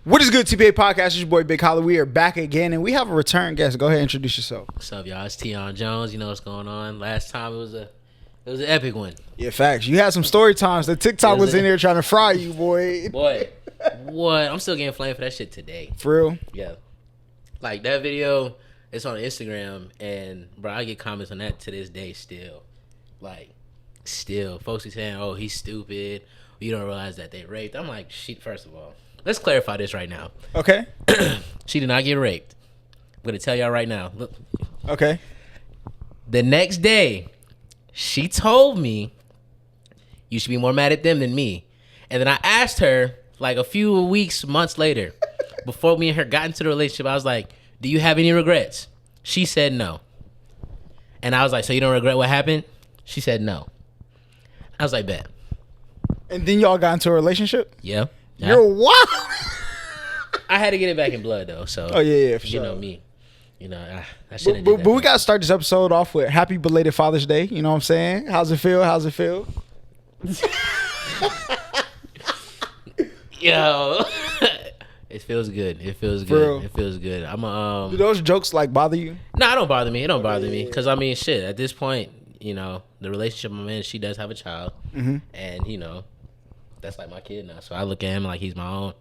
What is good, TPA podcast? It's your boy Big Holly. We are back again, and we have a return guest. Go ahead and introduce yourself. What's up, y'all? It's Tione Jones. You know what's going on. Last time it was an epic one. Yeah, facts. You had some story times. The TikTok was in there trying to fry you, boy. Boy, what? I'm still getting flamed for that shit today. For real? Yeah. Like that video, it's on Instagram, and bro, I get comments on that to this day still. Like, still, folks are saying, "Oh, he's stupid. You don't realize that they raped." I'm like, shit. First of all, let's clarify this right now. Okay. She did not get raped. I'm gonna tell y'all right now. Look. Okay. The next day, she told me, "You should be more mad at them than me." And then I asked her, like a few weeks, months later, before me and her got into the relationship, I was like, "Do you have any regrets?" She said no. And I was like, "So you don't regret what happened?" She said no. I was like, "Bet." And then y'all got into a relationship? Yeah. You're wild. I had to get it back in blood, though. So, oh, yeah, for sure. You know me. You know, I shouldn't But we got to start this episode off with happy belated Father's Day. You know what I'm saying? How's it feel? How's it feel? Yo. It feels good. It feels good. It feels good. Do those jokes like bother you? No, it don't bother me. It don't bother me. Because, I mean, shit, at this point, you know, the relationship I'm in, she does have a child. Mm-hmm. And, you know, that's like my kid now. So I look at him like he's my own.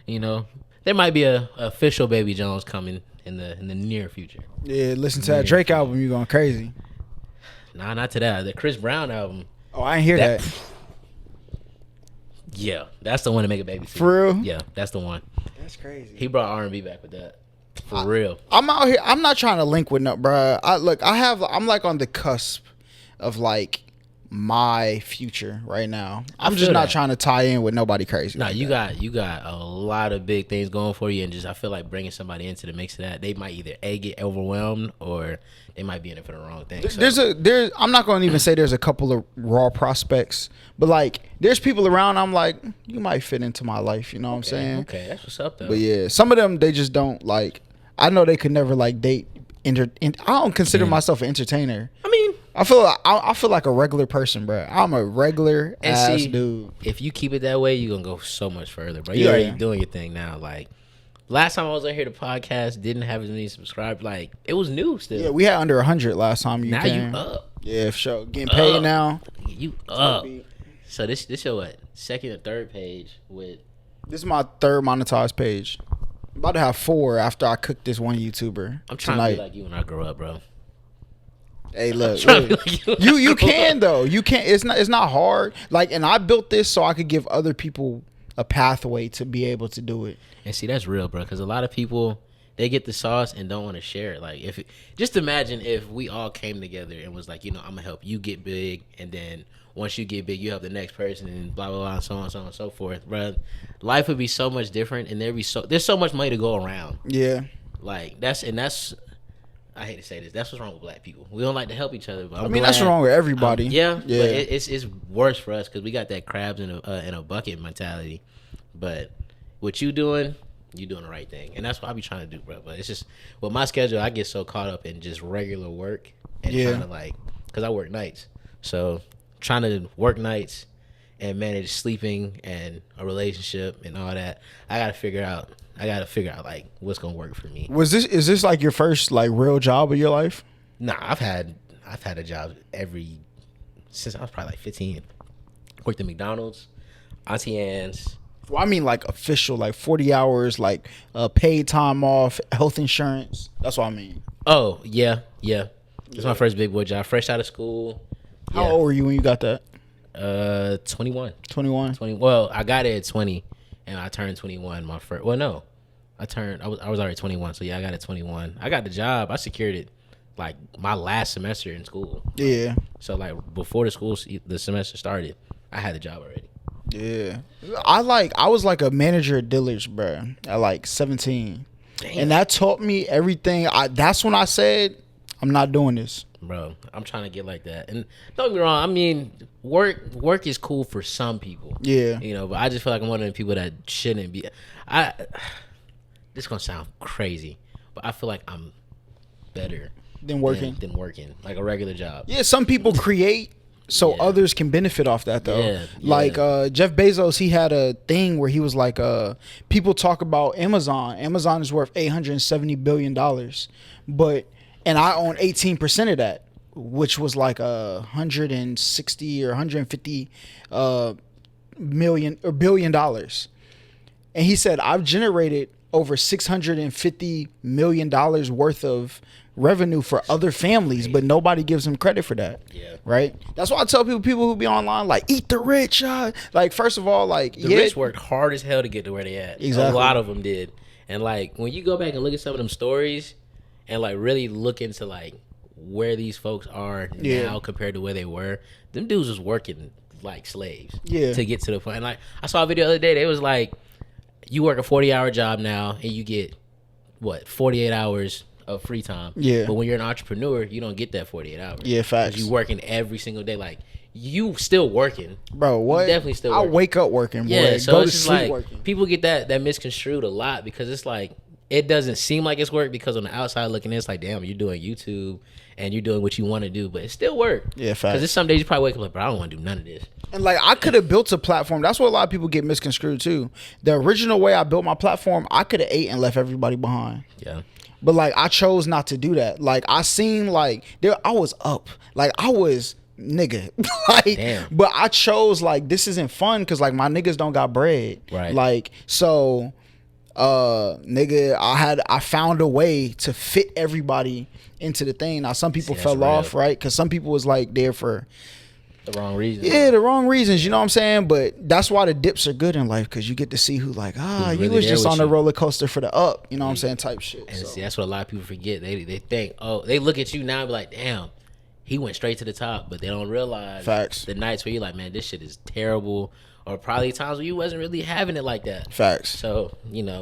You know, there might be a official Baby Jones coming in the near future. Yeah, listen to that Drake album. You going crazy. Nah, not to that. The Chris Brown album. Oh, I ain't hear that. Yeah, that's the one to make a baby. For real? Yeah, that's the one. That's crazy. He brought R&B back with that. For real. I'm out here. I'm not trying to link with no, bro. I'm like on the cusp of like my future right now. I'm just not trying to tie in with nobody crazy. No, like you got a lot of big things going for you, and just I feel like bringing somebody into the mix of that, they might either get overwhelmed or they might be in it for the wrong thing. So. I'm not going to even say there's a couple of raw prospects, but like there's people around. I'm like, you might fit into my life. You know what I'm saying? Okay, that's what's up though. But yeah, some of them they just don't like. I know they could never like date. I don't consider myself an entertainer. I mean, I feel like a regular person, bro. I'm a regular ass dude. If you keep it that way, you're gonna go so much further, bro. You're already doing your thing now. Like last time I was on here, the podcast didn't have as many subscribers. Like it was new still. Yeah, we had under 100 last time. Now came. You up? Yeah, for sure. Getting paid now. You up? So this your what? Second or third page with? This is my third monetized page. I'm about to have 4 after I cook this one YouTuber. I'm trying to be like you when I grow up, bro. Hey, look, you can though. You can. It's not hard. Like, and I built this so I could give other people a pathway to be able to do it. And see, that's real, bro. Because a lot of people, they get the sauce and don't want to share it. Like, just imagine if we all came together and was like, you know, I'm gonna help you get big, and then once you get big, you help the next person, and blah blah blah, and so on and so forth, bro. Life would be so much different, and there's so much money to go around. Yeah, like that's. I hate to say this. That's what's wrong with black people. We don't like to help each other. But I mean, that's wrong with everybody. Yeah. But it's worse for us because we got that crabs in a bucket mentality. But what you doing the right thing, and that's what I be trying to do, bro. But it's just with my schedule, I get so caught up in just regular work and trying to like, because I work nights, so trying to work nights and manage sleeping and a relationship and all that. I gotta figure out like what's gonna work for me. Is this like your first like real job of your life? Nah, I've had a job since I was probably like 15. Worked at McDonald's, Auntie Anne's. Well, I mean like official, like 40 hours, like paid time off, health insurance. That's what I mean. Oh yeah. It's my first big boy job, fresh out of school. How old were you when you got that? 21. 21. 20. Well, I got it at 20. And I turned 21 my first. Well, no, I was already 21. So yeah, I got it 21. I got the job. I secured it like my last semester in school. Yeah. So like before the semester started, I had the job already. Yeah. I was like a manager at Dillard's, bro, at like 17. Damn. And that taught me everything. That's when I said, I'm not doing this. Bro, I'm trying to get like that. And don't get me wrong, I mean, work is cool for some people. Yeah. You know, but I just feel like I'm one of the people that shouldn't be. This is going to sound crazy, but I feel like I'm better than working. Than working, like a regular job. Yeah, some people create so others can benefit off that though. Like Jeff Bezos, he had a thing where he was like, people talk about Amazon is worth $870 billion, and I own 18% of that, which was like 160 or 150 million or billion dollars. And he said, I've generated over $650 million worth of revenue for other families, but nobody gives him credit for that. Right? That's why I tell people who be online, like, eat the rich. Like, first of all, like, the rich worked hard as hell to get to where they at. Exactly. A lot of them did. And like, when you go back and look at some of them stories and like really look into like where these folks are now compared to where they were, them dudes was working like slaves to get to the point. And like, I saw a video the other day, they was like, you work a 40-hour job now and you get 48 hours of free time. But when you're an entrepreneur, you don't get that 48 hours. Facts. You working every single day. Like, you still working, bro. What? You definitely still working. I wake up working, boy. So it's just like working. People get that misconstrued a lot, because it's like, it doesn't seem like it's work, because on the outside looking in, it's like, damn, you're doing YouTube and you're doing what you want to do, but it's still work. Facts. Because there's some days you probably wake up like, bro, I don't want to do none of this. And like, I could have built a platform. That's what a lot of people get misconstrued too. The original way I built my platform, I could have ate and left everybody behind. But like, I chose not to do that. Like, I seen like I was up. Like, I was nigga. Like, damn. But I chose like, this isn't fun because like my niggas don't got bread. Right. Like, so nigga, I found a way to fit everybody into the thing. Now some people fell off, right? Because some people was like there for the wrong reasons. The wrong reasons. You know what I'm saying? But that's why the dips are good in life, because you get to see who like, you was just on the roller coaster for the up. You know what I'm saying? Type shit. And see, that's what a lot of people forget. They think, they look at you now and be like, damn, he went straight to the top, but they don't realize the nights where you're like, man, this shit is terrible, or probably times where you wasn't really having it like that. So,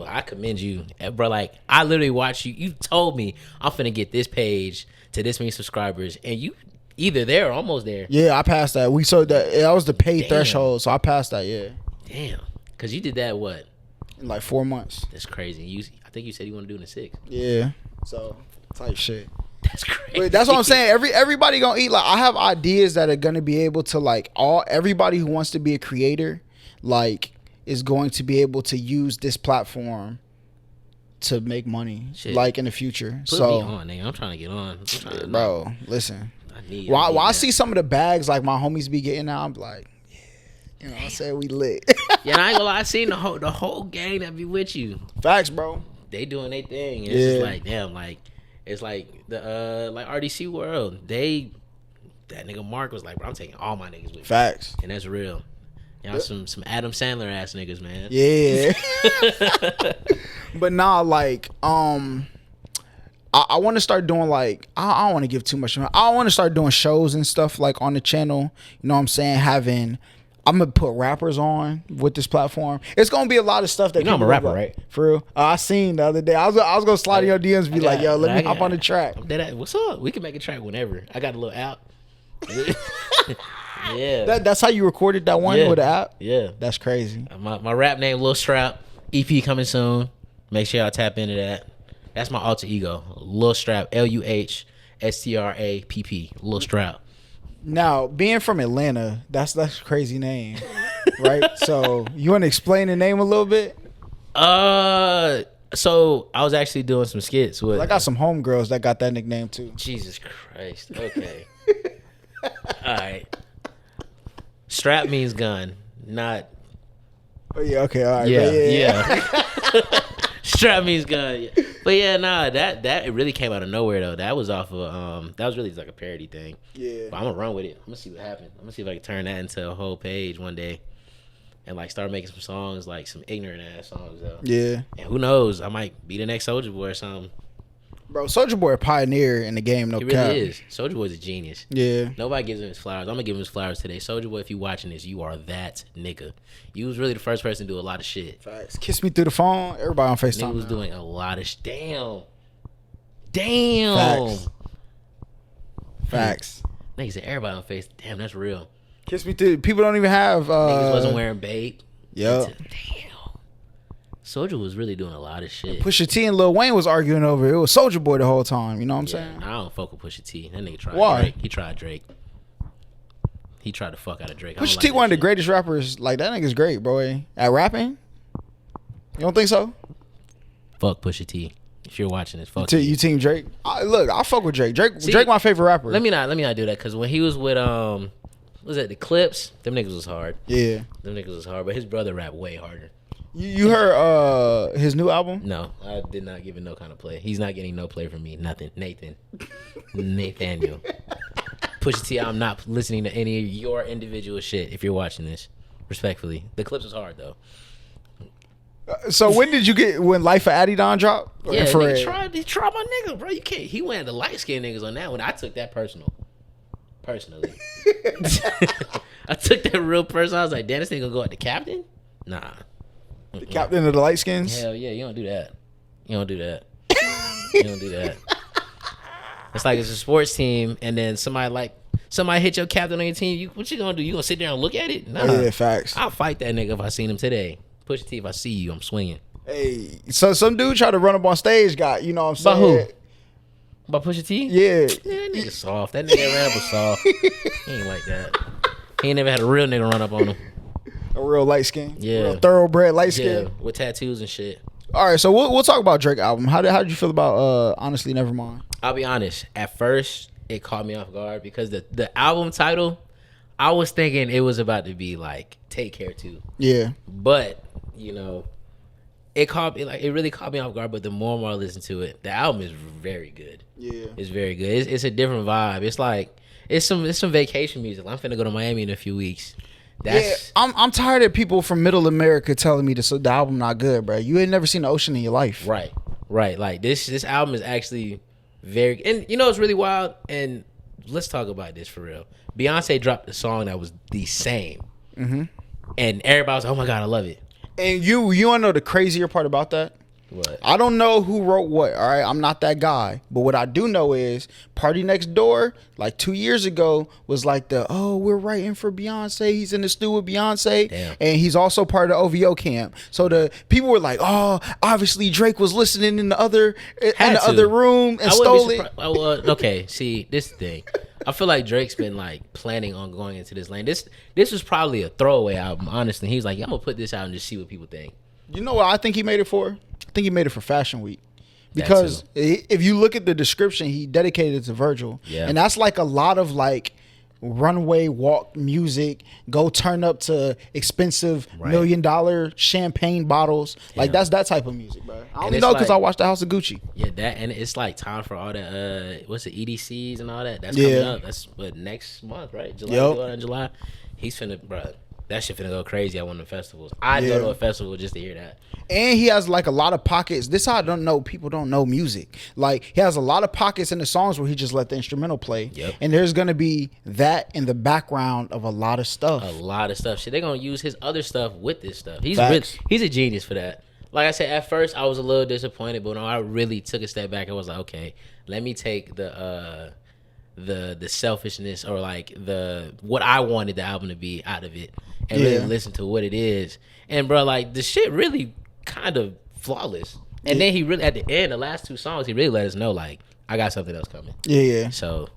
I commend you, bro. Like, I literally watched you. You told me I'm finna get this page to this many subscribers, and you either there or almost there. I passed that. That was the paid threshold, so I passed that. Damn, because you did that in like 4 months. That's crazy. I think you said you want to do it in 6. So type shit. That's crazy. But that's what I'm saying. Everybody gonna eat. Like, I have ideas that are gonna be able to like everybody who wants to be a creator, like, is going to be able to use this platform to make money, like, in the future. Put me on, nigga. I'm trying to get on. Bro, listen. While I see some of the bags like my homies be getting now, I'm like, I say we lit. And I ain't gonna lie, I seen the whole gang that be with you. Facts, bro. They doing their thing. And it's just like, damn, like, it's like the like RDC World. That nigga Mark was like, bro, I'm taking all my niggas with me. Facts. And that's real. Y'all some Adam Sandler ass niggas, man. But nah, like, I want to start doing like, I don't want to give too much. I want to start doing shows and stuff like on the channel. You know what I'm saying? I'm gonna put rappers on with this platform. It's gonna be a lot of stuff that I'm a rapper, right? For real. I seen the other day. I was gonna slide in your DMs and be like, yo, let me hop on the track. What's up? We can make a track whenever. I got a little app. That's how you recorded that one with the app? That's crazy. My rap name, Lil Strap. EP coming soon. Make sure y'all tap into that. That's my alter ego, Lil Strap. LUHSTRAPP. Lil Strap. Now, being from Atlanta, that's a crazy name, right? So, you want to explain the name a little bit? So I was actually doing some skits with. I got some homegirls that got that nickname too. Jesus Christ. Okay. All right. Strap means gun, not. Oh yeah. Okay. All right. Yeah. Strap means gun. Yeah. But yeah, that it really came out of nowhere though. That was off of that was really just like a parody thing. Yeah. But I'm gonna run with it. I'm gonna see what happens. I'm gonna see if I can turn that into a whole page one day, and like start making some songs, like some ignorant ass songs though. Yeah. And who knows? I might be the next Soulja Boy or something. Bro, Soulja Boy a pioneer in the game, no cap. He really is. Soulja Boy's a genius. Yeah. Nobody gives him his flowers. I'm gonna give him his flowers today. Soulja Boy, if you watching this, you are that nigga. You was really the first person to do a lot of shit. Facts. Kiss me through the phone. Everybody on FaceTime. He was doing a lot of Damn. Facts. Niggas said everybody on Face. Damn, that's real. Kiss me through. People don't even have. Niggas wasn't wearing bait. Yep. Damn. Soulja was really doing a lot of shit. Pusha T and Lil Wayne was arguing over it. It was Soulja Boy the whole time. You know what I'm saying? I don't fuck with Pusha T. That nigga tried Why? Drake. He tried Drake. He tried to fuck out of Drake. Pusha T, one of the greatest rappers. Like, that nigga's great, bro. At rapping? You don't think so? Fuck Pusha T. If you're watching this, fuck you. Team Drake? Look, I fuck with Drake. Drake my favorite rapper. Let me not do that, because when he was with was that the Clips? Them niggas was hard. Yeah. Them niggas was hard, but his brother rapped way harder. You heard his new album? No, I did not give it no kind of play. He's not getting no play from me. Nothing. Nathaniel. Pusha T, I'm not listening to any of your individual shit if you're watching this. Respectfully. The Clips was hard, though. So when did you get when Life of Adidon dropped? Yeah, he tried my nigga, bro. You can't. He went the light skinned niggas on that one. I took that personally. I took that real personal. I was like, damn, this nigga gonna go at the captain? Nah. The captain of the light skins? Hell yeah, you don't do that. You don't do that. It's like it's a sports team, and then somebody hit your captain on your team. What you gonna do? You gonna sit there and look at it? Nah. Oh, yeah, facts. I'll fight that nigga if I seen him today. Pusha T, if I see you, I'm swinging. Hey, so some dude tried to run up on stage, you know what I'm saying? About who? About Pusha T? Yeah. That nigga soft. That nigga ran up was soft. He ain't like that. He ain't never had a real nigga run up on him. A real light skin? Yeah. Real thoroughbred light skin? Yeah, with tattoos and shit. All right, so we'll talk about Drake album. How did you feel about Honestly Nevermind? I'll be honest. At first, it caught me off guard because the album title, I was thinking it was about to be like Take Care Too. Yeah. But, you know, it really caught me off guard. But the more and more I listen to it, the album is very good. Yeah. It's very good. It's a different vibe. It's like it's some vacation music. I'm finna go to Miami in a few weeks. I'm tired of people from Middle America telling me the album not good, bro. You ain't never seen the ocean in your life. Right. Like this album is actually very, and you know it's really wild. And let's talk about this for real. Beyonce dropped a song that was the same, and everybody was like, "Oh my god, I love it." And you want to know the crazier part about that? What? I don't know who wrote what, all right? I'm not that guy. But what I do know is Party Next Door, like 2 years ago, was like we're writing for Beyonce. He's in the studio with Beyonce. Damn. And he's also part of the OVO camp. So the people were like, obviously Drake was listening in the other room and stole it. Okay, see, this thing. I feel like Drake's been like planning on going into this lane. This was probably a throwaway album, honestly. He was like, I'm going to put this out and just see what people think. You know what I think he made it for? I think he made it for Fashion Week. Because if you look at the description, he dedicated it to Virgil. Yeah. And that's like a lot of like runway walk music, go turn up to expensive $1 million champagne bottles. Like that's that type of music, bro. I only know because I watched the House of Gucci. Yeah, that, and it's like time for all that what's the EDCs and all that. That's coming up. That's next month, right? July. He's finna, bro. That shit finna go crazy at one of the festivals. I'd go to a festival just to hear that. And he has like a lot of pockets. This how I don't know. People don't know music. Like he has a lot of pockets in the songs where he just let the instrumental play. Yep. And there's gonna be that in the background of a lot of stuff. Shit, they're gonna use his other stuff with this stuff. He's a genius for that. Like I said, at first I was a little disappointed, but when I really took a step back, I was like, okay, let me take the selfishness or like what I wanted the album to be out of it and really listen to what it is. And bro, like the shit really kind of flawless. And then he really at the end, the last two songs, he really let us know like I got something else coming. Yeah. So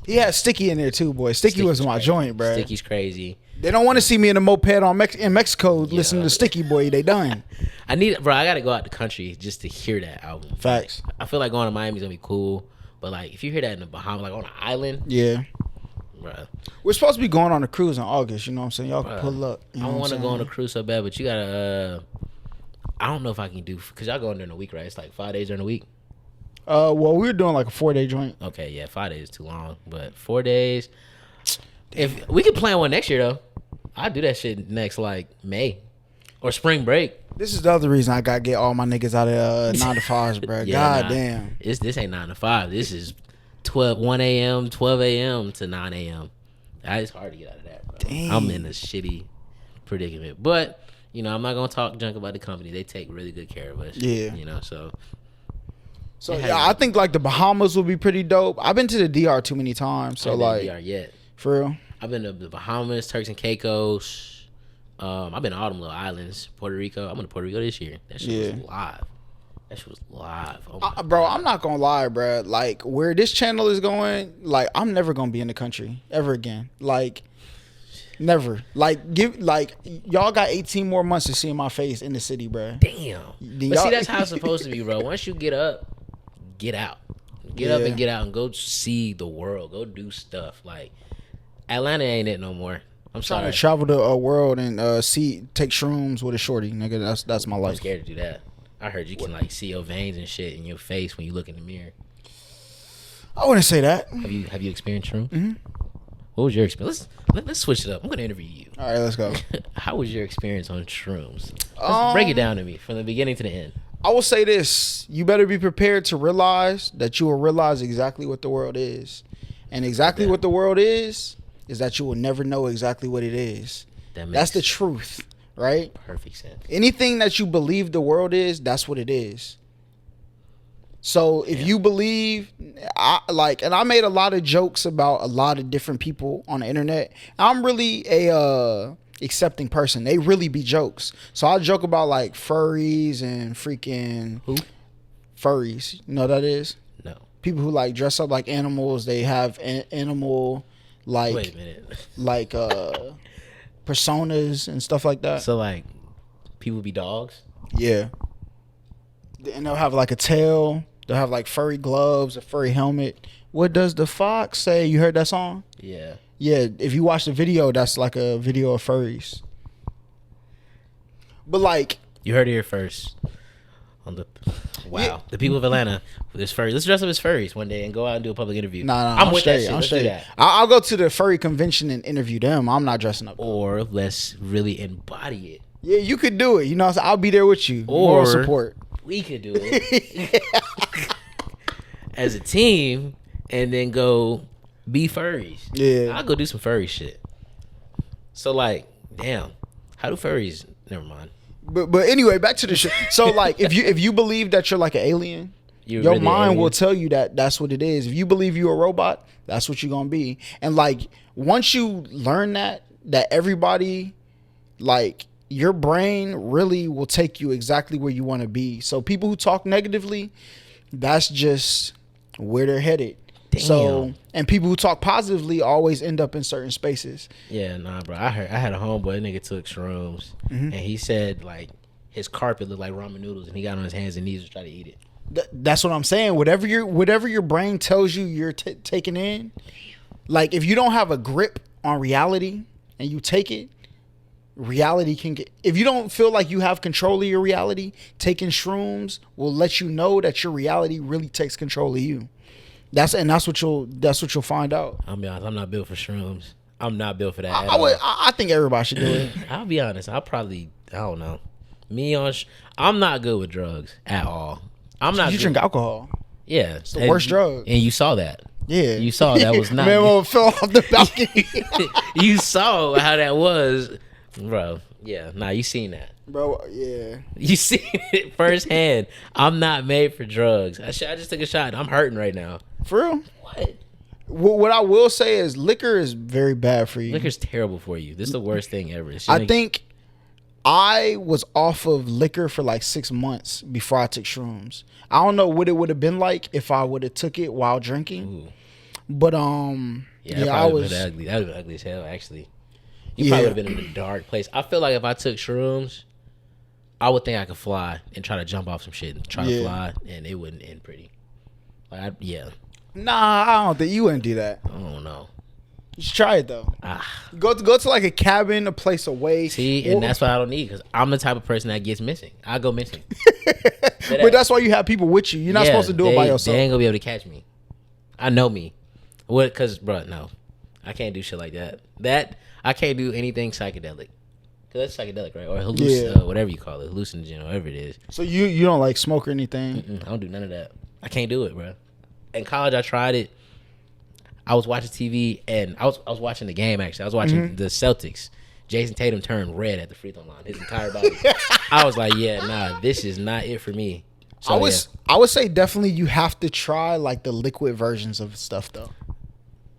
he had Sticky in there too, boy. Sticky was my joint, bro. Sticky's crazy. They don't want to see me in a moped in Mexico listening to Sticky Boy. They done. I gotta go out the country just to hear that album. Facts. I feel like going to Miami's gonna be cool. But like, if you hear that in the Bahamas, like on an island, bruh. We're supposed to be going on a cruise in August. You know what I'm saying? Y'all can pull up. I want to go on a cruise so bad, but you gotta. I don't know if I can do because y'all going during the week, right? It's like 5 days during the week. Well, we were doing like a 4-day joint. Okay, yeah, 5 days is too long, but 4 days. If we could plan one next year though, I'd do that shit next like May or spring break. This is the other reason I gotta get all my niggas out of 9 to 5s, bro. God damn. This ain't 9 to 5. This is 1 a.m., 12 a.m. to 9 a.m. It's hard to get out of that, bro. Damn. I'm in a shitty predicament. But, you know, I'm not gonna talk junk about the company. They take really good care of us. Yeah. You know, so yeah, I think like the Bahamas would be pretty dope. I've been to the DR too many times. So like DR yet. For real? I've been to the Bahamas, Turks and Caicos. I've been to all them little islands, Puerto Rico. I'm going to Puerto Rico this year. That shit was live. That shit was live. Bro, I'm not gonna lie, bro. Like where this channel is going, like I'm never gonna be in the country ever again. Like never. Like y'all got 18 more months to see my face in the city, bro. Damn. But see, that's how it's supposed to be, bro. Once you get up, get out. Get up and get out and go see the world. Go do stuff. Like Atlanta ain't it no more. I'm trying sorry. to travel the world and take shrooms with a shorty, nigga. That's my life. I'm scared to do that. I heard you can like see your veins and shit in your face when you look in the mirror. I wouldn't say that. Have you experienced shrooms? Mm-hmm. What was your experience? Let's switch it up. I'm gonna interview you. All right, let's go. How was your experience on shrooms? Break it down to me from the beginning to the end. I will say this: you better be prepared to realize that you will realize exactly what the world is, and exactly what the world is that you will never know exactly what it is. That's the truth. Right? Perfect sense. Anything that you believe the world is, that's what it is. So if you believe, and I made a lot of jokes about a lot of different people on the internet. I'm really a accepting person. They really be jokes. So I joke about like furries and freaking furries. You know what that is? No. People who like dress up like animals. They have animal like. Wait a minute. Like personas and stuff like that. So like people be dogs? Yeah. And they'll have like a tail. They'll have like furry gloves, a furry helmet. What does the fox say? You heard that song? Yeah. Yeah, if you watch the video, that's like a video of furries. But like you heard it here first. The people of Atlanta with this furry. Let's dress up as furries one day and go out and do a public interview. Nah, I'm with straight. That shit. Let's do that. I'll go to the furry convention and interview them. I'm not dressing up. Or let's really embody it. Yeah, you could do it. You know, I'll be there with you. Or moral support. We could do it as a team and then go be furries. Yeah, I'll go do some furry shit. So like, damn, how do furries? Never mind. But anyway, back to the shit. So like, if you believe that you're like an alien, your really mind will tell you that that's what it is. If you believe you're a robot, that's what you're gonna be. And like, once you learn that everybody, like, your brain really will take you exactly where you want to be. So people who talk negatively, that's just where they're headed. Damn. So, and people who talk positively always end up in certain spaces. Yeah, nah, bro. I had a homeboy, nigga took shrooms, and he said like his carpet looked like ramen noodles, and he got on his hands and knees to try to eat it. That's what I'm saying. Whatever your brain tells you you're taking in, like if you don't have a grip on reality and you take it, reality can get. If you don't feel like you have control of your reality, taking shrooms will let you know that your reality really takes control of you. That's what you'll find out. I'll be honest, I'm not built for shrooms. I'm not built for that. I think everybody should do it. I'll be honest. I don't know. I'm not good with drugs at all. I'm not. You drink alcohol. Yeah, it's the worst drug. And you saw that. Yeah, you saw that was not. Man, fell off the balcony. You saw how that was, bro. Yeah, nah, you seen that. Bro, yeah. You seen it firsthand. I'm not made for drugs. I just took a shot. I'm hurting right now. For real? What? What I will say is liquor is very bad for you. Liquor's terrible for you. This is the worst thing ever. I think I was off of liquor for like 6 months before I took shrooms. I don't know what it would have been like if I would have took it while drinking. Ooh. But I was ugly. That would have been ugly as hell, actually. You probably would have been in a dark place. I feel like if I took shrooms, I would think I could fly and try to jump off some shit and try to fly, and it wouldn't end pretty. Like, Nah, I don't think you wouldn't do that. I don't know. You should try it though. Go to like a cabin, a place away. See, and that's what I don't need because I'm the type of person that gets missing. I go missing. But that's why you have people with you. You're not supposed to do it by yourself. They ain't gonna be able to catch me. I know me. What? Because, bro, no, I can't do shit like that. I can't do anything psychedelic. Cause that's psychedelic, right? Or whatever you call it, hallucinogen, whatever it is. So you don't like smoke or anything? I don't do none of that. I can't do it, bro. In college, I tried it. I was watching TV and I was watching the game. Actually, I was watching the Celtics. Jason Tatum turned red at the free throw line. His entire body. I was like, yeah, nah, this is not it for me. So, I would say definitely you have to try like the liquid versions of stuff though.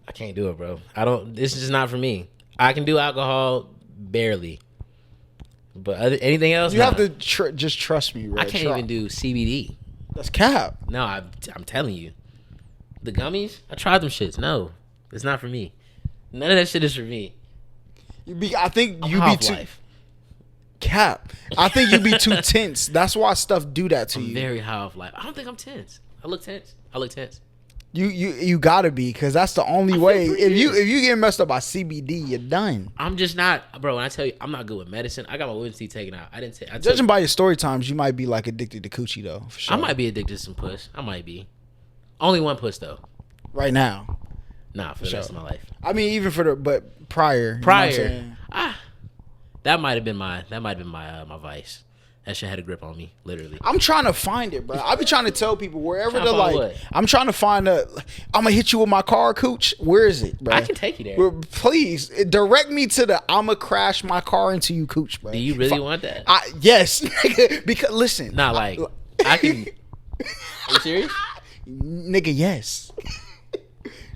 I can't do it, bro. This is just not for me. I can do alcohol barely, but anything else, you have to just trust me, bro. I can't even do CBD. That's cap. No, I'm telling you. The gummies, I tried them shits. No, it's not for me. None of that shit is for me. I think you be too cap. I think you be too tense. That's why stuff do that to you. Very high off life. I don't think I'm tense. I look tense. You gotta be, because that's the only way. If you get messed up by CBD, you're done. I'm just not, bro. When I tell you, I'm not good with medicine. I got my wisdom teeth taken out. I didn't take. Judging by your story times, you might be like addicted to coochie though. For sure. I might be addicted to some puss. I might be. Only one puss though. Right now. Nah, for the rest of my life. I mean, even but prior. That might have been my my vice. That shit had a grip on me, literally. I'm trying to find it, bro. I be trying to tell people wherever they're like, what? I'm trying to find I'm gonna hit you with my car, cooch. Where is it, bro? I can take you there. Please direct me to the I'ma crash my car into you, cooch, bro. Do you really want that? Yes, because listen. Nah, like I can. Are you serious? Nigga, yes.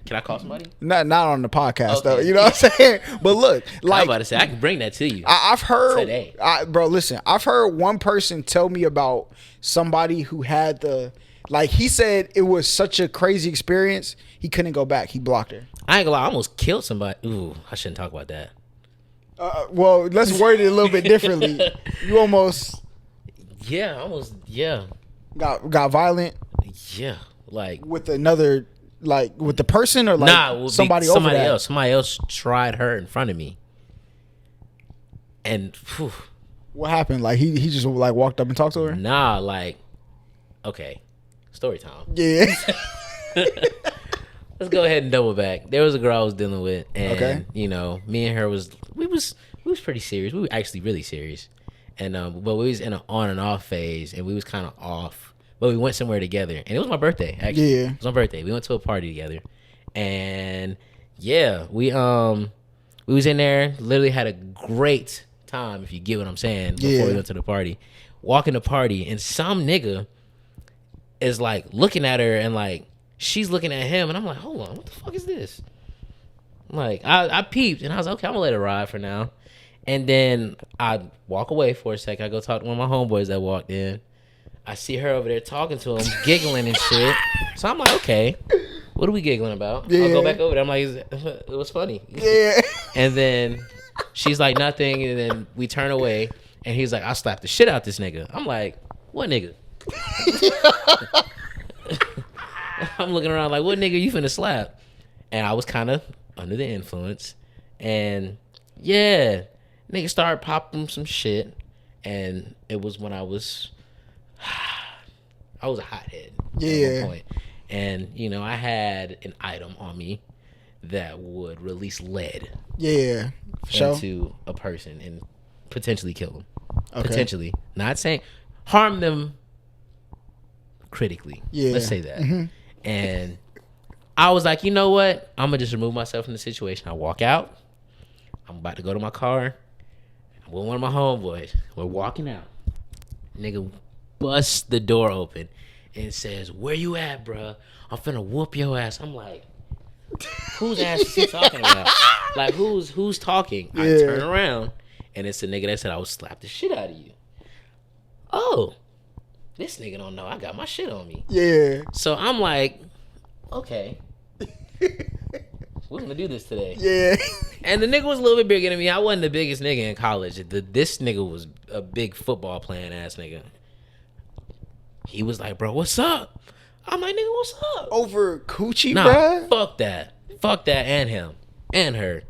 Can I call somebody? Not on the podcast though. You know what I'm saying? But look, like I'm about to say, I can bring that to you. I've heard today. Bro, listen, I've heard one person tell me about somebody who had he said it was such a crazy experience, he couldn't go back. He blocked her. I ain't gonna lie, I almost killed somebody. Ooh, I shouldn't talk about that. Well, let's word it a little bit differently. You almost got violent. Yeah, like with another. Like with the person or like somebody else? Somebody else tried her in front of me. And whew, what happened? Like he just like walked up and talked to her? Nah, like okay. Story time. Yeah. Let's go ahead and double back. There was a girl I was dealing with, and you know, me and her was pretty serious. We were actually really serious. And but we was in an on and off phase, and we was kind of off. But we went somewhere together, and it was my birthday. Actually, yeah, it was my birthday. We went to a party together, and yeah, we was in there. Literally had a great time, if you get what I'm saying. Before we went to the party, walking the party, and some nigga is like looking at her, and like she's looking at him, and I'm like, hold on, what the fuck is this? Like I peeped, and I was like, okay, I'm gonna let it ride for now, and then I walk away for a second. I go talk to one of my homeboys that walked in. I see her over there talking to him, giggling and shit. So I'm like, okay, what are we giggling about? Yeah. I'll go back over there. I'm like, it was funny. Yeah. And then she's like, nothing. And then we turn away, and he's like, I slapped the shit out this nigga. I'm like, what nigga? I'm looking around like, what nigga you finna slap? And I was kind of under the influence. And yeah, nigga started popping some shit. And it was when I was a hothead at one point. And, you know, I had an item on me that would release lead into a person and potentially kill them. Okay. Potentially. Not saying harm them critically. Yeah. Let's say that. Mm-hmm. And I was like, you know what? I'm going to just remove myself from the situation. I walk out. I'm about to go to my car. I'm with one of my homeboys. We're walking out. Nigga busts the door open and says, where you at, bruh? I'm finna whoop your ass. I'm like, whose ass is he talking about? Like, who's talking? I turn around, and it's the nigga that said I would slap the shit out of you. Oh, this nigga don't know I got my shit on me. Yeah. So I'm like, okay. We're gonna do this today. Yeah. And the nigga was a little bit bigger than me. I wasn't the biggest nigga in college. This nigga was a big football playing ass nigga. He was like, bro, what's up? I'm like, nigga, what's up? Over coochie, bro? Fuck that. Fuck that and him. And her.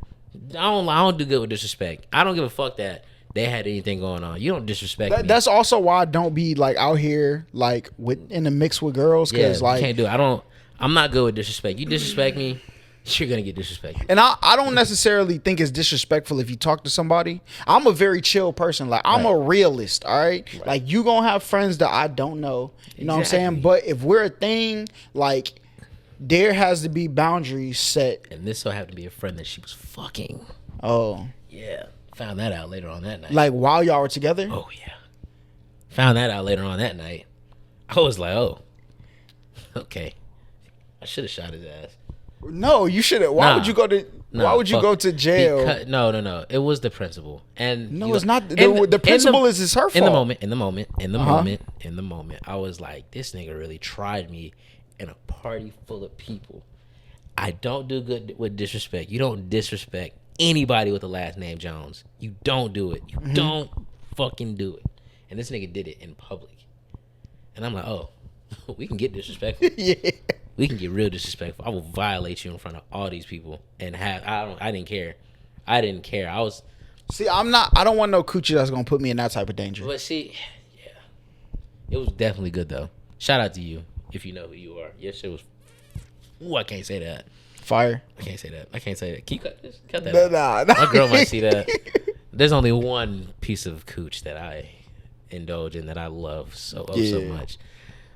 I don't do good with disrespect. I don't give a fuck that they had anything going on. You don't disrespect me. That's also why I don't be like out here like in the mix with girls. Cause like, can't do it. I'm not good with disrespect. You disrespect me, you're gonna get disrespected. And I don't necessarily think it's disrespectful if you talk to somebody. I'm a very chill person. Like I'm a realist, all right? Like you gonna have friends that I don't know. You know what I'm saying? But if we're a thing, like there has to be boundaries set. And this so happened to be a friend that she was fucking. Oh. Yeah. Found that out later on that night. Like while y'all were together? Oh yeah. Found that out later on that night. I was like, oh. Okay. I should have shot his ass. No, you shouldn't. Why would you go to? Why would you go to jail? No. It was the principal, and no, it's not. The principal is her fault. In the moment, I was like, this nigga really tried me in a party full of people. I don't do good with disrespect. You don't disrespect anybody with the last name Jones. You don't do it. You don't fucking do it. And this nigga did it in public, and I'm like, oh, we can get disrespectful. Yeah. We can get real disrespectful. I will violate you in front of all these people and I didn't care. I was. See, I don't want no coochie that's gonna put me in that type of danger. But see, yeah, it was definitely good though. Shout out to you if you know who you are. Your shit was. Ooh, I can't say that. Fire. I can't say that. Can you cut this? Cut that. Nah. My girl might see that. There's only one piece of cooch that I indulge in that I love so much.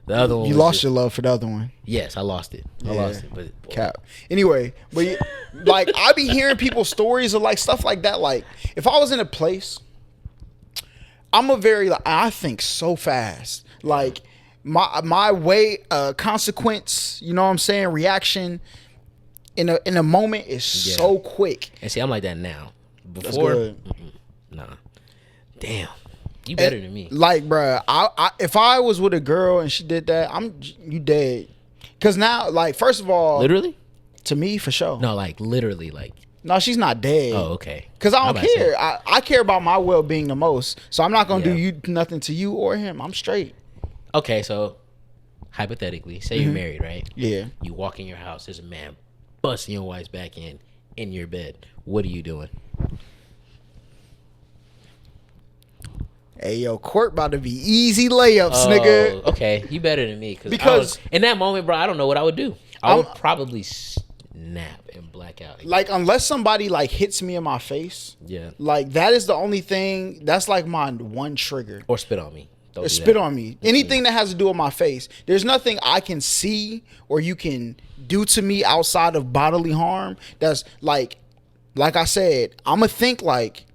The other one, you lost your love for the other one. Yes, I lost it. But boy. Cap. Anyway, but like I be hearing people's stories of like stuff like that. Like if I was in a place, I think so fast. Like my way consequence, you know what I'm saying, reaction in a moment is so quick. And see, I'm like that now. Before, nah. Damn. You better than me. Like, bruh, if I was with a girl and she did that, you dead. Cause now, like, first of all, literally, to me for sure. No, like literally, like. No, she's not dead. Oh, okay. Cause I don't care. I care about my well being the most. So I'm not gonna do nothing to you or him. I'm straight. Okay, so hypothetically, say you're married, right? Yeah. You walk in your house. There's a man busting your wife's back in your bed. What are you doing? Hey, yo, court about to be easy layups, nigga. Okay, you better than me. Because in that moment, bro, I don't know what I would do. I would probably snap and black out. Like, unless somebody, like, hits me in my face. Yeah. Like, that is the only thing. That's, like, my one trigger. Or spit on me. Or spit on me. Anything that has to do with my face. There's nothing I can see or you can do to me outside of bodily harm. That's, like I said, I'm going to think, like,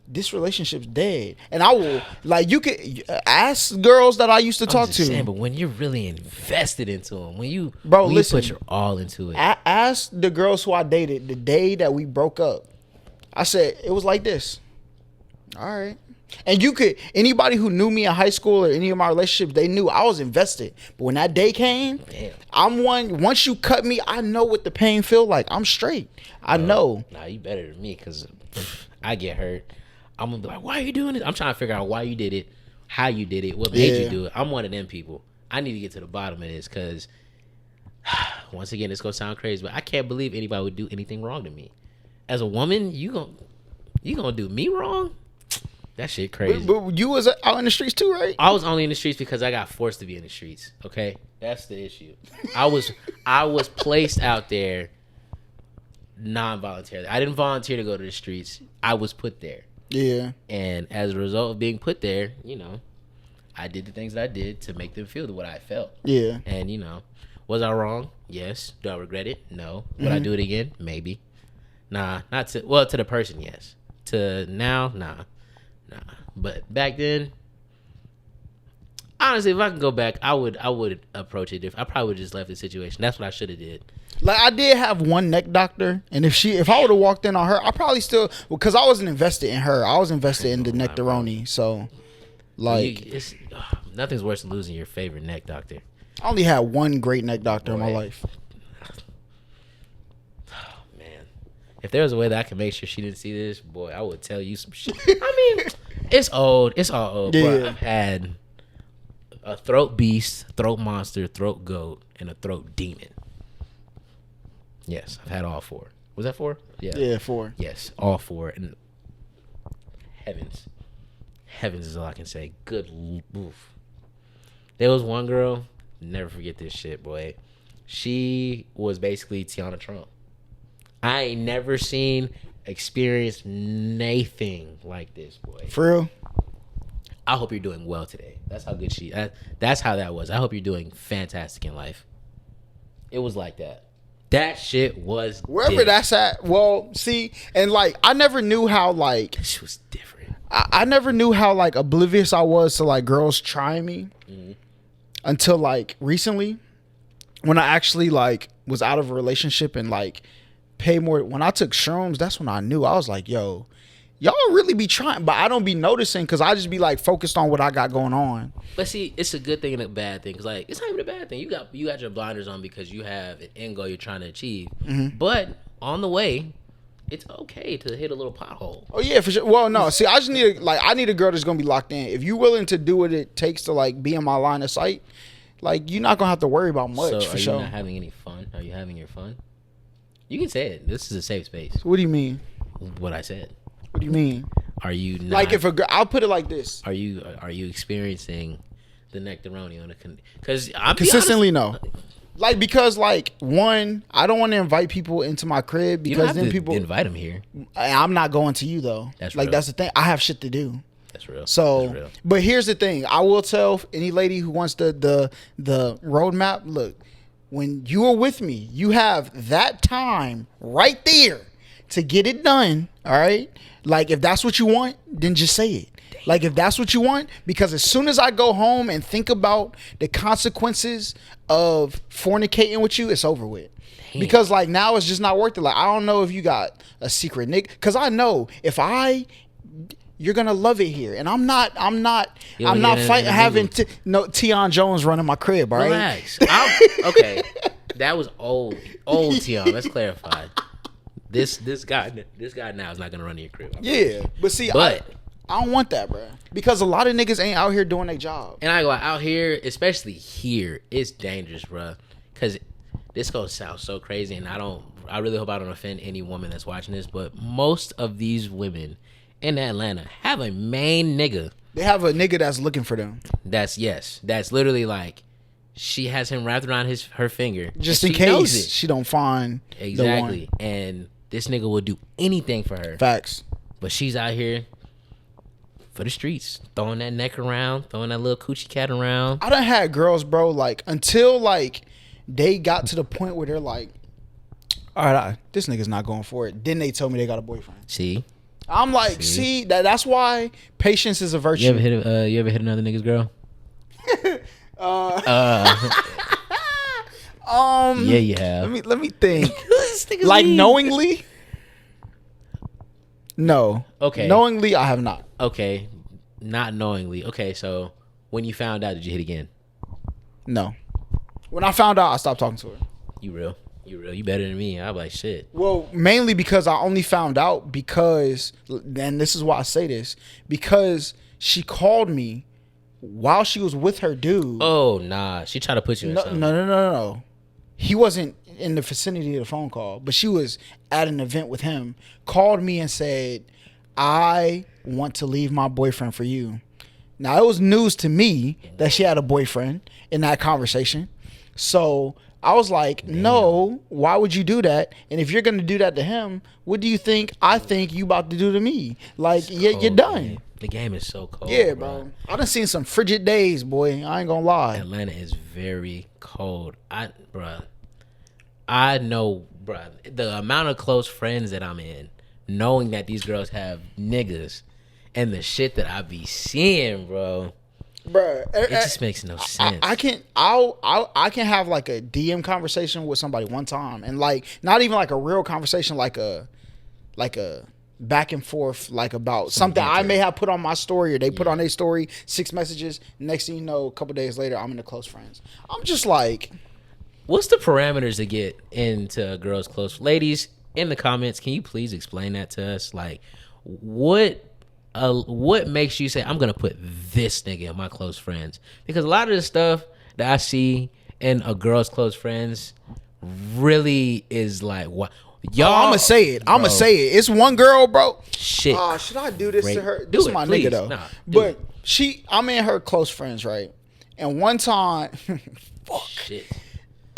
this relationship's dead. And I will, like, you could ask girls that I used to talk to. Saying, but when you're really invested into them, when you put your all into it. Ask the girls who I dated the day that we broke up. I said, it was like this. All right. And anybody who knew me in high school or any of my relationships, they knew I was invested. But when that day came, once you cut me, I know what the pain feel like. I'm straight. I know. Nah, you better than me because I get hurt. I'm gonna be like, why are you doing this? I'm trying to figure out why you did it, how you did it, what made you do it. I'm one of them people. I need to get to the bottom of this because, once again, this gonna sound crazy, but I can't believe anybody would do anything wrong to me. As a woman, you gonna do me wrong? That shit crazy. But you was out in the streets too, right? I was only in the streets because I got forced to be in the streets. Okay, that's the issue. I was placed out there non-voluntarily. I didn't volunteer to go to the streets. I was put there. Yeah. And as a result of being put there, I did the things that I did to make them feel what I felt. Yeah. And, was I wrong? Yes. Do I regret it? No. Would I do it again? Maybe. Nah. To the person, yes. To now, nah. But back then, honestly, if I could go back, I would approach it different. I probably would just left the situation. That's what I should have did. Like, I did have one neck doctor, and if I would have walked in on her, I probably still, because I wasn't invested in her. I was invested in the nectaroni. So, like, nothing's worse than losing your favorite neck doctor. I only had one great neck doctor in my life. Oh, man. If there was a way that I could make sure she didn't see this, boy, I would tell you some shit. I mean, it's old. It's all old. Yeah. Bro, I've had a throat beast, throat monster, throat goat, and a throat demon. Yes, I've had all four. Was that four? Yeah, 4. Yes, all 4. And heavens is all I can say. Good oof. There was one girl, never forget this shit, boy. She was basically Tiana Trump. I ain't never experienced nothing like this, boy. For real? I hope you're doing well today. That's how good that's how that was. I hope you're doing fantastic in life. It was like that. That shit was wherever that's at. Well, see, and like I never knew how like she was different. I never knew how like oblivious I was to like girls trying me until like recently, when I actually like was out of a relationship and like pay more. When I took shrooms, that's when I knew. I was like, yo, y'all really be trying, but I don't be noticing because I just be like focused on what I got going on. But see, it's a good thing and a bad thing. Cause like it's not even a bad thing. You got your blinders on because you have an end goal you're trying to achieve. Mm-hmm. But on the way, it's okay to hit a little pothole. Oh yeah, for sure. Well, no, see, I just need I need a girl that's gonna be locked in. If you're willing to do what it takes to like be in my line of sight, like you're not gonna have to worry about much. So for are sure. you not having any fun? Are you having your fun? You can say it. This is a safe space. What do you mean? What I said. What do you mean? Are you not, like if a girl? I'll put it like this. Are you experiencing the nectaroni on a? Because I'm consistently no. Like because like one, I don't want to invite people into my crib because then people invite them here. I'm not going to you though. That's like real. That's the thing. I have shit to do. That's real. So, that's real. But here's the thing. I will tell any lady who wants the roadmap. Look, when you are with me, you have that time right there to get it done. All right. Like if that's what you want, then just say it. Like if that's what you want, because as soon as I go home and think about the consequences of fornicating with you, it's over with. Damn. Because like now it's just not worth it. Like I don't know if you got a secret nigga, because I know if you're gonna love it here, and I'm not fighting having Tione Jones running my crib. All right, relax. Okay, that was old Tione. Let's clarify. This guy now is not gonna run your crib. Yeah, but see, I don't want that, bro. Because a lot of niggas ain't out here doing their job. And I go out here, especially here, it's dangerous, bro. Because this gonna sound so crazy, and I really hope I don't offend any woman that's watching this, but most of these women in Atlanta have a main nigga. They have a nigga that's looking for them. That's literally like she has him wrapped around her finger just in case she don't find exactly. The one. And this nigga will do anything for her. Facts. But she's out here for the streets, throwing that neck around, throwing that little coochie cat around. I done had girls, bro, like until like they got to the point where they're like, all right, this nigga's not going for it. Then they told me they got a boyfriend. See? I'm like, see that's why patience is a virtue. You ever hit another nigga's girl? Yeah, you have. Let me think. Like knowingly? No. Okay. Knowingly, I have not. Okay. Not knowingly. Okay, so when you found out, did you hit again? No. When I found out, I stopped talking to her. You real. You better than me. I'm like, shit. Well, mainly because I only found out because, and this is why I say this, because she called me while she was with her dude. Oh, nah. She tried to put you in something. No. He wasn't in the vicinity of the phone call, but she was at an event with him, called me and said, I want to leave my boyfriend for you. Now, it was news to me that she had a boyfriend in that conversation. So I was like, no, why would you do that? And if you're going to do that to him, what do you think I think you about to do to me? Like, you're done. Man. The game is so cold. Yeah, bro. I done seen some frigid days, boy. I ain't gonna lie. Atlanta is very cold. I know, bruh, the amount of close friends that I'm in, knowing that these girls have niggas, and the shit that I be seeing, bro. Bruh, it just makes no sense. I can have like a DM conversation with somebody one time, and like not even like a real conversation, like a back and forth, like about something I may have put on my story or they put on their story, 6 messages. Next thing you know, a couple days later, I'm in the close friends. I'm just like, what's the parameters to get into a girl's close? Ladies, in the comments, can you please explain that to us? Like, what makes you say, I'm going to put this nigga in my close friends? Because a lot of the stuff that I see in a girl's close friends really is like, what? Y'all, I'm going to say it. It's one girl, bro. Shit. Should I do this to her? This is my nigga, though. Nah, but I'm in her close friends, right? And one time, fuck. Shit.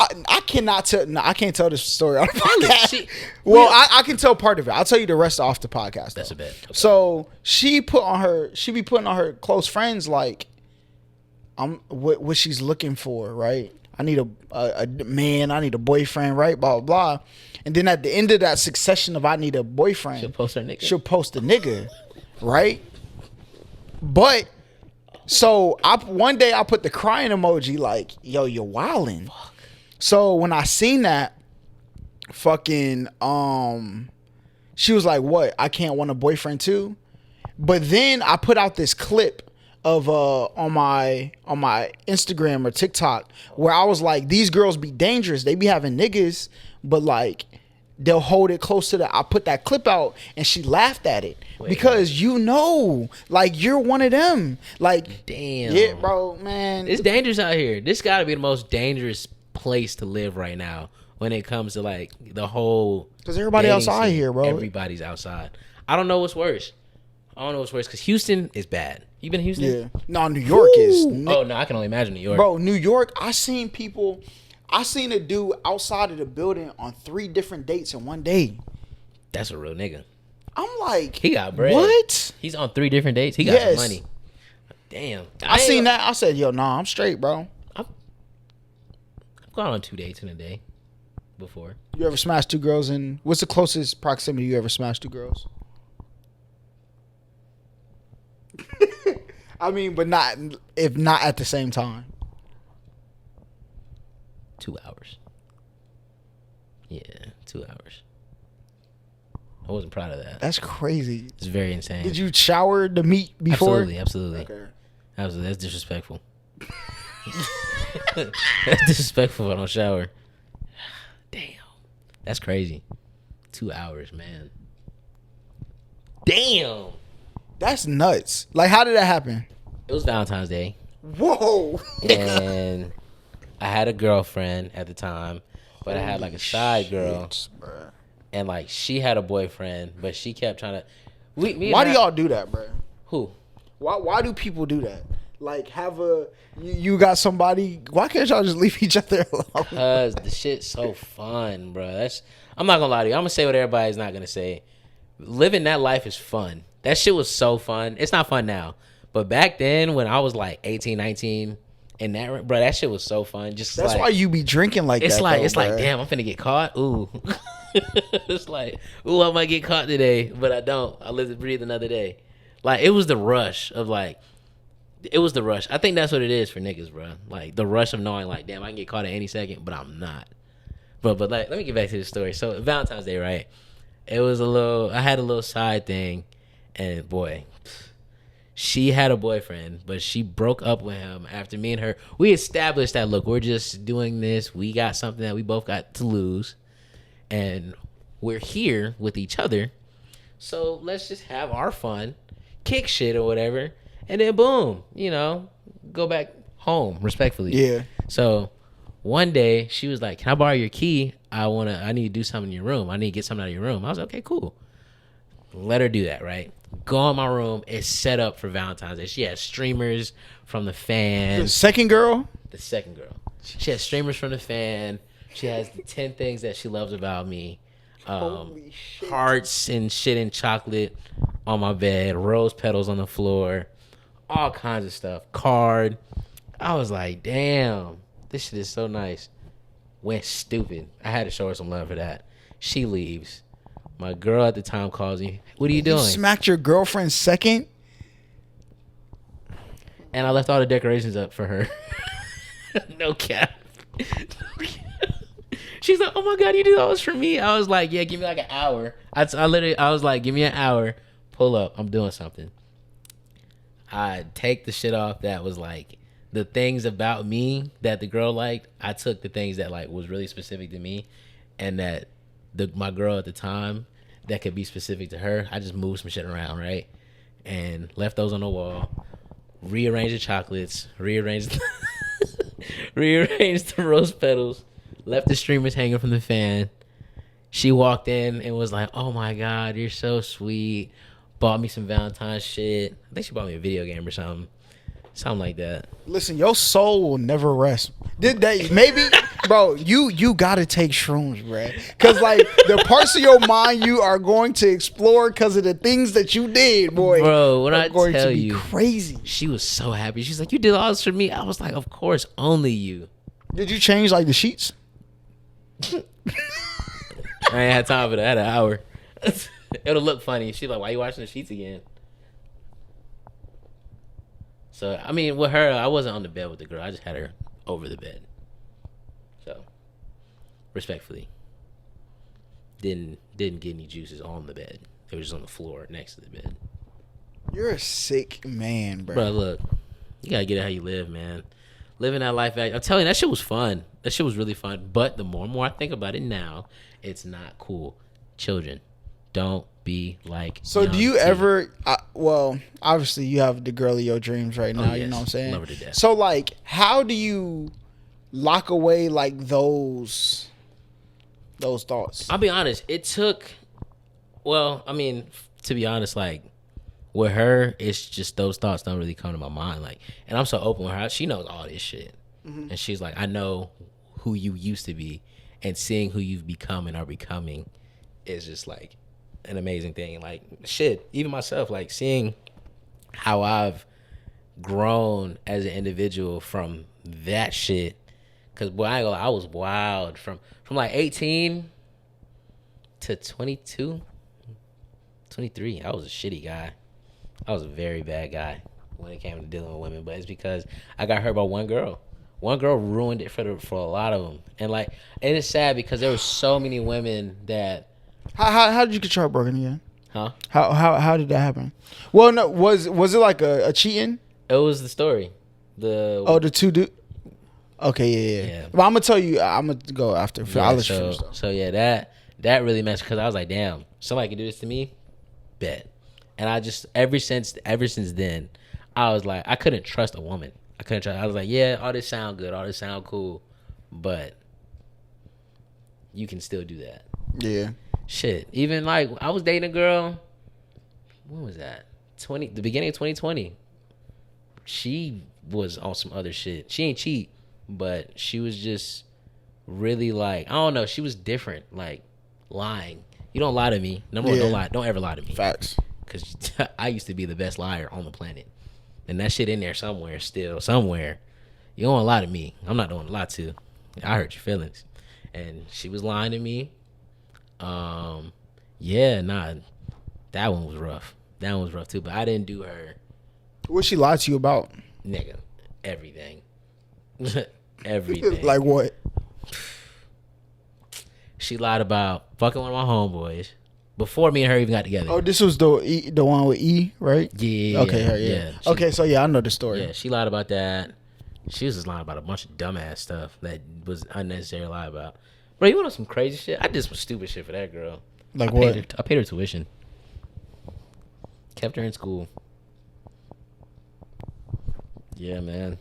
I cannot tell. No, I can't tell this story on the podcast. I can tell part of it. I'll tell you the rest off the podcast. That's a bet. Okay. So she be putting on her close friends like, what she's looking for, right? I need a man. I need a boyfriend, right? Blah blah blah. And then at the end of that succession of I need a boyfriend, she'll post her nigga. She'll post a nigga, right? But so one day I put the crying emoji like, yo, you're wildin'. Fuck. So when I seen that, fucking she was like, "What? I can't want a boyfriend too?" But then I put out this clip of on my Instagram or TikTok where I was like, these girls be dangerous. They be having niggas, but like they'll hold it close to the. I put that clip out and she laughed at it. Wait, because like you're one of them. Like, damn, yeah, bro, man, it's dangerous out here. This got to be the most dangerous place to live right now when it comes to like the whole. Because everybody outside here, bro. Everybody's outside. I don't know what's worse. Because Houston is bad. You been to Houston? Yeah. No, New York is. Oh no, I can only imagine New York. Bro, New York. I seen a dude outside of the building on 3 different dates in one day. That's a real nigga. I'm like, he got bread. What? He's on 3 different dates. He got some money. Damn. I seen that. I said, yo, nah, I'm straight, bro. I've gone on 2 dates in a day before. You ever smashed 2 girls in? What's the closest proximity you ever smashed 2 girls? I mean, but not if not at the same time. 2 hours. Yeah, 2 hours. I wasn't proud of that. That's crazy. It's very insane. Did you shower the meat before? Absolutely. Okay. Absolutely. That's disrespectful. That's disrespectful if I don't shower. Damn. That's crazy. 2 hours, man. Damn. That's nuts. Like, how did that happen? It was Valentine's Day. Whoa. And I had a girlfriend at the time, but I had like a side girl. Bruh. And like she had a boyfriend, but she kept trying to. Why do y'all do that, bro? Who? Why do people do that? Like, you got somebody. Why can't y'all just leave each other alone? Because the shit's so fun, bro. I'm not gonna lie to you. I'm gonna say what everybody's not gonna say. Living that life is fun. That shit was so fun. It's not fun now, but back then when I was like 18, 19, and that shit was so fun. Just that's like, why you be drinking like it's that. Like though, it's bro. like damn, I'm finna get caught. Ooh, it's like ooh, I might get caught today, but I don't. I live to breathe another day. Like it was the rush of like. It was the rush. I think that's what it is for niggas, bro. Like the rush of knowing, like, damn, I can get caught at any second, but I'm not. But like, let me get back to the story. So Valentine's Day, right? It was I had a little side thing, and boy, she had a boyfriend, but she broke up with him after me and her. We established that look, we're just doing this. We got something that we both got to lose, and we're here with each other. So let's just have our fun, kick shit or whatever. And then boom, go back home respectfully. Yeah. So one day she was like, "Can I borrow your key? I need to do something in your room. I need to get something out of your room." I was like, "Okay, cool." Let her do that, right? Go in my room. It's set up for Valentine's Day. She has streamers from the fan. The second girl? The second girl. She has streamers from the fan. She has the 10 things that she loves about me. Holy shit. Hearts and shit and chocolate on my bed. Rose petals on the floor. All kinds of stuff. Card. I was like, damn, this shit is so nice. Went stupid. I had to show her some love for that. She leaves. My girl at the time calls me. What are you doing? You smacked your girlfriend second? And I left all the decorations up for her. No cap. She's like, "Oh my God, you did all this for me." I was like, "Yeah, give me like an hour." I was like, "Give me an hour. Pull up. I'm doing something." I take the shit off that was like the things about me that the girl liked. I took the things that like was really specific to me, and that my girl at the time that could be specific to her. I just moved some shit around, right, and left those on the wall. Rearranged the chocolates. Rearranged the rose petals. Left the streamers hanging from the fan. She walked in and was like, "Oh my God, you're so sweet." Bought me some Valentine's shit. I think she bought me a video game or something. Something like that. Listen, your soul will never rest. Maybe, bro, you gotta take shrooms, bro. Cause like the parts of your mind you are going to explore because of the things that you did, boy. Bro, when I going tell to be you, crazy. She was so happy. She's like, "You did all this for me." I was like, "Of course, only you." Did you change like the sheets? I ain't had time for that. I had an hour. It'll look funny. She's like, "Why you watching the sheets again?" So, I mean, with her, I wasn't on the bed with the girl. I just had her over the bed. So, respectfully. Didn't get any juices on the bed. They were just on the floor next to the bed. You're a sick man, bro. Bro, look, you gotta get it how you live, man. Living that life. I'm telling you, that shit was fun. That shit was really fun. But the more and more I think about it now, it's not cool. Children, don't be like. So do you ever? Well, obviously you have the girl of your dreams right now. Yes. You know what I'm saying? Love her to death. So like, how do you lock away like those thoughts? I'll be honest. It took. Well, I mean, to be honest, like with her, it's just those thoughts don't really come to my mind. Like, and I'm so open with her. She knows all this shit, and she's like, I know who you used to be, and seeing who you've become and are becoming is just like an amazing thing. Like shit, even myself, like seeing how I've grown as an individual from that shit. Cause boy, I was wild from like 18 to 22, 23. I was a shitty guy. I was a very bad guy when it came to dealing with women. But it's because I got hurt by one girl. One girl ruined it for a lot of them. And like, and it's sad because there were so many women that. How did you get your heart broken again? Huh? How did that happen? Well, no, was it like a cheating? It was the story. The two dude. Okay, yeah. But I'm gonna tell you. I'm gonna go after. I'll let you finish. So yeah, that really messed because I was like, damn, somebody can do this to me. Bet. And I just ever since then, I was like, I couldn't trust a woman. I was like, yeah, all this sound good, all this sound cool, but you can still do that. Yeah. Shit. Even like I was dating a girl. When was that? The beginning of 2020. She was on some other shit. She ain't cheat, but she was just really like, I don't know. She was different, like lying. You don't lie to me. Number one, don't lie. Don't ever lie to me. Facts. Because I used to be the best liar on the planet. And that shit in there somewhere still. Somewhere. You don't want to lie to me. I'm not the one to lie to. I hurt your feelings. And she was lying to me. Yeah, nah. That one was rough. That one was rough too. But I didn't do her. What she lied to you about? Nigga. Everything. Everything. Like what? She lied about fucking one of my homeboys before me and her even got together. Oh, this was the one with E, right? Yeah. Okay, yeah. Okay, so yeah, I know the story. Yeah, she lied about that. She was just lying about a bunch of dumbass stuff that was unnecessary to lie about. Bro, you want some crazy shit? I did some stupid shit for that girl. Like what? I paid her tuition. Kept her in school. Yeah, man.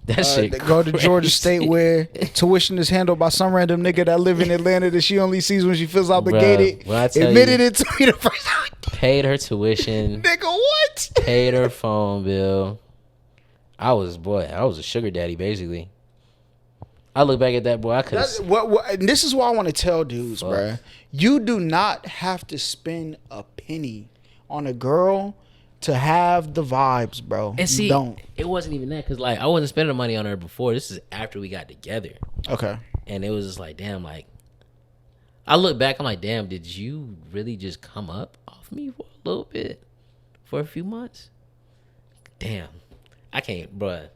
That shit they go to Georgia State where tuition is handled by some random nigga that live in Atlanta that she only sees when she feels obligated. Admitted it to me the first time. Paid her tuition. Nigga, what? Paid her phone bill. I was a sugar daddy, basically. I look back at that, boy. I could have. This is what I want to tell dudes, bro. You do not have to spend a penny on a girl to have the vibes, bro. And see, you don't. It wasn't even that because like I wasn't spending money on her before. This is after we got together. Okay. And it was just like, damn, like I look back, I'm like, damn, did you really just come up off me for a little bit, for a few months? Damn, I can't, bro.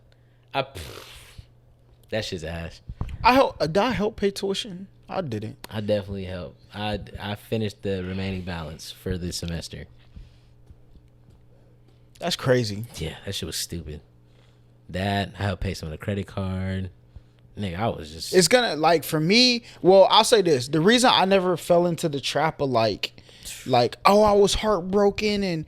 That shit's ass. Did I help pay tuition? I didn't. I definitely helped. I finished the remaining balance for the semester. That's crazy. Yeah, that shit was stupid. That, I helped pay some of the credit card. Nigga, I was just... It's gonna, like, for me, well, I'll say this. The reason I never fell into the trap of, like, oh, I was heartbroken and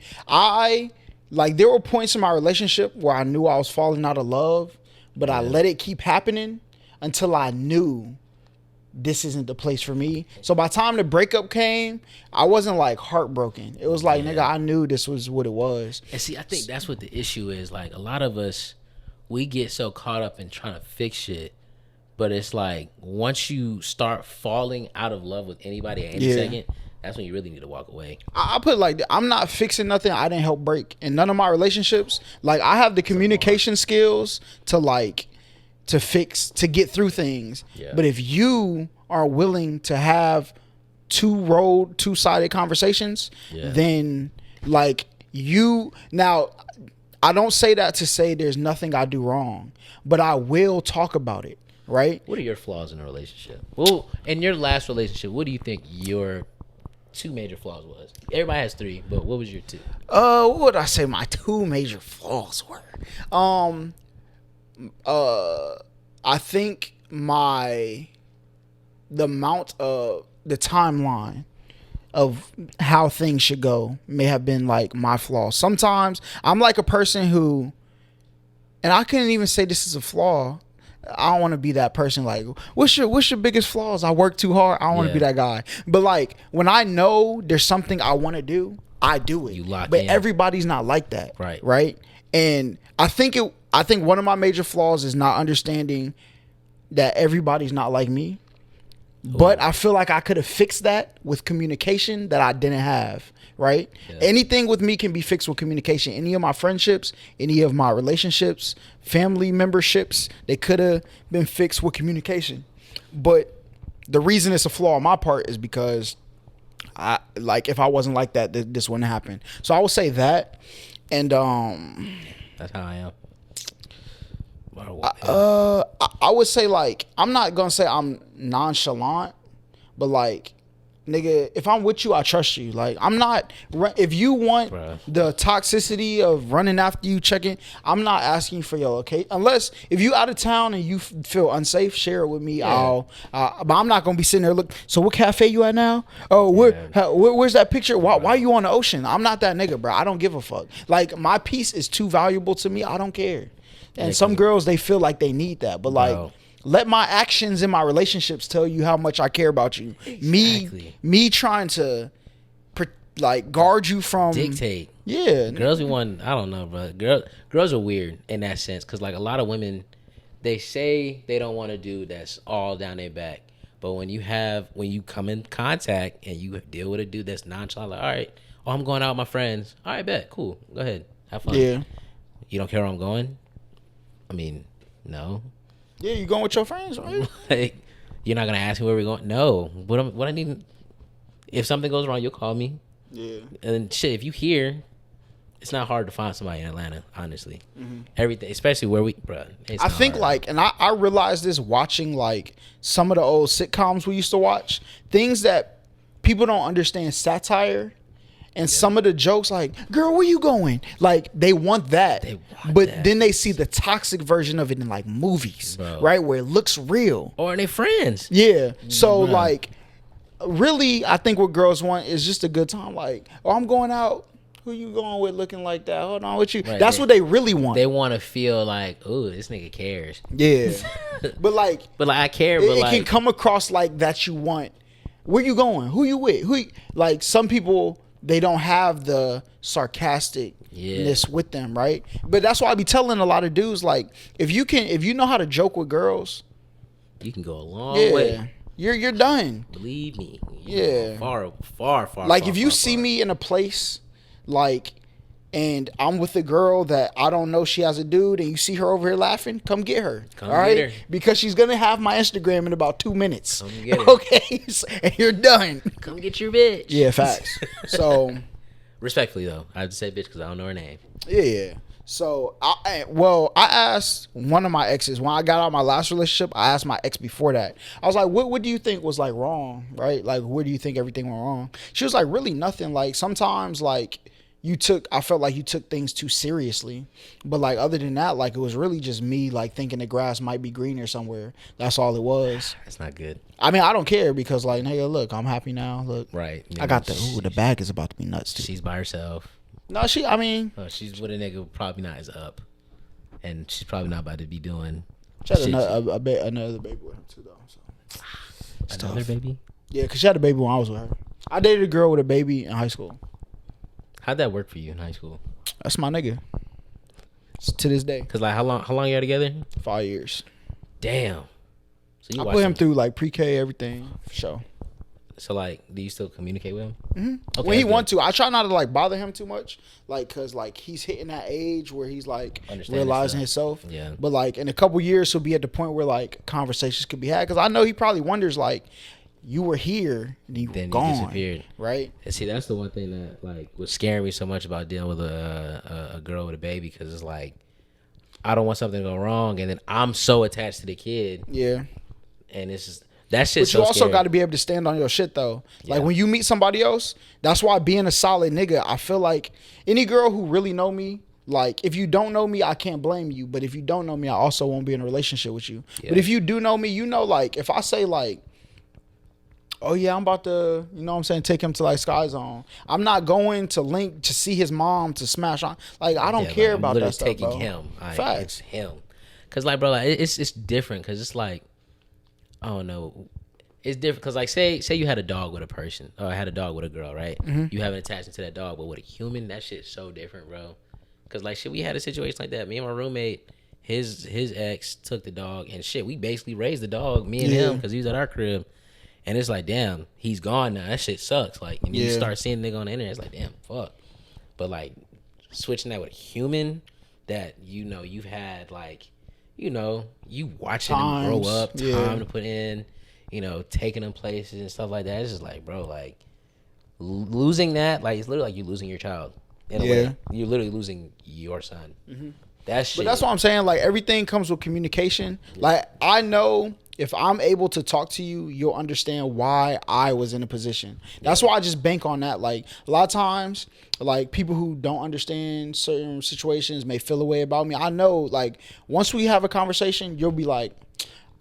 there were points in my relationship where I knew I was falling out of love, but I let it keep happening until I knew this isn't the place for me. So by the time the breakup came, I wasn't like heartbroken. It was like, nigga, I knew this was what it was. And see, I think that's what the issue is. Like, a lot of us, we get so caught up in trying to fix shit. But it's like, once you start falling out of love with anybody at any second, that's when you really need to walk away. I put it like, I'm not fixing nothing I didn't help break. In none of my relationships, like, I have the communication skills to fix, to get through things. Yeah. But if you are willing to have two-sided conversations, then like now, I don't say that to say there's nothing I do wrong, but I will talk about it. right? What are your flaws in a relationship? Well, in your last relationship, what do you think your 2 major flaws was? Everybody has 3, but what was your 2? What would I say my 2 major flaws were? I think the amount of the timeline of how things should go may have been like my flaw. Sometimes I'm like a person who, and I couldn't even say this is a flaw. I don't want to be that person. Like, what's your biggest flaws? I work too hard. I don't want to be that guy. But like, when I know there's something I want to do, I do it. You lock but in. Everybody's not like that. Right. And I think one of my major flaws is not understanding that everybody's not like me. But I feel like I could have fixed that with communication that I didn't have, right? Yeah. Anything with me can be fixed with communication. Any of my friendships, any of my relationships, family memberships, they could have been fixed with communication. But the reason it's a flaw on my part is because if I wasn't like that, this wouldn't happen. So I would say that. And that's how I am. I would say, like, I'm not gonna say I'm nonchalant, but like, nigga, if I'm with you, I trust you. Like, I'm not. If you want the toxicity of running after you, checking, I'm not asking for your location. Unless if you out of town and you feel unsafe, share it with me. Yeah. But I'm not gonna be sitting there. Look, so what cafe you at now? Oh, where's that picture? Why are you on the ocean? I'm not that nigga, bro. I don't give a fuck. Like, my peace is too valuable to me. I don't care. And some girls, they feel like they need that. But like, let my actions in my relationships tell you how much I care about you. Exactly. Me trying to like guard you from dictate. Yeah. Girls be one, I don't know, bro. Girls are weird in that sense, because like a lot of women, they say they don't want to do that's all down their back. But when you come in contact and you deal with a dude that's nonchalant, like, all right, I'm going out with my friends. All right, bet, cool, go ahead, have fun. Yeah. You don't care where I'm going? I mean, no. Yeah, you going with your friends, right? Like, you're not gonna ask me where we're going? No. What I need? If something goes wrong, you'll call me. Yeah. And shit, if you hear, it's not hard to find somebody in Atlanta. Honestly, everything, especially where I think hard. Like, and I realized this watching like some of the old sitcoms we used to watch. Things that people don't understand satire. And some of the jokes, like, girl, where you going? Like, they want that. Then they see the toxic version of it in, like, movies, right? Where it looks real. Or they friends. Yeah. So, like, really, I think what girls want is just a good time. Like, oh, I'm going out. Who you going with looking like that? Hold on with you. Right, That's what they really want. They want to feel like, oh, this nigga cares. Yeah. But I care. It can come across like that you want. Where you going? Who you with? Like, some people... They don't have the sarcasticness with them, right? But that's why I be telling a lot of dudes, like, if you know how to joke with girls, you can go a long way. You're done. Believe me. Far. Like, if you see me in a place, like, and I'm with a girl that I don't know she has a dude, and you see her over here laughing, come get her. All right? Because she's going to have my Instagram in about 2 minutes. Come get her. Okay? And you're done. Come get your bitch. Yeah, facts. So. Respectfully, though. I have to say bitch because I don't know her name. Yeah. So, I asked one of my exes, when I got out of my last relationship, I asked my ex before that. I was like, what do you think was, like, wrong, right? Like, where do you think everything went wrong? She was like, really nothing. Like, sometimes, like, I felt like you took things too seriously. But, like, other than that, like, it was really just me, like, thinking the grass might be greener somewhere. That's all it was. That's not good. I mean, I don't care because, like, nigga, look, I'm happy now. Look. Right. I got the bag is about to be nuts, too. She's by herself. No, she's with a nigga probably not as up. And she's probably not about to be doing. She had another baby with him, too, though. So. Another baby? Yeah, because she had a baby when I was with her. I dated a girl with a baby in high school. How'd that work for you in high school? That's my nigga. To this day. Cause like how long you together? 5 years. Damn. So I put him through like pre-K, everything for sure. So like, do you still communicate with him? Mm-hmm. Okay, when he want to, I try not to like bother him too much, like cause like he's hitting that age where he's like realizing himself. Yeah. But like in a couple years, he'll be at the point where like conversations could be had. Cause I know he probably wonders like, you were here and you were gone. You disappeared, right? And see, that's the one thing that like was scaring me so much about dealing with a girl with a baby, because it's like I don't want something to go wrong, and then I'm so attached to the kid. Yeah. And it's just, that shit's so But you also scary. got to be able to stand on your shit, though. Like, when you meet somebody else, that's why being a solid nigga, I feel like any girl who really know me, like, if you don't know me, I can't blame you. But if you don't know me, I also won't be in a relationship with you. Yeah. But if you do know me, you know, like, if I say, like, oh, yeah, I'm about to, you know what I'm saying, take him to, like, Sky Zone, I'm not going to link to see his mom to smash on. Like, I don't care about that stuff, taking bro. him. Facts. It's him. Because, like, bro, like, it's different. Because it's like, I don't know. It's different because, like, say you had a dog with a person, or had a dog with a girl, right? Mm-hmm. You have an attachment to that dog, but with a human, that shit's so different, bro. Because, like, shit, we had a situation like that. Me and my roommate, his ex took the dog, and shit, we basically raised the dog, me and him, because he was at our crib. And it's like, damn, he's gone now. That shit sucks. Like, and you start seeing the nigga on the internet, it's like, damn, fuck. But, like, switching that with a human that, you know, you've had, like, you know, you watching them grow up, time to put in, you know, taking them places and stuff like that. It's just like, bro, like, losing that, like, it's literally like you losing your child. In a way. You're literally losing your son. Mm-hmm. That shit. But that's what I'm saying. Like, everything comes with communication. Yeah. Like, I know if I'm able to talk to you, you'll understand why I was in a position. That's why I just bank on that. Like, a lot of times, like, people who don't understand certain situations may feel a way about me. I know, like, once we have a conversation, you'll be like,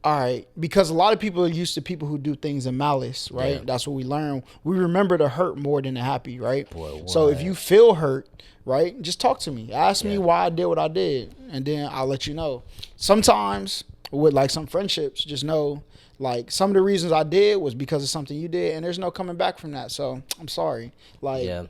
all right, because a lot of people are used to people who do things in malice, right? Yeah. That's what we learn. We remember the hurt more than the happy, right? Boy, so if you feel hurt, right, just talk to me. Ask me why I did what I did, and then I'll let you know. Sometimes with, like, some friendships, just know, like, some of the reasons I did was because of something you did, and there's no coming back from that. So I'm sorry. Like, yeah,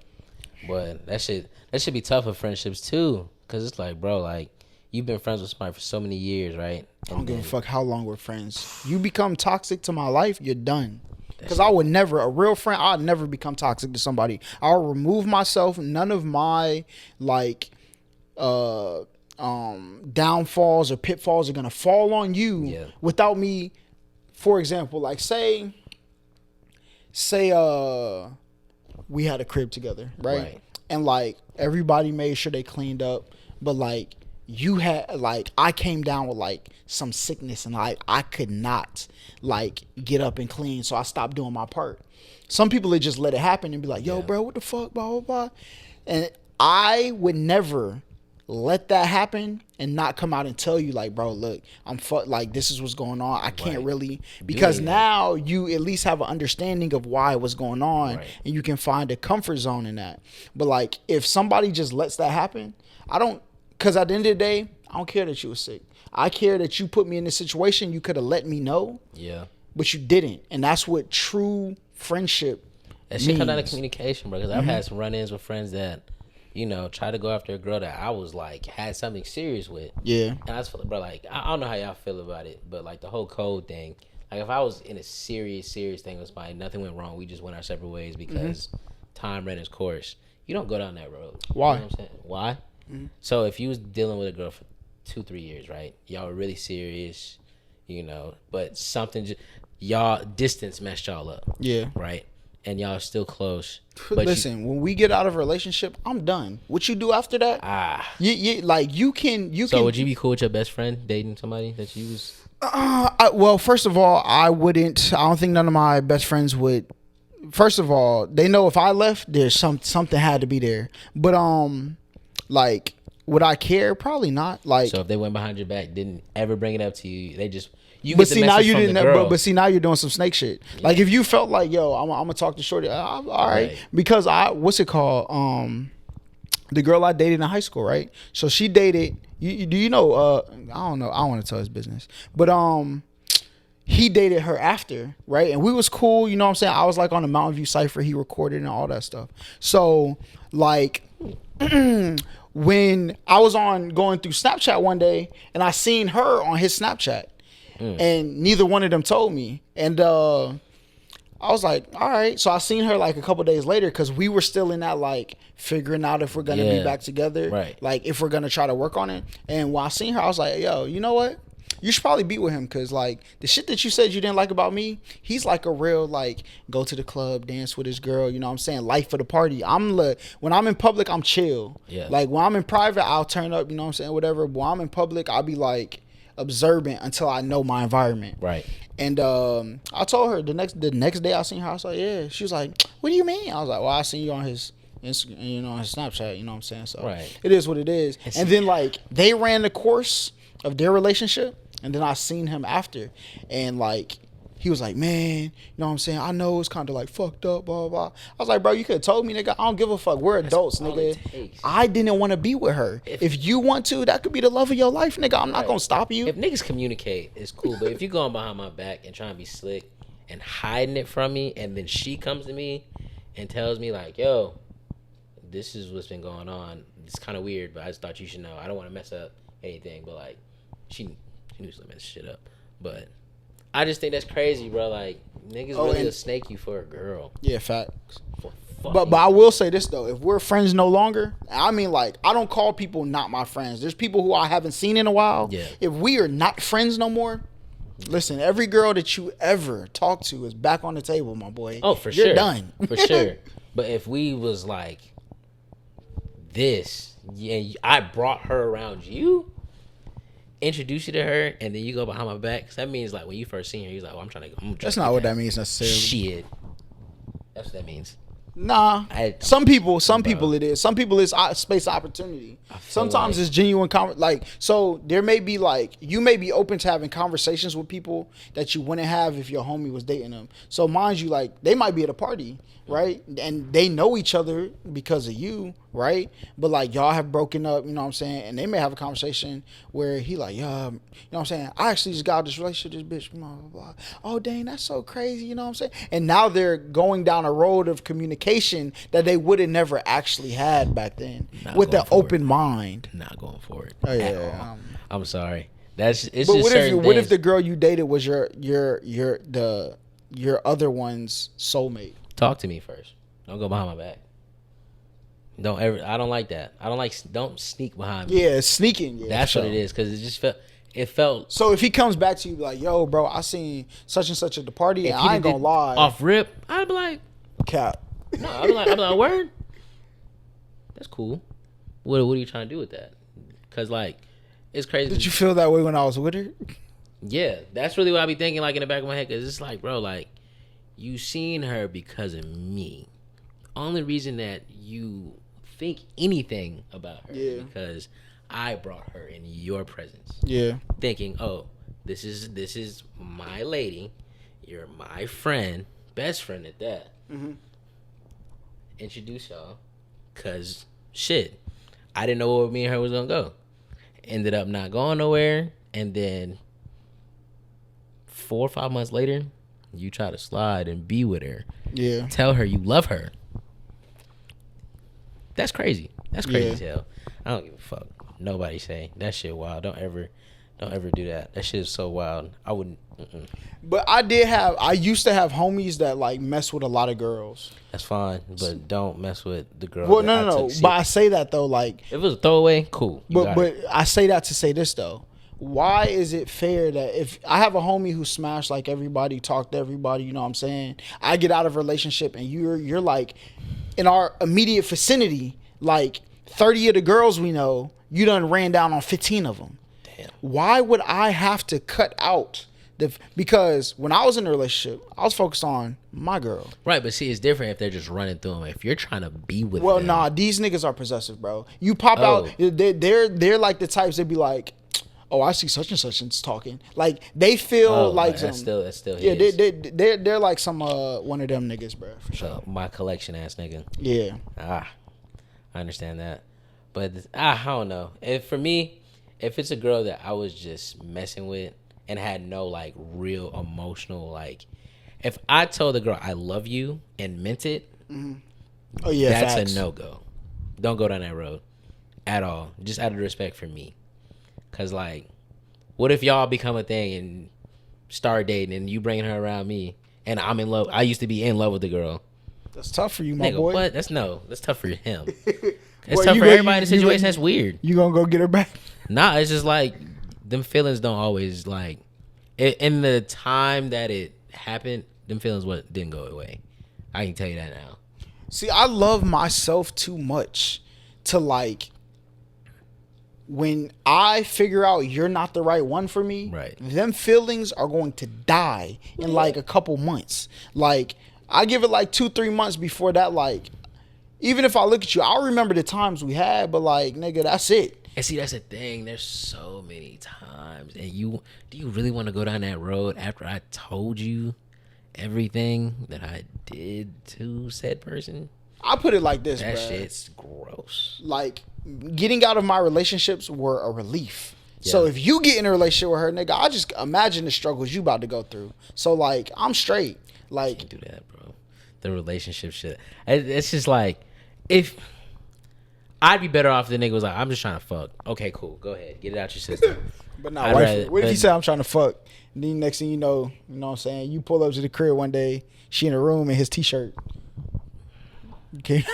but that should be tough for friendships too, because it's like, bro, like, you've been friends with somebody for so many years, right? I don't give a fuck how long we're friends. You become toxic to my life, you're done. Because I would never, a real friend, I'd never become toxic to somebody. I'll remove myself. None of my, like, downfalls or pitfalls are going to fall on you without me. For example, like, say we had a crib together, right? And, like, everybody made sure they cleaned up, but, like, you had, like, I came down with, like, some sickness, and, like, I could not, like, get up and clean, so I stopped doing my part. Some people would just let it happen and be like, yo, bro, what the fuck, blah, blah, blah. And I would never let that happen and not come out and tell you, like, bro, look, like, this is what's going on. I can't really, because now you at least have an understanding of why what's going on, and you can find a comfort zone in that. But, like, if somebody just lets that happen, because at the end of the day, I don't care that you were sick. I care that you put me in this situation. You could have let me know. Yeah. But you didn't. And that's what true friendship That shit come down to communication, bro. Because I've had some run-ins with friends that, you know, try to go after a girl that I was, like, had something serious with. Yeah. And I was, bro, like, I don't know how y'all feel about it, but, like, the whole code thing. Like, if I was in a serious thing with somebody, nothing went wrong, we just went our separate ways because time ran its course. You don't go down that road. Why? You know what I'm saying? Why? So if you was dealing with a girl for 2-3 years, right? Y'all were really serious, you know, but something y'all distance messed y'all up. Yeah. Right? And y'all are still close. But listen, when we get out of a relationship, I'm done. What you do after that? You can. So would you be cool with your best friend dating somebody that you was? Well, first of all, I wouldn't. I don't think none of my best friends would. First of all, they know if I left, there's something had to be there. But like, would I care? Probably not. Like, so if they went behind your back, didn't ever bring it up to you, they just but see now you didn't. But see now you're doing some snake shit. Yeah. Like if you felt like, yo, I'm gonna talk to Shorty. All right, because what's it called? The girl I dated in high school, right? So she dated. Do you know? I don't know. I don't want to tell his business, but he dated her after, right? And we was cool. You know what I'm saying? I was like on the Mountain View Cypher. He recorded and all that stuff. So like. When I was going through Snapchat one day and I seen her on his Snapchat and neither one of them told me. And I was like, all right. So I seen her like a couple days later because we were still in that like figuring out if we're going to be back together. Right. Like if we're going to try to work on it. And when I seen her, I was like, yo, you know what? you should probably be with him because like the shit that you said you didn't like about me, he's like a real like go to the club, dance with his girl. You know what I'm saying? Life of the party. When I'm in public, I'm chill. Yeah. Like when I'm in private, I'll turn up. You know what I'm saying? Whatever. But when I'm in public, I'll be like observant until I know my environment. Right. And I told her the next day I seen her, I was like, yeah. She was like, what do you mean? I was like, well, I seen you on his Instagram, you know, on his Snapchat. You know what I'm saying? So right. It is what it is. And then like they ran the course of their relationship, and then I seen him after, and like he was like, man, you know what I'm saying? I know it's kind of like fucked up, blah, blah, blah. I was like, bro, you could have told me, nigga. I don't give a fuck. We're adults, nigga. I didn't want to be with her. If you want to, that could be the love of your life, nigga. I'm not going to stop you. If niggas communicate, it's cool. But if you going behind my back and trying to be slick and hiding it from me, and then she comes to me and tells me like, yo, this is what's been going on. It's kind of weird, but I just thought you should know. I don't want to mess up anything, but like, she knew to mess shit up. But I just think that's crazy, bro. Like, niggas really will snake you for a girl. Yeah, facts. But I will say this, though. If we're friends no longer, I mean, like, I don't call people not my friends. There's people who I haven't seen in a while. Yeah. If we are not friends no more, listen, every girl that you ever talk to is back on the table, my boy. Oh, for sure. You're done. For sure. But if we was like this, yeah, I brought her around you, introduce you to her, and then you go behind my back. Cause that means like when you first seen her, he's like, "Oh, I'm trying to." That's not what that means necessarily. Shit, that's what that means. Nah, some people it is. Some people it's space opportunity. Sometimes it's genuine like, so there may be like, you may be open to having conversations with people that you wouldn't have if your homie was dating them. So mind you, like, they might be at a party, right? And they know each other because of you, right? But like, y'all have broken up, you know what I'm saying? And they may have a conversation where he like, yeah, you know what I'm saying? I actually just got out this relationship with this bitch, blah, blah, blah. Oh, dang, that's so crazy, you know what I'm saying? And now they're going down a road of communication that they would have never actually had back then with the open mind. Not going for it. Oh yeah. I'm sorry. That's it's but just what if the girl you dated was your other one's soulmate? Talk to me first. Don't go behind my back. Don't ever. I don't like that. Don't sneak behind me. Yeah, sneaking. Yeah, that's what it is. Because it just felt. It felt. So if he comes back to you like, yo, bro, I seen such and such at the party, and I ain't gonna lie. Off rip, I'd be like, cap. No, I'd be like, word. That's cool. What are you trying to do with that? Because like, it's crazy. Did you feel that way when I was with her? Yeah, that's really what I be thinking, like in the back of my head. Because it's like, bro, like, you seen her because of me. Only reason that you think anything about her is because I brought her in your presence. Yeah. Thinking, oh, this is my lady. You're my friend, best friend at that. Mm-hmm. Introduce y'all, cause shit, I didn't know where me and her was gonna go. Ended up not going nowhere, and then 4 or 5 months later, you try to slide and be with her. Yeah. Tell her you love her. That's crazy. That's crazy as hell. I don't give a fuck. Nobody say that shit wild. Don't ever do that. That shit is so wild. I wouldn't. But I used to have homies that like mess with a lot of girls. That's fine, but don't mess with the girl. Well, no. But I say that though, like, if it was a throwaway, cool. But I say that to say this though. Why is it fair that if I have a homie who smashed like everybody, talk to everybody, you know what I'm saying? I get out of a relationship and you're like in our immediate vicinity, like 30 of the girls we know, you done ran down on 15 of them. Damn. Why would I have to cut out because when I was in a relationship, I was focused on my girl. Right, but see, it's different if they're just running through them. If you're trying to be with them. Well, nah, these niggas are possessive, bro. You pop out, they're like the types that be like, oh, I see such and such and talking. Like they feel like that's still yeah. They're like some one of them niggas, bro. For sure. My collection ass nigga. Yeah. I understand that, but I don't know. For me, if it's a girl that I was just messing with and had no like real emotional like, if I told the girl I love you and meant it, oh yeah, that's facts. A no go. Don't go down that road at all. Just out of respect for me. Cause like, what if y'all become a thing and start dating and you bringing her around me and I'm in love? I used to be in love with the girl. That's tough for you, my boy. What? That's tough for him. It's tough for everybody in the situation. That's weird. You gonna go get her back? Nah, it's just like them feelings don't always like. In the time that it happened, them feelings didn't go away. I can tell you that now. See, I love myself too much to like. When I figure out you're not the right one for me, right, them feelings are going to die in like a couple months. Like, I give it like 2-3 months before that. Like, even if I look at you, I'll remember the times we had, but like, nigga, that's it. And see, that's the thing. There's so many times, and do you really want to go down that road after I told you everything that I did to said person? I put it like this, that bruh. Shit's gross. Like, getting out of my relationships were a relief. Yeah. So if you get in a relationship with her, nigga, I just imagine the struggles you about to go through. So like, I'm straight. Like, can't do that, bro. The relationship shit. It's just like, if I'd be better off if the nigga was like, I'm just trying to fuck. Okay, cool. Go ahead. Get it out your system. But nah, what if you say I'm trying to fuck? And then next thing you know what I'm saying? You pull up to the crib one day, she in a room in his t-shirt. Okay.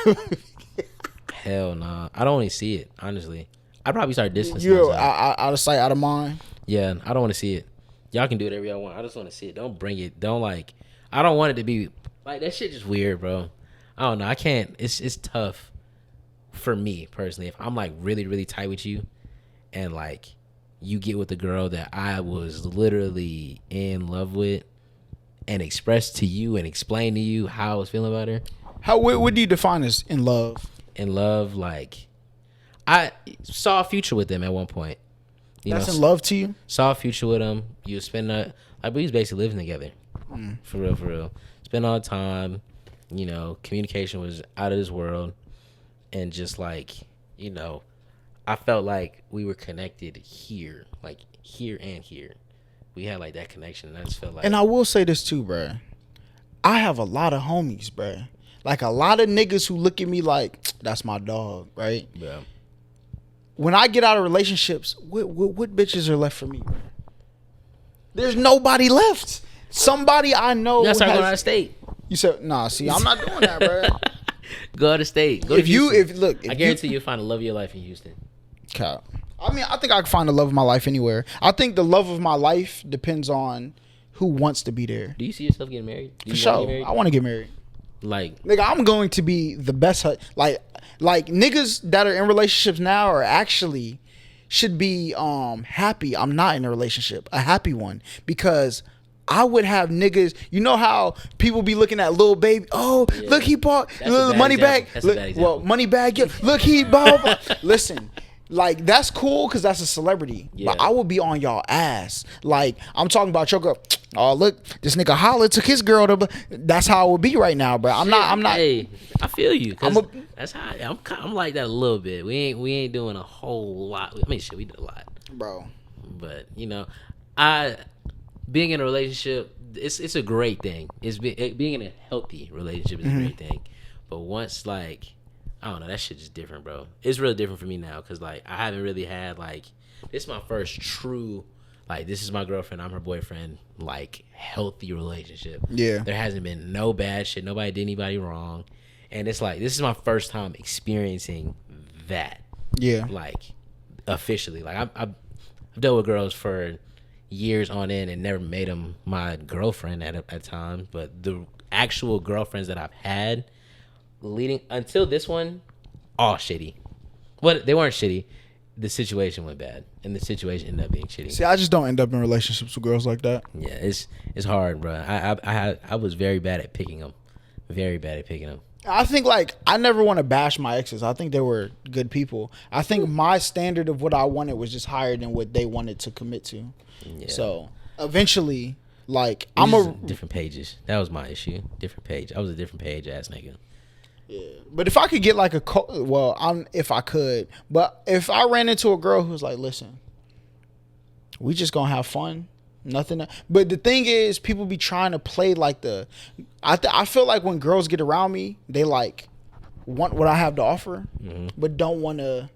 Hell nah. I don't want to see it, honestly. I'd probably start distancing myself. Out of sight, out of mind? Yeah, I don't want to see it. Y'all can do whatever y'all want. I just want to see it. Don't bring it. Don't like, I don't want it to be, like, that shit just weird, bro. I don't know. I can't. It's tough for me, personally. If I'm, like, really, really tight with you and, like, you get with a girl that I was literally in love with and express to you and explain to you how I was feeling about her. What do you define as in love? In love, like, I saw a future with them at one point. That's in love to you? Saw a future with them. You spend like, we was basically living together. For real. Spend all the time. You know, communication was out of this world. And just like, you know, I felt like we were connected here. Like, here and here. We had like that connection. And I just felt like. And I will say this too, bruh. I have a lot of homies, bruh. Like, a lot of niggas who look at me like, that's my dog, right? Yeah. When I get out of relationships, what bitches are left for me? There's nobody left. Somebody I know. That's going out of state. You said, nah, see, I'm not doing that, bro. Go out of state. Go I guarantee you'll find the love of your life in Houston. Cap. I mean, I think I can find the love of my life anywhere. I think the love of my life depends on who wants to be there. Do you see yourself getting married? For sure. I want to get married. Like, nigga, I'm going to be the best. Like niggas that are in relationships now are actually should be happy. I'm not in a relationship, a happy one, because I would have niggas. You know how people be looking at Lil Baby? Oh, yeah. Look, he bought money bag. Well, money bag. Yeah, look, he bought. Listen. Like, that's cool because that's a celebrity. Yeah. But I would be on y'all ass. Like, I'm talking about your girl. Oh, look, this nigga Holla took his girl to. That's how it would be right now, bro. I'm not. Hey, I feel you. That's how I'm like that a little bit. We ain't doing a whole lot. I mean, shit, we did a lot, bro. But you know, being in a relationship, it's a great thing. Being in a healthy relationship is a great thing. But once, like, I don't know, that shit is different, bro. It's really different for me now because, like, I haven't really had, like, this is my first true, like, this is my girlfriend, I'm her boyfriend, like, healthy relationship. Yeah. There hasn't been no bad shit. Nobody did anybody wrong. And it's like, this is my first time experiencing that. Yeah. Like, officially. Like, I've dealt with girls for years on end and never made them my girlfriend at times. But the actual girlfriends that I've had leading until this one, all shitty. But they weren't shitty. The situation went bad, and the situation ended up being shitty. See, I just don't end up in relationships with girls like that. Yeah, it's hard, bro. I was very bad at picking them. Very bad at picking them. I think, like, I never want to bash my exes. I think they were good people. I think my standard of what I wanted was just higher than what they wanted to commit to. Yeah. So eventually, like, different pages. That was my issue. Different page. I was a different page ass nigga. Yeah, but if I could get like if I could, but if I ran into a girl who was like, listen, we just gonna have fun, nothing. But the thing is, people be trying to play like I feel like when girls get around me, they like want what I have to offer, but don't want to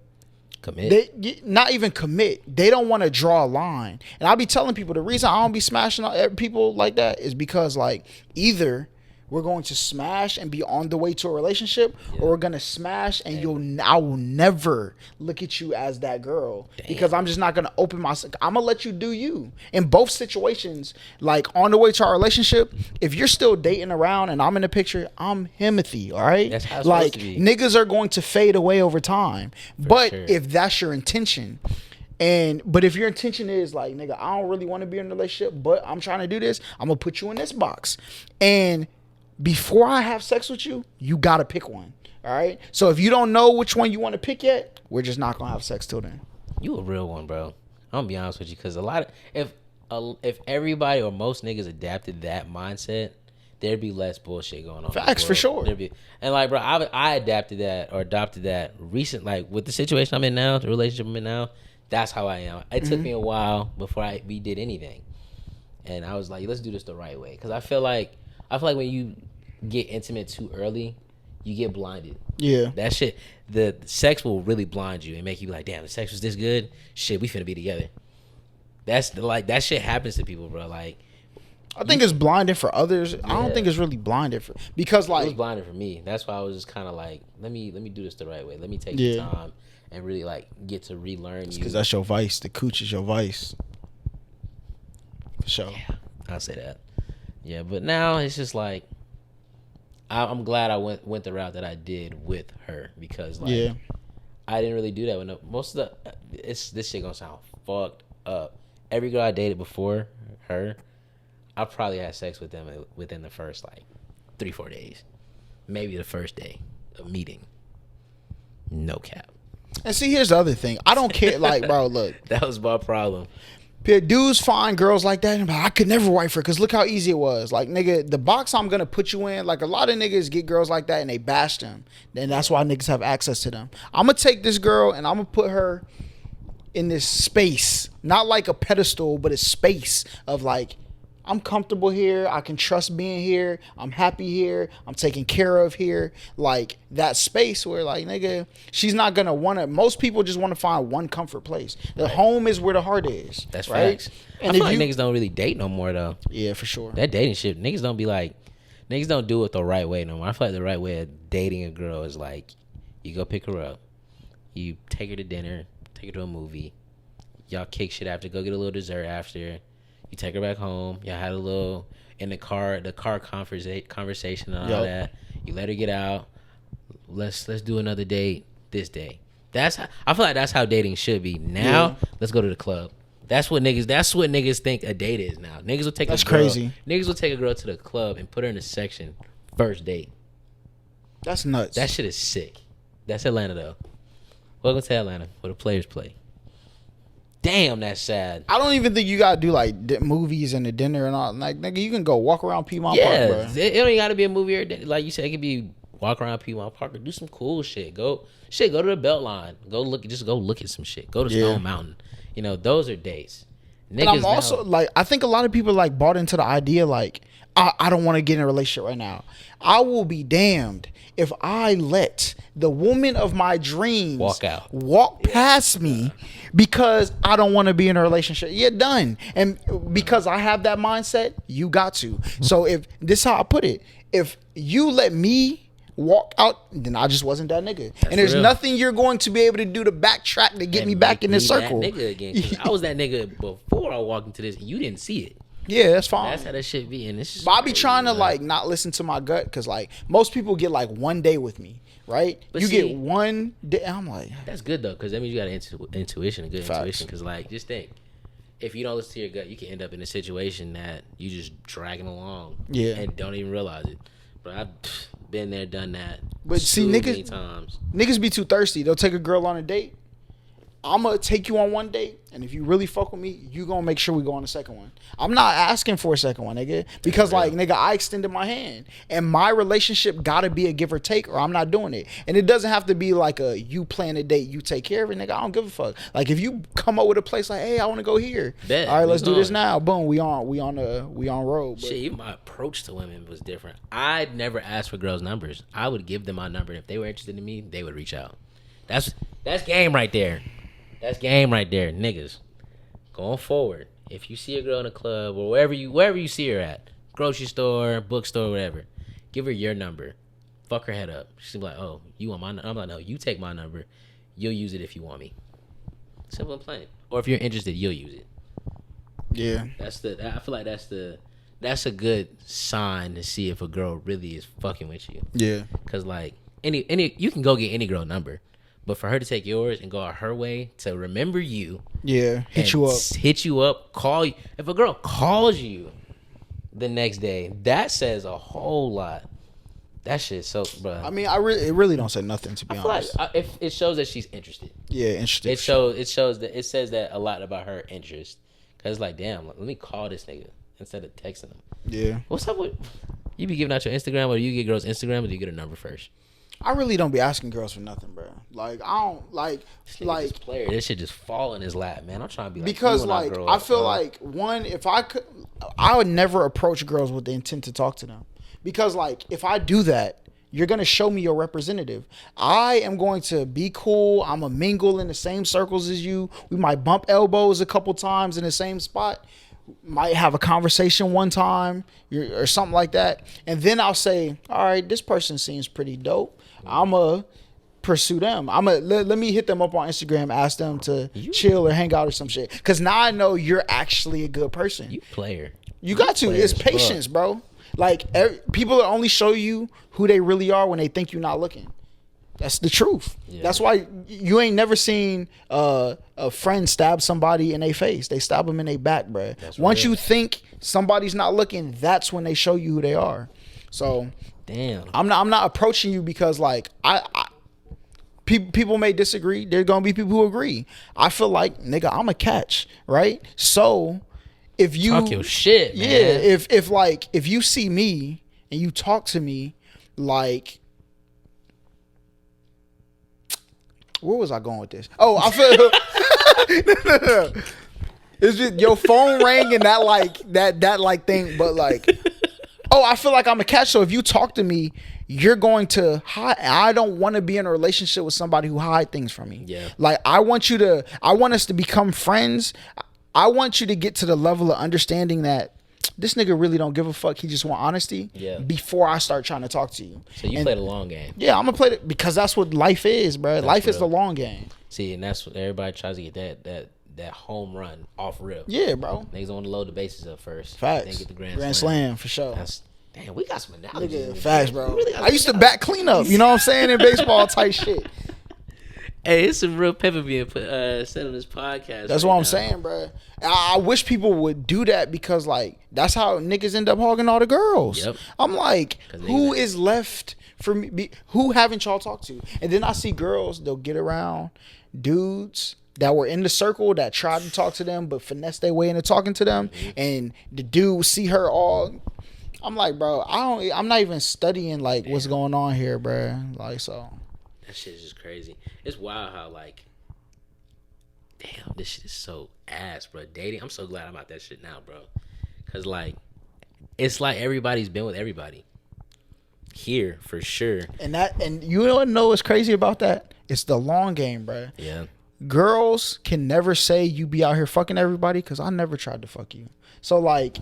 commit. Not even commit. They don't want to draw a line. And I be telling people the reason I don't be smashing people like that is because, like, either we're going to smash and be on the way to a relationship, or we're gonna smash and I will never look at you as that girl because I'm just not gonna open myself. I'm gonna let you do you in both situations. Like on the way to our relationship, if you're still dating around and I'm in the picture, I'm Himothy. All right, that's how it's like supposed to be. niggas are going to fade away over time, but if that's your intention. But if your intention is like, nigga, I don't really want to be in a relationship, but I'm trying to do this, I'm gonna put you in this box. And before I have sex with you, you gotta pick one. All right. So if you don't know which one you want to pick yet, we're just not gonna have sex till then. You a real one, bro. I'm gonna be honest with you, because a lot of if everybody or most niggas adapted that mindset, there'd be less bullshit going on. Facts for sure. And like, bro, I adapted that or adopted that recent, like with the situation I'm in now, the relationship I'm in now. That's how I am. It took me a while before we did anything, and I was like, let's do this the right way, because I feel like when you get intimate too early, you get blinded. Yeah, that shit. The sex will really blind you and make you be like, damn, the sex was this good. Shit, we finna be together. That's like that shit happens to people, bro. Like, I think it's blinded for others. Yeah. I don't think it's really blinded for because like it was blinded for me. That's why I was just kind of like, let me do this the right way. Let me take the time and really like get to relearn you. Because that's your vice. The cooch is your vice. For sure. Yeah, I'll say that. Yeah, but now it's just like I'm glad I went the route that I did with her, because like I didn't really do that with most of the. This shit gonna sound fucked up. Every girl I dated before her, I probably had sex with them within the first like 3-4 days, maybe the first day of meeting. No cap. And see, here's the other thing. I don't care. Like, bro, look. That was my problem. Dudes find girls like that and I could never wife her because look how easy it was. Like, nigga, the box I'm going to put you in, like a lot of niggas get girls like that and they bash them. Then that's why niggas have access to them. I'm going to take this girl and I'm going to put her in this space. Not like a pedestal, but a space of like, I'm comfortable here. I can trust being here. I'm happy here. I'm taken care of here. Like that space where like, nigga, she's not going to want to. Most people just want to find one comfort place. The home is where the heart is. That's right. Facts. And I feel like niggas don't really date no more though. Yeah, for sure. That dating shit, niggas don't do it the right way no more. I feel like the right way of dating a girl is like, you go pick her up, you take her to dinner, take her to a movie, y'all kick shit after, go get a little dessert after. You take her back home. Y'all had a little in the car conversation and all that. You let her get out. Let's do another date this day. I feel like that's how dating should be. Now, let's go to the club. That's what niggas think a date is now. Niggas will take crazy. Niggas will take a girl to the club and put her in a section first date. That's nuts. That shit is sick. That's Atlanta though. Welcome to Atlanta, where the players play. Damn, that's sad. I don't even think you gotta do like movies and the dinner and all. Like, nigga, you can go walk around Piedmont Park, bro. It don't gotta be a movie or like you said. It could be walk around Piedmont Park or do some cool shit. Go to the Beltline. Go look at some shit. Go to Stone Mountain. You know, those are dates. Niggas and I'm also like, I think a lot of people like bought into the idea like, I don't want to get in a relationship right now. I will be damned if I let the woman of my dreams walk past me because I don't want to be in a relationship. You're done. And because I have that mindset, you got to. So if this is how I put it, if you let me walk out, then I just wasn't that nigga. That's and there's real. Nothing you're going to be able to do to backtrack to get me back in this circle. That nigga again, I was that nigga before I walked into this. You didn't see it. Yeah, that's fine. That's how that shit be. And it's I be trying to like not listen to my gut because like most people get like one day with me, right? But you get one day. I'm like, that's good though, because that means you got an intuition, a good intuition. Because like, just think, if you don't listen to your gut, you can end up in a situation that you just dragging along, and don't even realize it. But I've been there, done that. But see, niggas be too thirsty. They'll take a girl on a date. I'm going to take you on one date, and if you really fuck with me, you going to make sure we go on the second one. I'm not asking for a second one, nigga, because, like, nigga, I extended my hand, and my relationship got to be a give or take, or I'm not doing it. And it doesn't have to be like a you plan a date, you take care of it, nigga. I don't give a fuck. Like, if you come up with a place like, hey, I want to go here. Bet, all right, let's do this now. Boom, we on road. Shit, even my approach to women was different. I'd never ask for girls' numbers. I would give them my number, and if they were interested in me, they would reach out. That's game right there. That's game right there, niggas. Going forward, if you see a girl in a club or wherever you see her at, grocery store, bookstore, whatever, Give her your number. Fuck her head up. She's like, oh, you want my number? I'm like, no, you take my number. You'll use it if you want me. Simple and plain. Or if you're interested, you'll use it. Yeah. I feel like that's a good sign to see if a girl really is fucking with you. Yeah. Cause like any you can go get any girl number, but for her to take yours and go out her way to remember you. Yeah. Hit you up. Call you. If a girl calls you the next day, that says a whole lot. That shit so, bro. I mean, it really don't say nothing, to be honest. Like if it shows that she's interested. Yeah, interested. It shows that it says that a lot about her interest. Cause it's like, damn, let me call this nigga instead of texting him. Yeah. What's up with you? Be giving out your Instagram, or do you get girls' Instagram, or do you get a number first? I really don't be asking girls for nothing, bro. Like I don't like player. This shit just fall in his lap, man. I'm trying to be like, because like I feel like one, if I could, I would never approach girls with the intent to talk to them. Because, like, if I do that, you're going to show me your representative. I am going to be cool. I'm going to mingle in the same circles as you. We might bump elbows a couple times in the same spot. Might have a conversation one time or something like that. And then I'll say, all right, this person seems pretty dope. I'm going to pursue them. Let me hit them up on Instagram, ask them to chill or hang out or some shit. Because now I know you're actually a good person. You player. You got to. It's patience, bro. Like, people only show you who they really are when they think you're not looking. That's the truth. Yeah. That's why you ain't never seen a friend stab somebody in their face. They stab them in their back, bro. Once you think somebody's not looking, that's when they show you who they are. So, damn, I'm not approaching you because like people may disagree. There's gonna be people who agree. I feel like, nigga, I'm a catch, right? So. If you talk your shit, man. Yeah, if you see me and you talk to me, like, where was I going with this? Oh, I feel it's just your phone rang and that like thing, but like, oh, I feel like I'm a catch. So if you talk to me, you're going to hide. I don't want to be in a relationship with somebody who hide things from me. Yeah, like I want us to become friends. I want you to get to the level of understanding that this nigga really don't give a fuck. He just want honesty. Yeah. Before I start trying to talk to you. So you play the long game. Yeah, I'm gonna play it because that's what life is, bro. Life is the long game. See, and that's what everybody tries to get that home run off rip. Yeah, bro. Niggas want to load the bases up first. Facts. Then get the grand slam for sure. Damn, we got some analogies. Nigga, facts, bro. I used to bat cleanup. You know what I'm saying, in baseball type shit. Hey, it's some real pepper being said on this podcast. That's what I'm saying, bro. I wish people would do that because, like, that's how niggas end up hogging all the girls. Yep. I'm like, who is left for me? Who haven't y'all talked to? And then I see girls, they'll get around dudes that were in the circle that tried to talk to them but finesse their way into talking to them. Mm-hmm. And the dude see her all. I'm like, bro, I'm not even studying, like, what's going on here, bro. Like, so. That shit is just crazy. It's wild how, like, damn, this shit is so ass, bro. Dating, I'm so glad I'm out that shit now, bro. Because, like, it's like everybody's been with everybody. Here, for sure. And you know what's crazy about that? It's the long game, bro. Yeah. Girls can never say you be out here fucking everybody because I never tried to fuck you. So, like,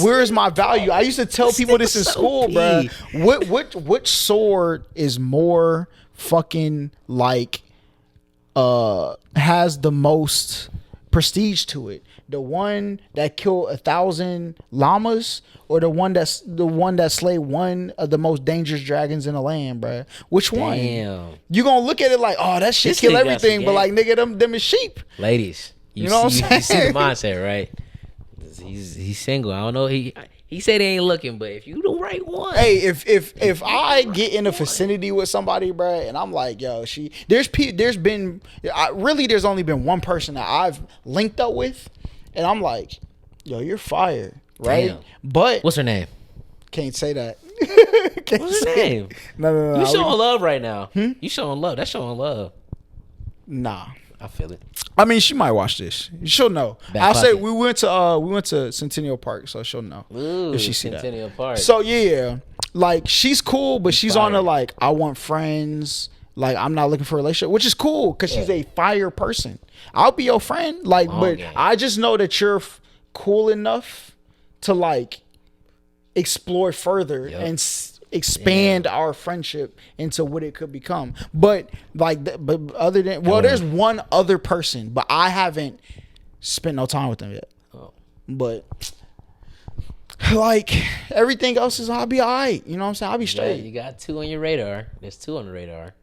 where's my value? I used to tell people this in school, bro. Which sword is more fucking like has the most prestige to it? The one that killed 1,000 llamas, or the one that slayed one of the most dangerous dragons in the land, bro? Which one? Damn. You gonna look at it like, oh, that shit kill everything, but like, nigga, them is sheep. Ladies, you know what I'm saying? You see the mindset, right? He's single. I don't know. He said he ain't looking, but if you the right one. Hey, if I get in a vicinity with somebody, bro, and I'm like, yo, there's only been one person that I've linked up with, and I'm like, yo, you're fire, right? Damn. But what's her name? Can't say that. What's her name? No. You showing love right now. You showing love. That's showing love. Nah. I feel it. I mean, she might watch this. She'll know. I'll say we went to Centennial Park, so she'll know. Ooh, if she see Centennial Park. So yeah, like, she's cool, but she's on the like, I want friends. Like, I'm not looking for a relationship, which is cool because she's a fire person. I'll be your friend, like, but I just know that you're cool enough to like explore further and expand our friendship into what it could become. But like, but other than there's one other person, but I haven't spent no time with them yet. Oh. But like everything else is, I'll be alright. You know what I'm saying? I'll be straight. You got 2 on your radar. There's 2 on the radar.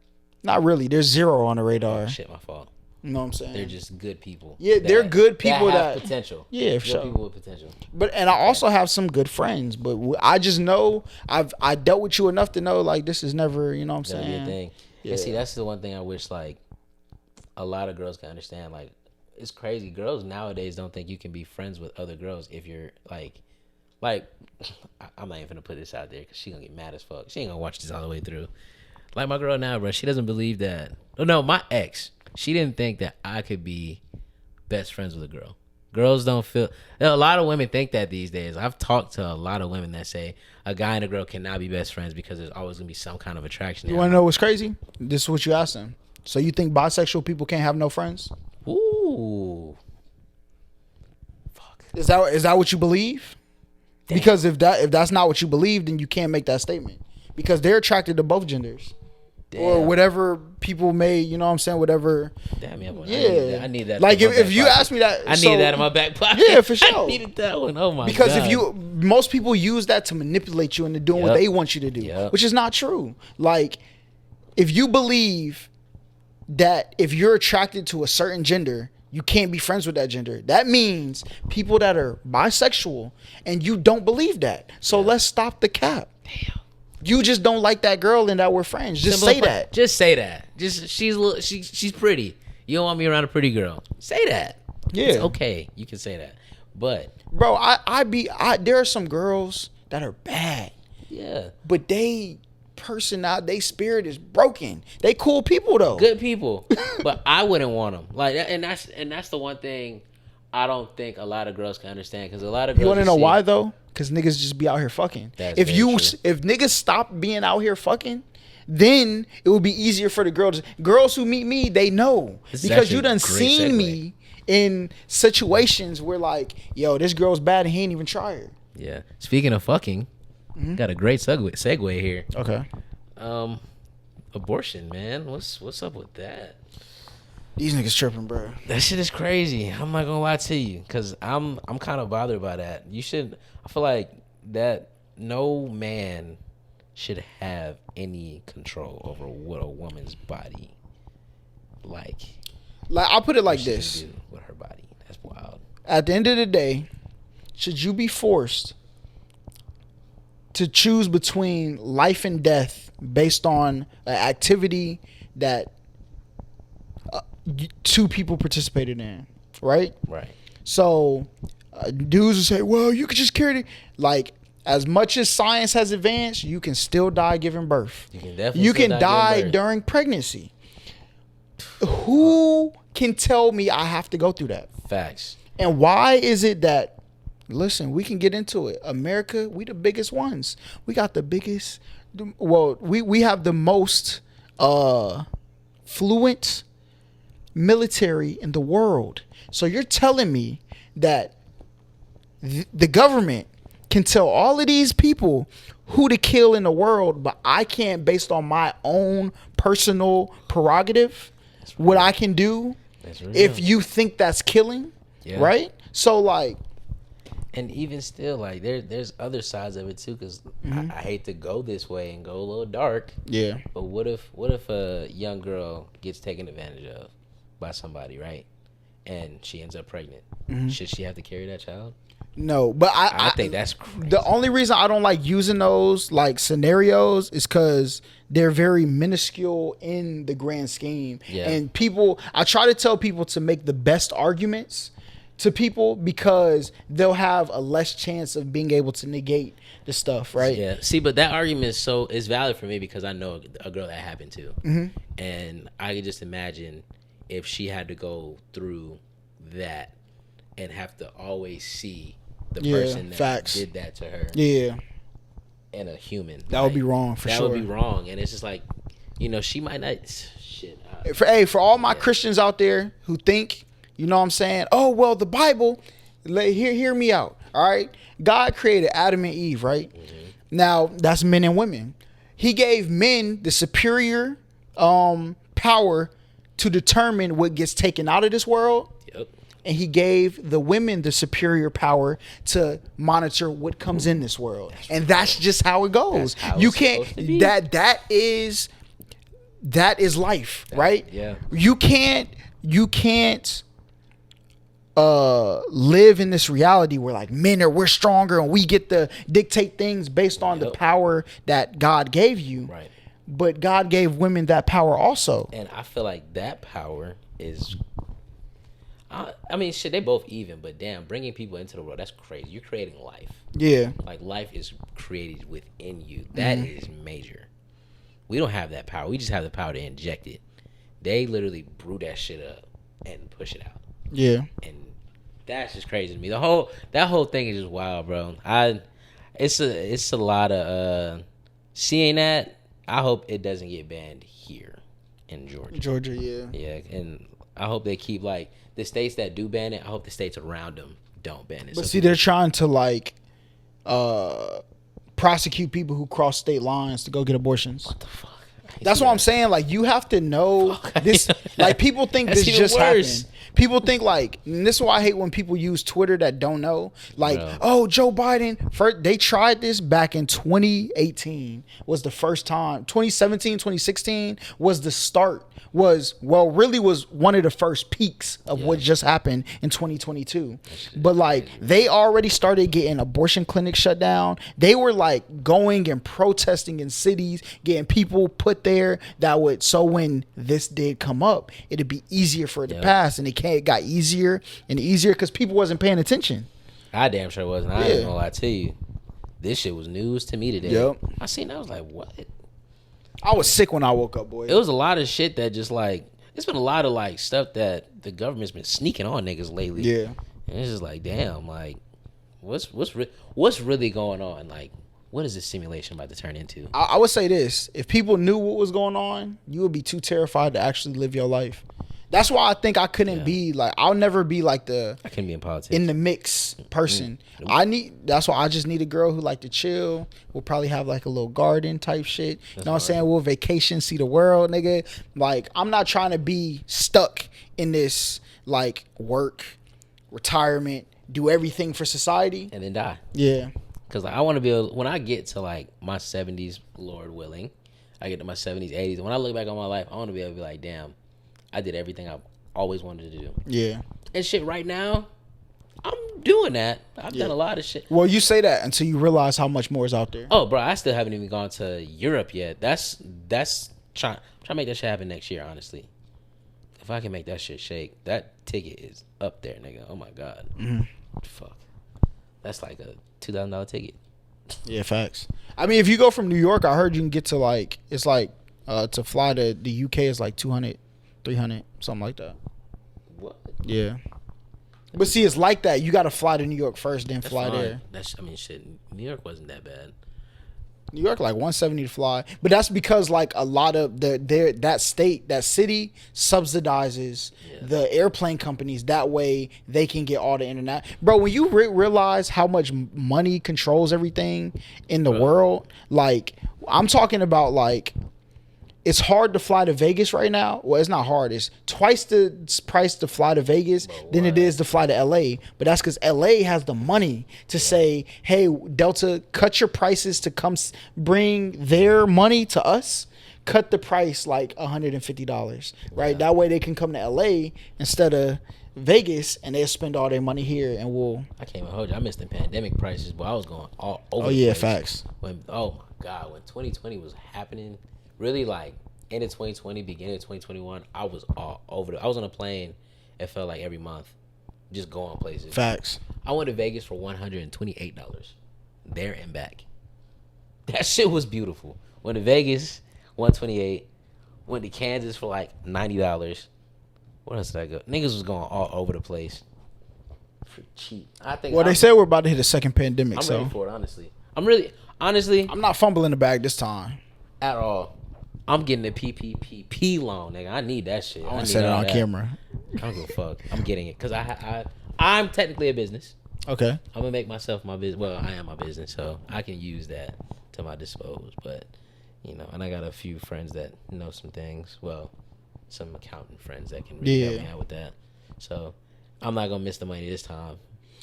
Not really. There's 0 on the radar. Oh, shit, my fault. You know what I'm saying? They're just good people. Yeah, they're good people that have potential. Yeah, for good sure. People with potential. And I also have some good friends, but I just know I dealt with you enough to know like this is never, you know what I'm saying? Be a thing. Yeah. And see, that's the one thing I wish like a lot of girls can understand. Like, it's crazy. Girls nowadays don't think you can be friends with other girls if you're like I'm not even gonna put this out there because she gonna get mad as fuck. She ain't gonna watch this all the way through. Like my girl now, bro, she doesn't believe that. Oh no, my ex. She didn't think that I could be best friends with a girl. Girls don't feel. A lot of women think that these days. I've talked to a lot of women that say a guy and a girl cannot be best friends because there's always gonna be some kind of attraction. You want to know what's crazy? This is what you asked them. So you think bisexual people can't have no friends? Ooh. Fuck. Is that what you believe? Damn. Because if that's not what you believe, then you can't make that statement. Because they're attracted to both genders. Damn. Or whatever people may, you know what I'm saying, whatever. Damn, yeah. I need that. Like if you ask me that. I need that in my back pocket. Yeah, for sure. I needed that one. Oh my because God. Because most people use that to manipulate you into doing what they want you to do, which is not true. Like, if you believe that if you're attracted to a certain gender, you can't be friends with that gender, that means people that are bisexual and you don't believe that. So let's stop the cap. Damn. You just don't like that girl and that we're friends. Just say that. Just say that. Just she's pretty. You don't want me around a pretty girl. Say that. Yeah. It's okay. You can say that. But bro, there are some girls that are bad. Yeah. But they spirit is broken. They cool people though. Good people. But I wouldn't want them. Like that, and that's the one thing I don't think a lot of girls can understand, because a lot of girls. You want to know why though? Because niggas just be out here fucking. If niggas stop being out here fucking, then it would be easier for the girls who meet me. They know because you done seen me in situations where like, yo, this girl's bad and he ain't even try her. Yeah. Speaking of fucking, got a great segue here. Okay. Abortion, man. What's up with that? These niggas tripping, bro. That shit is crazy. I'm not gonna lie to you, cause I'm kind of bothered by that. I feel like that no man should have any control over what a woman's body like. I'll put it like this: do with her body. That's wild. At the end of the day, should you be forced to choose between life and death based on an activity that 2 people participated in, right? Right. So dudes will say, well, you could just carry it. Like, as much as science has advanced, you can still die giving birth. You can die during pregnancy. Who can tell me I have to go through that? Facts. And why is it that, listen, we can get into it. America, we the biggest ones. We got the biggest, well, we have the most fluent military in the world. So you're telling me that the government can tell all of these people who to kill in the world, but I can't, based on my own personal prerogative, what I can do if you think that's killing, right? So like, and even still, like there's other sides of it too, because I hate to go this way and go a little dark. Yeah. But what if a young girl gets taken advantage of by somebody, right? And she ends up pregnant. Should she have to carry that child? No, but I think that's crazy. The only reason I don't like using those like scenarios is because they're very minuscule in the grand scheme. Yeah. And I try to tell people to make the best arguments to people because they'll have a less chance of being able to negate the stuff, right? Yeah. See, but that argument is valid for me because I know a girl that happened to. And I can just imagine if she had to go through that and have to always see the person that did that to her. Yeah. And a human. That would be wrong for sure. That would be wrong. And it's just like, she might not. Shit. For all my Christians out there who think, you know what I'm saying? Oh, well, the Bible, hear me out. All right. God created Adam and Eve, right? Mm-hmm. Now that's men and women. He gave men the superior power to determine what gets taken out of this world. Yep. And he gave the women the superior power to monitor what comes in this world. That's just how it goes. You can't that is life, right? Yeah. You can't live in this reality where like we're stronger and we get to dictate things based on the power that God gave you. Right. But God gave women that power also. And I feel like that power is, I mean, shit, they both even, but damn, bringing people into the world, that's crazy. You're creating life. Yeah. Like, life is created within you. That is major. We don't have that power. We just have the power to inject it. They literally brew that shit up and push it out. Yeah. And that's just crazy to me. That whole thing is just wild, bro. It's a lot of seeing that. I hope it doesn't get banned here in Georgia. Georgia, yeah. Yeah, and I hope they keep, like, the states that do ban it, I hope the states around them don't ban it. But see, they're trying to, like, prosecute people who cross state lines to go get abortions. What the fuck? That's what I'm saying. Like, you have to know this. Like, people think this just happened. People think, like, and this is why I hate when people use Twitter that don't know. Like, oh, Joe Biden. First, they tried this back in 2018 was the first time. 2017, 2016 was the start. Really was one of the first peaks of what just happened in 2022. But, like, they already started getting abortion clinics shut down. They were, like, going and protesting in cities, getting people put there that would, so when this did come up, it'd be easier for it to pass. And it got easier and easier because people wasn't paying attention. I damn sure wasn't. I ain't gonna lie to you. This shit was news to me today. Yep. I seen that. I was like, what? I was sick when I woke up, boy. It was a lot of shit that just, like, it's been a lot of, like, stuff that the government's been sneaking on niggas lately. Yeah. And it's just like, damn, like, what's really going on? Like, what is this simulation about to turn into? I would say this. If people knew what was going on, you would be too terrified to actually live your life. That's why I think I couldn't be like, I'll never be like I couldn't be in politics, in the mix person. That's why I just need a girl who like to chill. We'll probably have like a little garden type shit. You know what I'm saying? We'll vacation, see the world, nigga. Like, I'm not trying to be stuck in this, like, work, retirement, do everything for society. and then die. Yeah. Because, like, I want to be able, when I get to, like, my 70s, Lord willing, I get to my 70s, 80s, when I look back on my life, I want to be able to be like, damn, I did everything I've always wanted to do. Yeah. And shit, right now, I'm doing that. I've done a lot of shit. Well, you say that until you realize how much more is out there. Oh, bro, I still haven't even gone to Europe yet. That's trying to make that shit happen next year, honestly. If I can make that shit shake, that ticket is up there, nigga. Oh, my God. Mm-hmm. Fuck. That's like a $2,000 ticket. Yeah, facts. I mean, if you go from New York, I heard you can get to, like, it's like, to fly to the UK is like 200, 300, something like that. What? Yeah. But see, it's like that. You got to fly to New York first, then fly there. I mean, shit, New York wasn't that bad. New York, like 170 to fly. But that's because, like, a lot of that city subsidizes the airplane companies. That way they can get all the internet. Bro, when you realize how much money controls everything in the world, like, I'm talking about, like, it's hard to fly to Vegas right now. Well, it's not hard. It's twice the price to fly to Vegas than it is to fly to LA. But that's because LA has the money to say, hey, Delta, cut your prices to come bring their money to us. Cut the price like $150, right? Yeah. That way they can come to LA instead of Vegas and they'll spend all their money here and we'll. I can't even hold you. I missed the pandemic prices, but I was going all over. Oh, yeah, facts. Oh, my God. When 2020 was happening. Really, like, end of 2020, beginning of 2021, I was all over I was on a plane, it felt like every month, just going places. Facts. I went to Vegas for $128, there and back. That shit was beautiful. Went to Vegas, $128. Went to Kansas for like $90. What else did I go? Niggas was going all over the place for cheap. Well, they say we're about to hit a second pandemic, I'm ready for it, honestly. I'm not fumbling the bag this time. At all. I'm getting a PPP loan, nigga. I need that shit. I want to say that on camera. I don't give a fuck. I'm getting it because I'm technically a business. Okay. I'm gonna make myself my business. Well, I am my business, so I can use that to my dispose. But and I got a few friends that know some things. Well, some accountant friends that can really help me out with that. So I'm not gonna miss the money this time.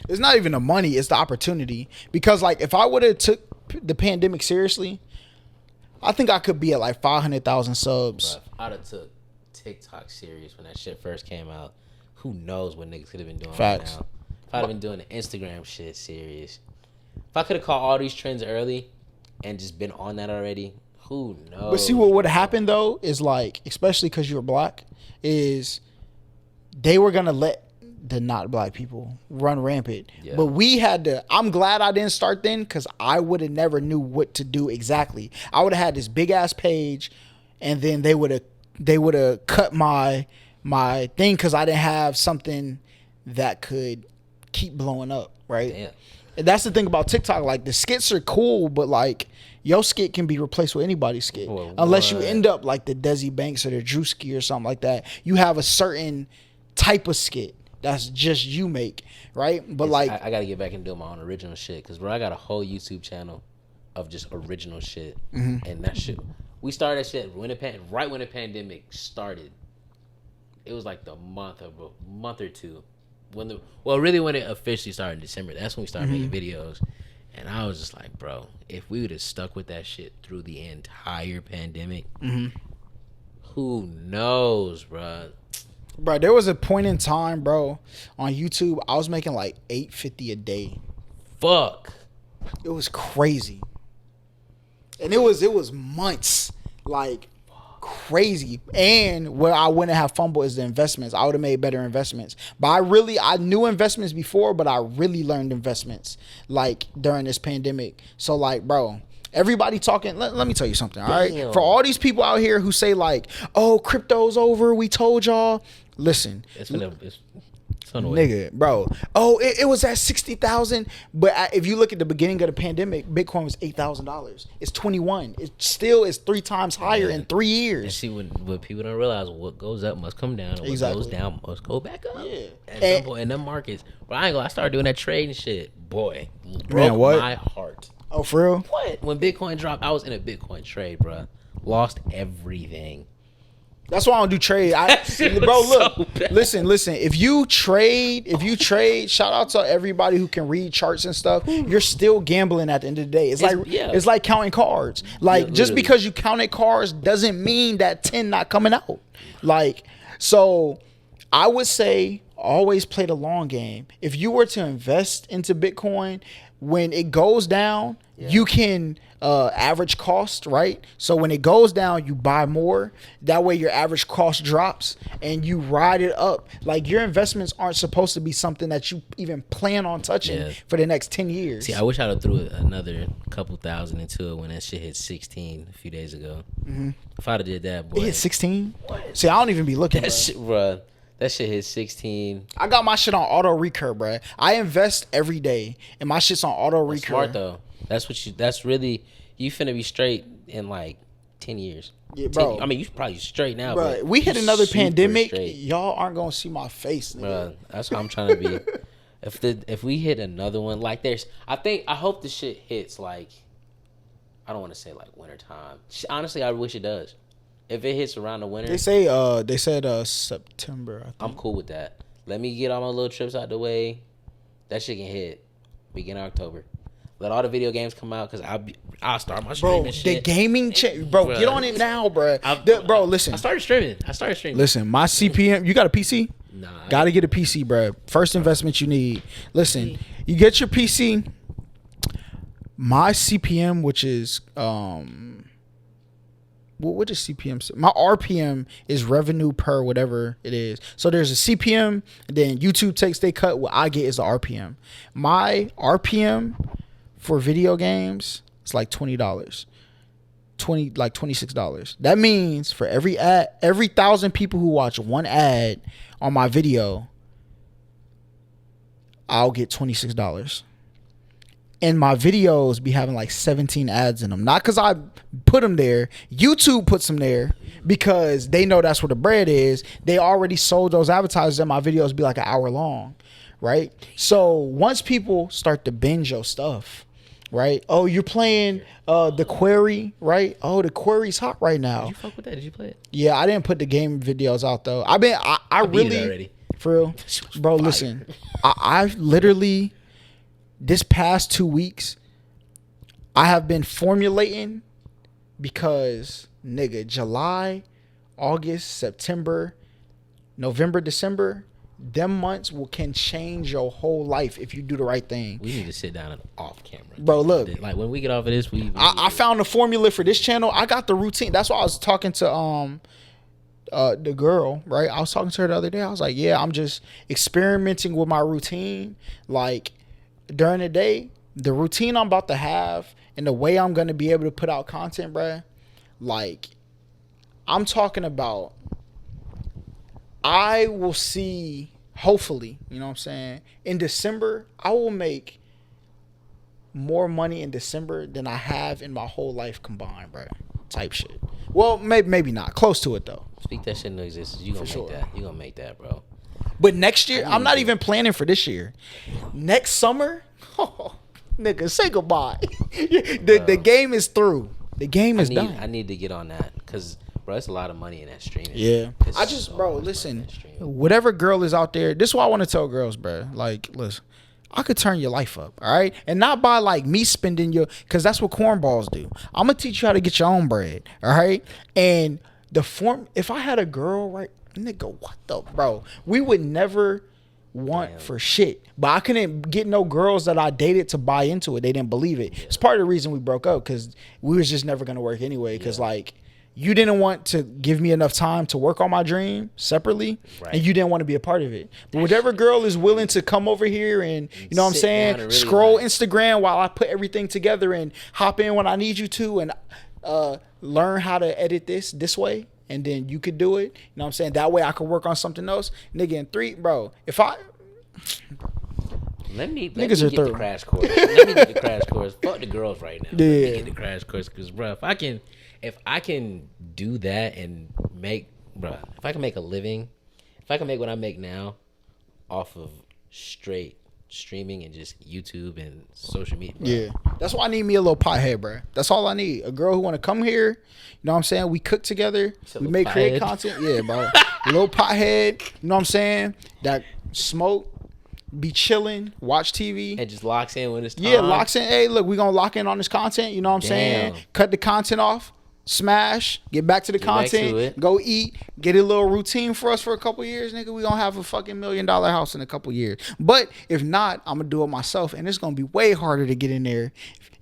It's not even the money; it's the opportunity. Because like, if I would have took the pandemic seriously, I think I could be at like 500,000 subs. Bruh, I'd have took TikTok serious when that shit first came out. Who knows what niggas could have been doing right now? If I'd have been doing the Instagram shit serious. If I could have caught all these trends early and just been on that already, who knows? But see, what would have happened though is like, especially because you're black, is they were gonna let the not black people run rampant. Yeah. But we had to. I'm glad I didn't start then, because I would have never knew what to do exactly. I would have had this big ass page, and then they would have cut my thing because I didn't have something that could keep blowing up, right? Damn. And that's the thing about TikTok. Like, the skits are cool, but like, your skit can be replaced with anybody's skit. Unless you end up like the Desi Banks or the Drewski or something like that. You have a certain type of skit that's just you make, right? But like, I gotta get back and do my own original shit, because bro, I got a whole YouTube channel of just original shit. And that shit, we started that shit right when the pandemic started. It was like the month or two when it officially started in December. That's when we started making videos. And I was just like, bro, if we would have stuck with that shit through the entire pandemic, who knows, bro? Bro, there was a point in time, bro, on YouTube, I was making like $850 a day. Fuck. It was crazy. And it was months, like, crazy. And where I wouldn't have fumbled is the investments. I would have made better investments. But I knew investments before, but I really learned investments like during this pandemic. So like, bro, everybody talking, let me tell you something, all right? For all these people out here who say like, oh, crypto's over, we told y'all. Listen, it's nigga, bro. Oh, it was at 60,000, but if you look at the beginning of the pandemic, Bitcoin was $8,000. It's 21. It still is 3 times higher in 3 years. And see, what people don't realize, what goes up must come down, and what goes down must go back up. Yeah, at some point in them markets. But I started doing that trading shit. Boy, broke my heart. Oh, for real? What? When Bitcoin dropped, I was in a Bitcoin trade, bro. Lost everything. That's why I don't do trade. Bro, look, listen. If you trade, shout out to everybody who can read charts and stuff. You're still gambling at the end of the day. It's like counting cards. Like, just because you counted cards doesn't mean that 10 not coming out. Like, so I would say always play the long game. If you were to invest into Bitcoin, when it goes down, you can average cost, right? So when it goes down, you buy more. That way your average cost drops and you ride it up. Like, your investments aren't supposed to be something that you even plan on touching for the next 10 years. See, I wish I'd have threw another couple thousand into it when that shit hit 16 a few days ago. If I'd have did that, boy. It hit 16? See, I don't even be looking, that shit, bro. That shit hit 16. I got my shit on auto recur, bro. I invest every day, and my shit's on auto recur. Smart though. That's really, you finna be straight in like 10 years. Yeah, bro. I mean, you probably straight now, bro. But we hit another pandemic. Straight. Y'all aren't gonna see my face, nigga. Bro, that's what I'm trying to be. If we hit another one, like I hope the shit hits like, I don't want to say like wintertime. Honestly, I wish it does. If it hits around the winter, they said September. I think. I'm cool with that. Let me get all my little trips out the way. That shit can hit beginning of October. Let all the video games come out, because I'll start my streaming. Bro, the gaming bro, get on it now, bro. Bro, listen. I started streaming. Listen, my CPM. You got a PC? Nah. Gotta get a PC, bro. First investment you need. Listen, you get your PC. My CPM, which is what does CPM say? My RPM is revenue per whatever it is. So there's a CPM, and then YouTube takes they cut. What I get is the RPM. My RPM for video games is like $20, like $26. That means for every 1,000 people who watch one ad on my video, I'll get $26. And my videos be having like 17 ads in them. Not because I put them there. YouTube puts them there because they know that's where the bread is. They already sold those advertisers, and my videos be like an hour long, right? So once people start to binge your stuff, right? Oh, you're playing the Quarry, right? Oh, the Quarry's hot right now. Did you fuck with that? Did you play it? Yeah, I didn't put the game videos out though. I beat really it already. For real, bro. Fire. Listen, I've literally this past 2 weeks, I have been formulating because nigga, July, August, September, November, December, them months can change your whole life if you do the right thing. We need to sit down and off camera, bro. Look, like when we get off of this, I found the formula for this channel. I got the routine. That's why I was talking to the girl, right? I was talking to her the other day. I was like, yeah, I'm just experimenting with my routine. Like during the day, the routine I'm about to have and the way I'm gonna be able to put out content, bruh. Like I'm talking about, I will see, hopefully, you know what I'm saying, in December, I will make more money in December than I have in my whole life combined, bro. Type shit. Well, maybe not. Close to it, though. Speak that shit into existence. You gonna make that. You gonna make that, bro. But next year, I'm not even planning for this year. Next summer, oh, nigga, say goodbye. The game is through. The game is done. I need to get on that because, bro, it's a lot of money in that streaming. Yeah. I just, bro, listen, whatever girl is out there, this is what I want to tell girls, bro. Like, listen, I could turn your life up, all right? And not by, like, me spending your, because that's what cornballs do. I'm going to teach you how to get your own bread, all right? And if I had a girl, right, nigga, what the, bro, we would never want for shit. But I couldn't get no girls that I dated to buy into it. They didn't believe it. It's part of the reason we broke up, because we was just never going to work anyway, because, like, you didn't want to give me enough time to work on my dream separately, and you didn't want to be a part of it. But whatever girl is willing to come over here and, you know what I'm saying, really scroll Instagram while I put everything together and hop in when I need you to and learn how to edit this way, and then you could do it. You know what I'm saying? That way I could work on something else. Nigga, in 3, bro, if I... Let me get the crash course. Let me get the crash course. Fuck the girls right now. Yeah. Let me get the crash course, because, bro, if I can do that and make, bro, if I can make a living, if I can make what I make now off of straight streaming and just YouTube and social media, bro. Yeah, that's why I need me a little pothead, bro. That's all I need. A girl who want to come here, you know what I'm saying? We cook together, we make create content. Yeah, bro. A little pothead, you know what I'm saying? That smoke, be chilling, watch TV, and just locks in when it's time. Yeah, locks in. Hey, look, we gonna lock in on this content. You know what I'm saying? Cut the content off. Smash, get back to the content, go eat, get a little routine for us for a couple years, nigga. We gonna have a fucking $1 million house in a couple years. But if not, I'm gonna do it myself, and it's gonna be way harder to get in there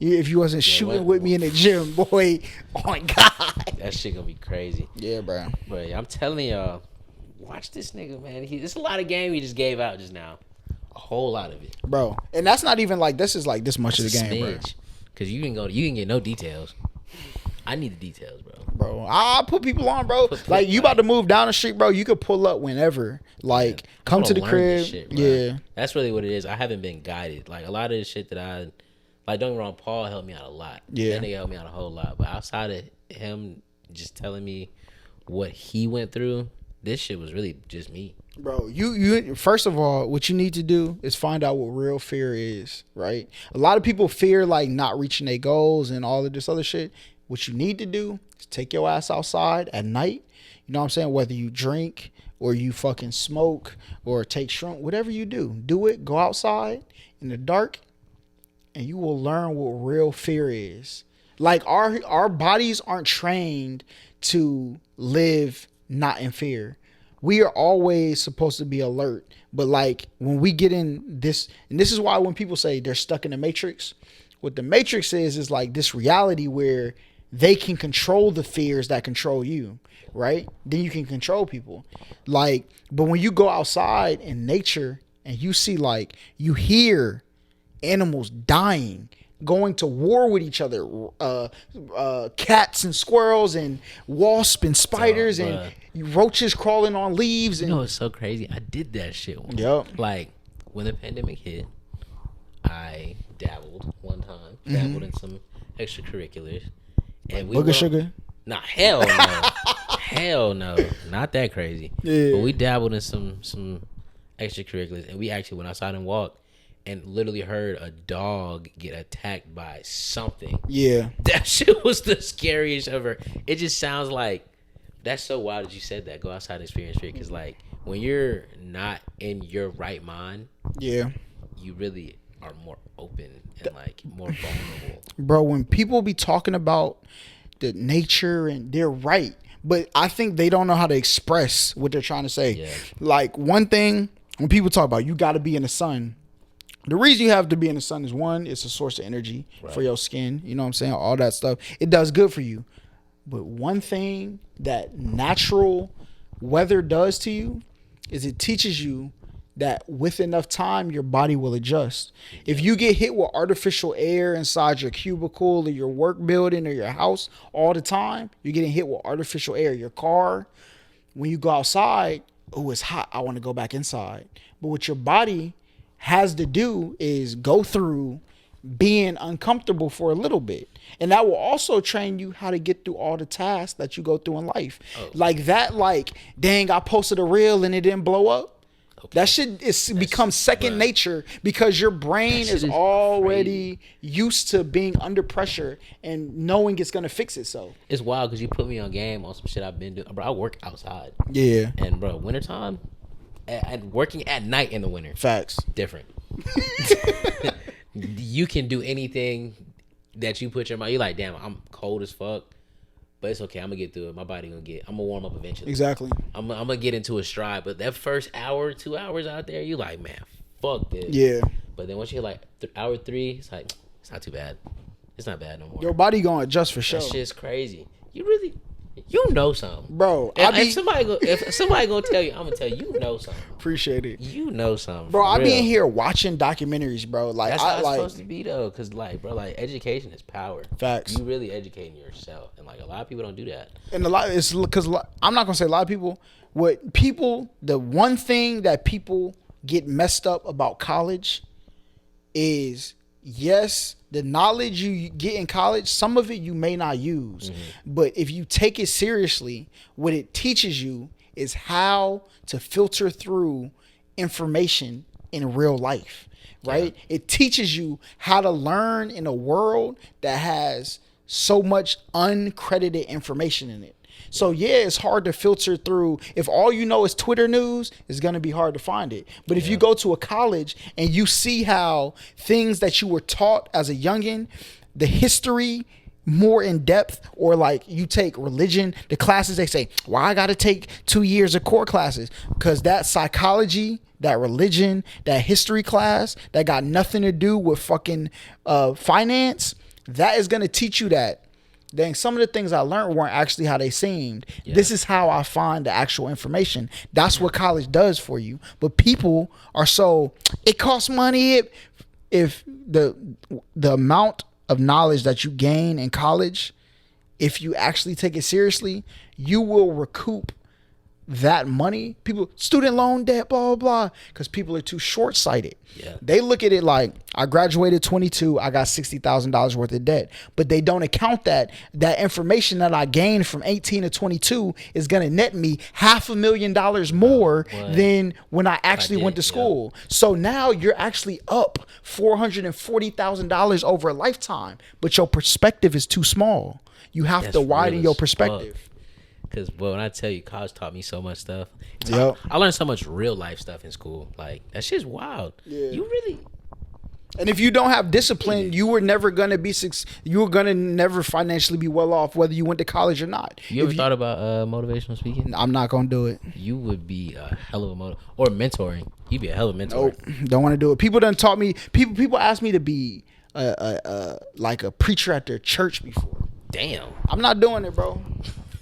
if you wasn't shooting with me in the gym, boy. Oh my god, that shit gonna be crazy. Yeah, bro. But I'm telling y'all, watch this nigga, man. There's a lot of game he just gave out just now, a whole lot of it, bro. And that's not even like this is like this much of the game, bro. Because you can get no details. I need the details, bro. Bro, I'll put people on, bro. Like, you about to move down the street, bro. You could pull up whenever. Like, come to the crib. Shit, yeah. That's really what it is. I haven't been guided. Like, a lot of the shit that like, don't get me wrong, Paul helped me out a lot. Yeah. That nigga helped me out a whole lot. But outside of him just telling me what he went through, this shit was really just me. Bro, you first of all, what you need to do is find out what real fear is, right? A lot of people fear, like, not reaching their goals and all of this other shit. What you need to do is take your ass outside at night. You know what I'm saying? Whether you drink or you fucking smoke or take shrimp, whatever you do it. Go outside in the dark and you will learn what real fear is. Like, our bodies aren't trained to live not in fear. We are always supposed to be alert. But, like, when we get in this, and this is why when people say they're stuck in the Matrix, what the Matrix is like this reality where they can control the fears that control you, right? Then you can control people. Like, but when you go outside in nature and you see, like, you hear animals dying, going to war with each other, cats and squirrels and wasps and spiders and roaches crawling on leaves. And, you know, it's so crazy. I did that shit once. Yep. Like, when the pandemic hit, I dabbled one time, dabbled in some extracurriculars. And we Booger sugar? Nah, hell no. Hell no. Not that crazy. Yeah. But we dabbled in some extracurriculars, and we actually went outside and walked, and literally heard a dog get attacked by something. Yeah, that shit was the scariest ever. It just sounds like that's so wild that you said that. Go outside and experience fear, because like when you're not in your right mind, yeah, you really are more open and like more vulnerable. Bro, when people be talking about the nature, and they're right, but I think they don't know how to express what they're trying to say. Yeah. Like, one thing, when people talk about you got to be in the sun, the reason you have to be in the sun is, one, it's a source of energy for your skin. You know what I'm saying? All that stuff. It does good for you. But one thing that natural weather does to you is it teaches you that with enough time, your body will adjust. If you get hit with artificial air inside your cubicle or your work building or your house all the time, you're getting hit with artificial air. Your car, when you go outside, oh, it's hot, I want to go back inside. But what your body has to do is go through being uncomfortable for a little bit. And that will also train you how to get through all the tasks that you go through in life. Like that, like, dang, I posted a reel and it didn't blow up. That shit becomes second nature, because your brain is already used to being under pressure and knowing it's gonna fix itself. It's wild because you put me on game on some shit I've been doing. Bro, I work outside. Yeah. And bro, wintertime, and working at night in the winter. Facts. Different. You can do anything that you put your mind. You're like, damn, I'm cold as fuck. But it's okay. I'm gonna get through it. My body I'm gonna warm up eventually. Exactly. I'm gonna get into a stride. But that first hour, 2 hours out there, you like, man, fuck this. Yeah. But then once you hit like hour 3, it's like, it's not too bad. It's not bad no more. Your body gonna adjust for sure. That shit's crazy. You know something, bro. If somebody gonna tell you, I'm gonna tell you. You know something. Appreciate it. You know something, bro. I be in here watching documentaries, bro. Like, that's how it's supposed to be though, because like, bro, like education is power. Facts. You really educating yourself, and like a lot of people don't do that. And a lot, it's because I'm not gonna say a lot of people. The one thing that people get messed up about college is, yes, the knowledge you get in college, some of it you may not use. But if you take it seriously, what it teaches you is how to filter through information in real life, right? Yeah. It teaches you how to learn in a world that has so much uncredited information in it. So yeah, it's hard to filter through. If all you know is Twitter news, it's going to be hard to find it. But if you go to a college and you see how things that you were taught as a youngin', the history more in depth, or like you take religion, the classes, they say, well, I got to take 2 years of core classes, because that psychology, that religion, that history class that got nothing to do with fucking finance, that is going to teach you that. Dang, some of the things I learned weren't actually how they seemed. Yeah. This is how I find the actual information. That's what college does for you. But people are so, it costs money. If the amount of knowledge that you gain in college, if you actually take it seriously, you will recoup that money. People, student loan debt, blah, blah, blah, because people are too short-sighted. Yeah. They look at it like, I graduated 22, I got $60,000 worth of debt. But they don't account that information that I gained from 18 to 22 is going to net me $500,000 more than when I actually went to school. Yeah. So now you're actually up $440,000 over a lifetime, but your perspective is too small. You have to widen your perspective. Because, well, when I tell you, college taught me so much stuff. Yep. I learned so much real life stuff in school. Like, that shit's wild. Yeah. You really... And if you don't have discipline, you were never going to be... You were going to never financially be well off, whether you went to college or not. You ever thought about motivational speaking? I'm not going to do it. You would be a hell of a or mentoring. You'd be a hell of a mentor. Nope. Don't want to do it. People done taught me... People asked me to be like a preacher at their church before. Damn. I'm not doing it, bro.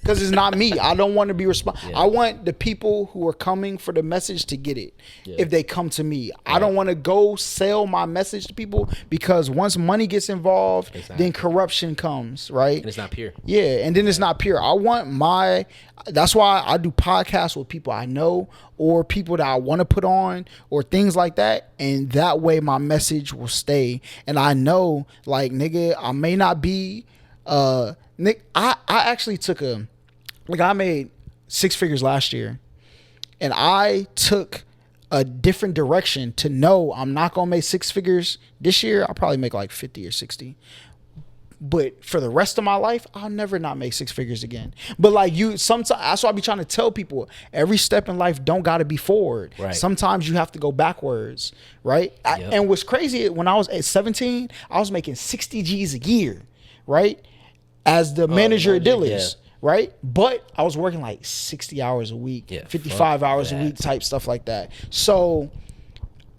Because it's not me. I don't want to be responsible. Yeah. I want the people who are coming for the message to get it if they come to me. Yeah. I don't want to go sell my message to people, because once money gets involved, then corruption comes, right? And it's not pure. Yeah, and then it's not pure. I want that's why I do podcasts with people I know, or people that I want to put on, or things like that. And that way my message will stay. And I know, like, nigga, I may not be... Nick, I actually took I made 6 figures last year, and I took a different direction to know I'm not gonna make 6 figures this year. I'll probably make like 50 or 60. But for the rest of my life, I'll never not make 6 figures again. But like sometimes that's why I be trying to tell people, every step in life don't gotta be forward. Right. Sometimes you have to go backwards, right? Yep. And what's crazy, when I was at 17, I was making 60 G's a year, right? As the manager at Dillard's. Right? But I was working like 60 hours a week, 55 hours a week type stuff like that. So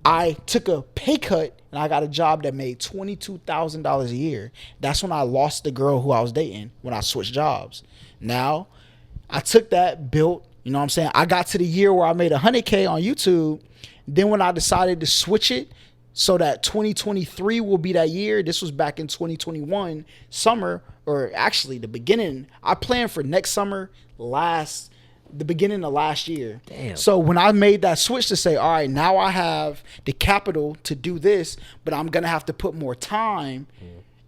I took a pay cut and I got a job that made $22,000 a year. That's when I lost the girl who I was dating, when I switched jobs. Now, I took that, built, you know what I'm saying? I got to the year where I made 100K on YouTube. Then when I decided to switch it so that 2023 will be that year, this was back in 2021 summer, or actually the beginning. I planned for next summer, the beginning of last year. Damn. So when I made that switch to say, all right, now I have the capital to do this, but I'm gonna have to put more time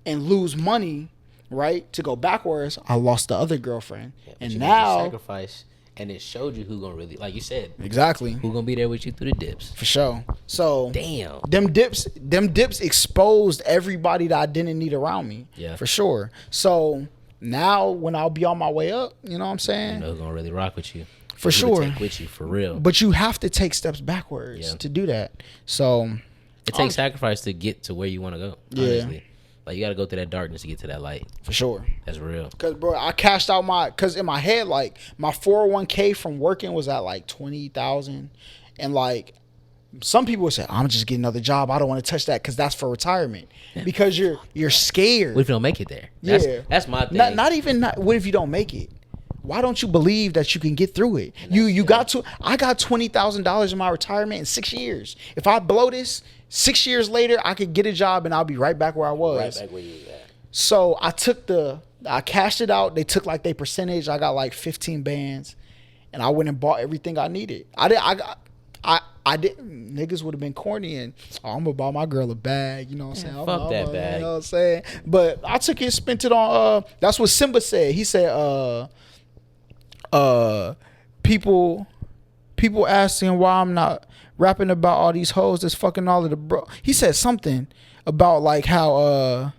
and lose money, right, to go backwards, I lost the other girlfriend. And now sacrifice, and it showed you who gonna really, like you said, exactly, who gonna be there with you through the dips. For sure. So damn, them dips exposed everybody that I didn't need around me. Yeah, for sure. So now when I'll be on my way up, you know what I'm saying? You know who's gonna really rock with you. For sure. Take with you, for real. But you have to take steps backwards to do that. So it takes sacrifice to get to where you want to go. Honestly. Like, you got to go through that darkness to get to that light. For sure. That's real. Because, bro, I cashed out because in my head, like, my 401k from working was at like 20,000. And like, some people say, I'm just getting another job. I don't want to touch that because that's for retirement. Because you're scared. What if you don't make it there? That's my thing. What if you don't make it? Why don't you believe that you can get through it? I got $20,000 in my retirement in 6 years. If I blow this, 6 years later, I could get a job and I'll be right back where I was. Right back where you was at. So I cashed it out. They took like their percentage. I got like 15 bands, and I went and bought everything I needed. I didn't. Niggas would have been corny and I'm gonna buy my girl a bag. You know what I'm saying? Fuck that bag. You know what I'm saying? But I took it, spent it on. That's what Simba said. He said, people asking why I'm not rapping about all these hoes that's fucking all of the bro. He said something about like how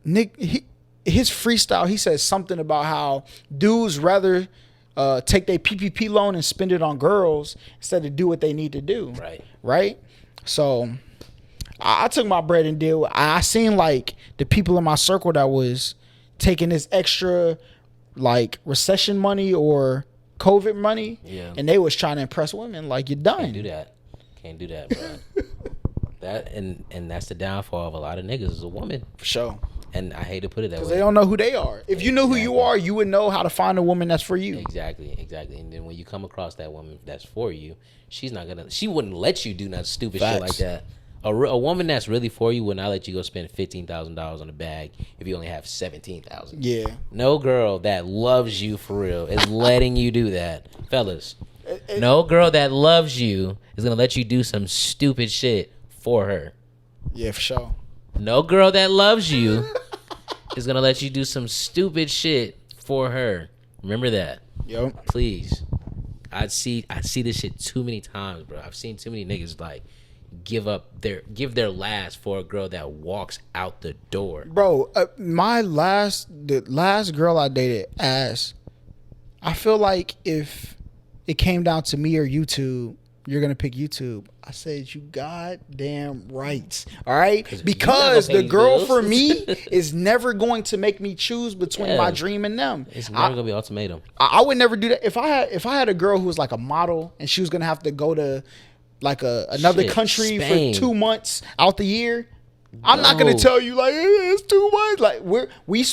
his freestyle, he said something about how dudes rather take their PPP loan and spend it on girls instead of do what they need to do. Right? So I took my bread and deal. I seen like the people in my circle that was taking this extra like recession money or COVID money, and they was trying to impress women. Like, you're done. Can't do that, bro. That and that's the downfall of a lot of niggas is a woman. For sure. And I hate to put it that way. Because they don't know who they are. If you knew who you are, you would know how to find a woman that's for you. Exactly. And then when you come across that woman that's for you, she wouldn't let you do nothing stupid shit like that. A woman that's really for you will not let you go spend $15,000 on a bag if you only have $17,000. Yeah. No girl that loves you for real is letting you do that, fellas. No girl that loves you is gonna let you do some stupid shit for her. Yeah, for sure. No girl that loves you is gonna let you do some stupid shit for her. Remember that. Yep. Please. I see this shit too many times, bro. I've seen too many niggas like give their last for a girl that walks out the door. Bro, the last girl I dated asked, I feel like if it came down to me or YouTube, you're gonna pick YouTube. I said, you goddamn right. All right? Because the girl for me is never going to make me choose between my dream and them. It's never gonna be an ultimatum. I would never do that. If I had a girl who was like a model and she was gonna have to go to like another country Spain for 2 months out the year, I'm not gonna tell you like, hey, it's too much. Like we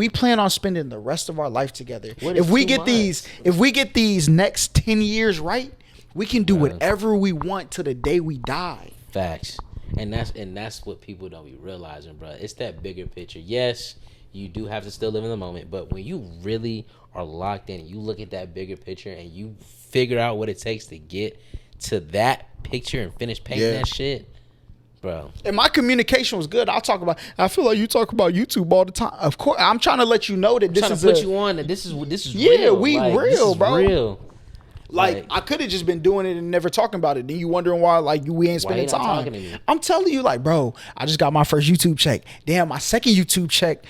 plan on spending the rest of our life together. If we get these next 10 years right, we can do whatever we want till the day we die. Facts. And that's what people don't be realizing, bro. It's that bigger picture. Yes, you do have to still live in the moment, but when you really are locked in, you look at that bigger picture and you figure out what it takes to get to that picture and finish painting that shit, bro. And my communication was good. I feel like you talk about YouTube all the time. Of course, I'm trying to let you know that this is put you on that this is real. We like, real, bro. Real. Like I could have just been doing it and never talking about it. Then you wondering why like we ain't spending time. I'm telling you, like, bro, I just got my first YouTube check. Damn, my second YouTube check,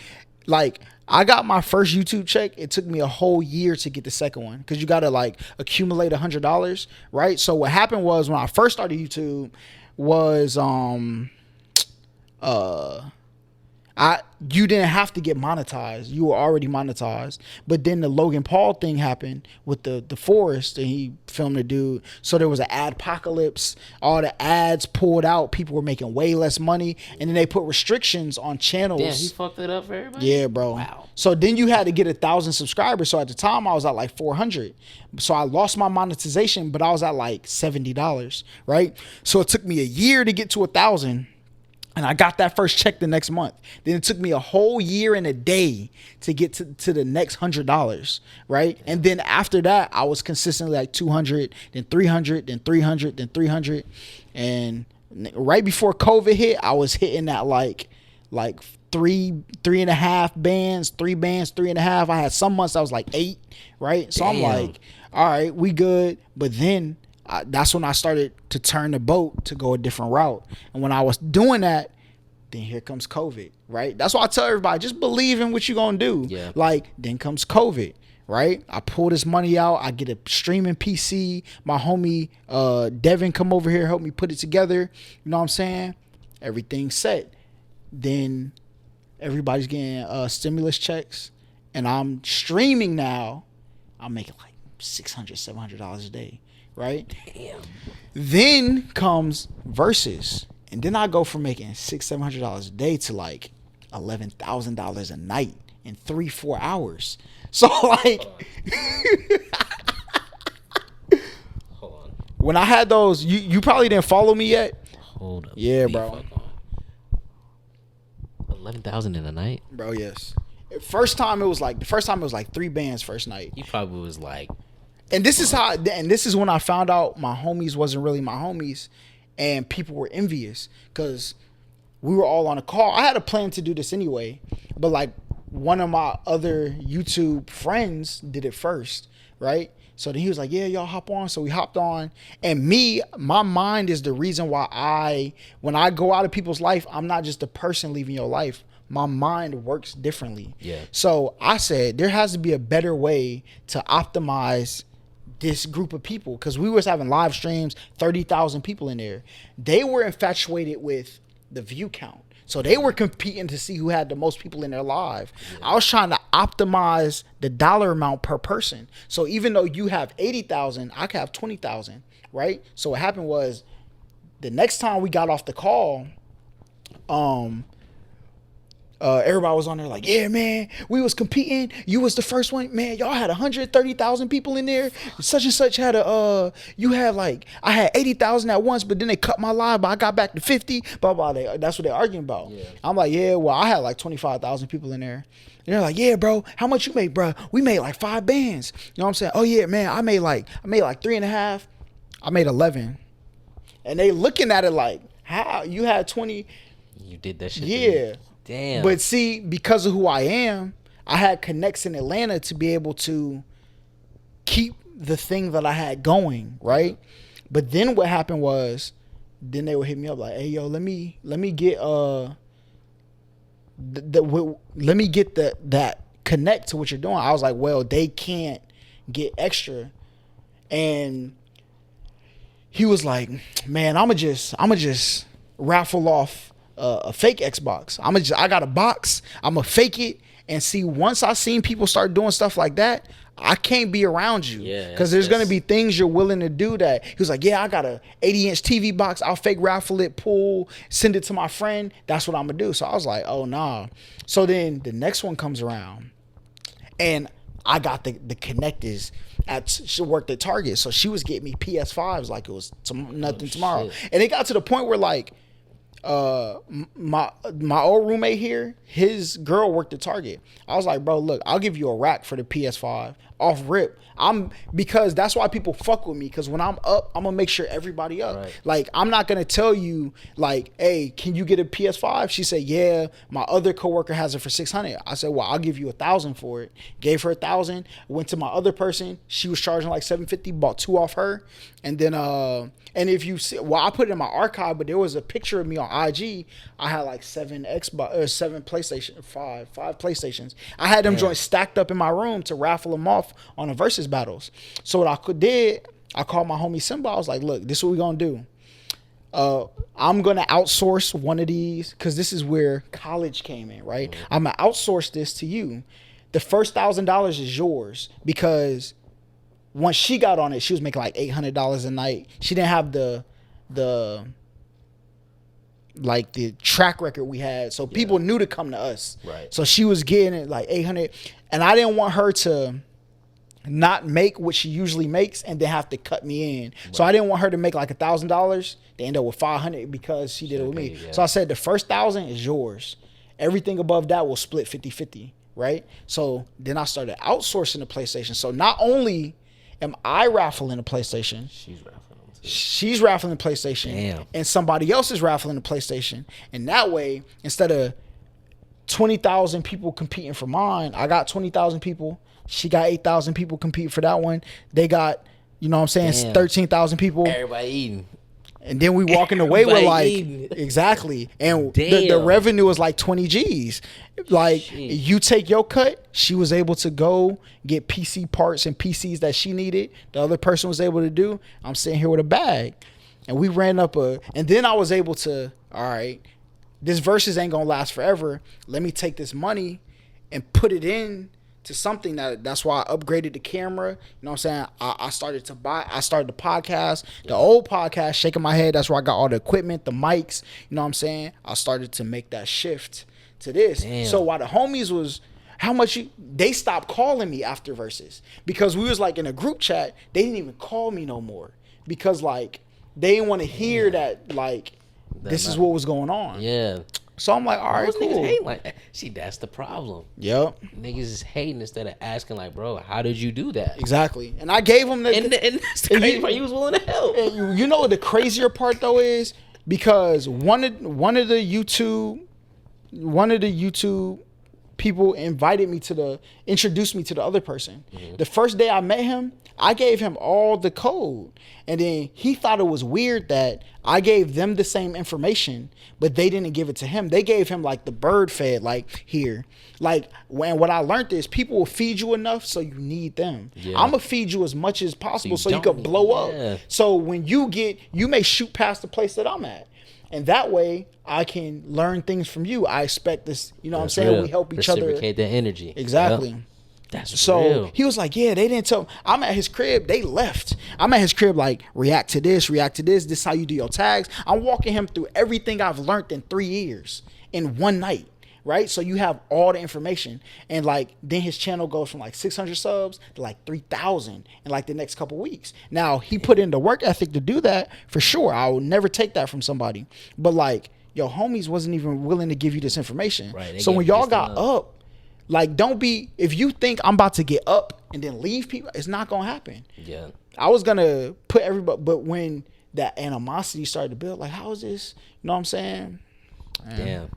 like. I got my first YouTube check. It took me a whole year to get the second one because you got to like accumulate $100, right? So what happened was when I first started YouTube was you didn't have to get monetized. You were already monetized. But then the Logan Paul thing happened with the forest and he filmed the dude. So there was an ad apocalypse. All the ads pulled out. People were making way less money. And then they put restrictions on channels. Damn, he fucked it up for everybody? Yeah, bro. Wow. So then you had to get 1,000 subscribers. So at the time I was at like 400. So I lost my monetization, but I was at like $70, right? So it took me a year to get to 1,000. And I got that first check the next month. Then it took me a whole year and a day to get to the next $100, right? And then after that, I was consistently like 200, then 300, then 300, then 300. And right before COVID hit, I was hitting that like 3.5 bands, 3 bands, 3.5. I had some months I was like 8, right? So I'm like, all right, we good. But then that's when I started to turn the boat to go a different route. And when I was doing that, then here comes COVID, right? That's why I tell everybody, just believe in what you're going to do. Yeah. Like, then comes COVID, right? I pull this money out. I get a streaming PC. My homie Devin come over here, help me put it together. You know what I'm saying? Everything's set. Then everybody's getting stimulus checks. And I'm streaming now. I'm making like $600, $700 a day. Right? Damn. Then comes Versus. And then I go from making $600-$700 a day to like $11,000 a night in 3-4 hours. So like Hold on. When I had those, you probably didn't follow me yet. Hold up. Yeah, bro. 11,000 in a night? Bro, yes. The first time it was like 3 bands first night. You probably was like, and this is when I found out my homies wasn't really my homies and people were envious because we were all on a call. I had a plan to do this anyway, but like one of my other YouTube friends did it first, right? So then he was like, yeah, y'all hop on. So we hopped on. And my mind is the reason why when I go out of people's life, I'm not just a person leaving your life. My mind works differently. Yeah. So I said there has to be a better way to optimize this group of people because we was having live streams, 30,000 people in there. They were infatuated with the view count. So they were competing to see who had the most people in their live. Yeah. I was trying to optimize the dollar amount per person. So even though you have 80,000, I could have 20,000, right? So what happened was the next time we got off the call, everybody was on there like, yeah, man, we was competing. You was the first one, man. Y'all had 130,000 people in there. Such and such had I had 80,000 at once, but then they cut my live, but I got back to 50. Blah blah. That's what they're arguing about. Yeah. I'm like, yeah, well, I had like 25,000 people in there. And they're like, yeah, bro, how much you make, bro? We made like 5 bands. You know what I'm saying? Oh yeah, man, I made like 3.5. I made 11. And they looking at it like, how you had 20? You did that shit. Yeah. Damn. But see, because of who I am, I had connects in Atlanta to be able to keep the thing that I had going, right? But then what happened was, then they would hit me up like, "Hey, yo, let me get that connect to what you're doing." I was like, "Well, they can't get extra," and he was like, "Man, I'ma just raffle off a fake Xbox. I got a box. I'ma fake it and see. Once I seen people start doing stuff like that, I can't be around you because there's gonna be things you're willing to do." That he was like, "Yeah, I got a 80-inch TV box. I'll fake raffle it, pull, send it to my friend. That's what I'm gonna do." So I was like, "Oh nah." So then the next one comes around, and I got the connectors she worked at Target, so she was getting me PS5s like it was nothing tomorrow. Shit. And it got to the point where like my old roommate here, his girl worked at Target. I was like, bro, look, I'll give you a rack for the PS5 off rip. Because that's why people fuck with me. Because when I'm up, I'm gonna make sure everybody up. Right. Like, I'm not gonna tell you like, hey, can you get a PS5? She said, yeah. My other coworker has it for $600. I said, well, I'll give you $1,000 for it. Gave her $1,000. Went to my other person. She was charging like $750. Bought 2 off her. And then and if you see, well, I put it in my archive, but there was a picture of me on IG. I had like 7 PlayStation, five PlayStations. I had them joints stacked up in my room to raffle them off on the versus battles. So what I did, I called my homie Simba. I was like, look, this is what we're gonna do. I'm gonna outsource one of these because this is where college came in, right? Mm-hmm. I'm gonna outsource this to you. The first $1,000 is yours because once she got on it, she was making like $800 a night. She didn't have the track record we had, so people knew to come to us. Right. So she was getting it like 800, and I didn't want her to not make what she usually makes and then have to cut me in. Right. So I didn't want her to make like $1,000. They end up with $500 because she did it with me. Yeah. So I said the first $1,000 is yours. Everything above that will split 50-50, right? So then I started outsourcing the PlayStation. So not only am I raffling a PlayStation, she's raffling the PlayStation. Damn. And somebody else is raffling the PlayStation. And that way, instead of 20,000 people competing for mine, I got 20,000 people. She got 8,000 people competing for that one. They got, you know what I'm saying, 13,000 people. Everybody eating. And then we walking away with like, exactly. And the revenue was like 20 G's. Like, shit. You take your cut. She was able to go get PC parts and PCs that she needed. The other person was able to do. I'm sitting here with a bag. And we ran up and then I was able to, all right, this versus ain't gonna last forever. Let me take this money and put it in to something that's why I upgraded the camera. You know what I'm saying? I started the podcast, the old podcast, Shaking My Head. That's where I got all the equipment, the mics. You know what I'm saying? I started to make that shift to this. Damn. So while the homies was, they stopped calling me after versus because we was like in a group chat. They didn't even call me no more because like they didn't want to hear that like this is what was going on. Yeah. So I'm like, all right, cool. Niggas hate like that. See, that's the problem. Yep. Niggas is hating instead of asking, like, bro, how did you do that? Exactly. And I gave him and that's the crazy part. He was willing to help. And you know what the crazier part though is? Because one of the YouTube people introduced me to the other person. Mm-hmm. The first day I met him, I gave him all the code. And then he thought it was weird that I gave them the same information, but they didn't give it to him. They gave him like the bird fed, like here. Like what I learned is people will feed you enough so you need them. Yeah. I'm going to feed you as much as possible so you can blow up. So when you may shoot past the place that I'm at. And that way I can learn things from you. I expect this, you know what I'm saying? Real. We help each other. Reciprocate that energy. Exactly. Yep. That's so real. He was like, yeah, they didn't tell. I'm at his crib. They left. I'm at his crib like, react to this. This is how you do your tags. I'm walking him through everything I've learned in 3 years in one night. Right? So you have all the information. And like, then his channel goes from like 600 subs to like 3,000 in like the next couple weeks. Now, he put in the work ethic to do that for sure. I will never take that from somebody. But like, your homies wasn't even willing to give you this information. Right, so when y'all got up, like, don't be, if you think I'm about to get up and then leave people, it's not going to happen. Yeah. I was going to put everybody, but when that animosity started to build, like, how is this? You know what I'm saying? Damn.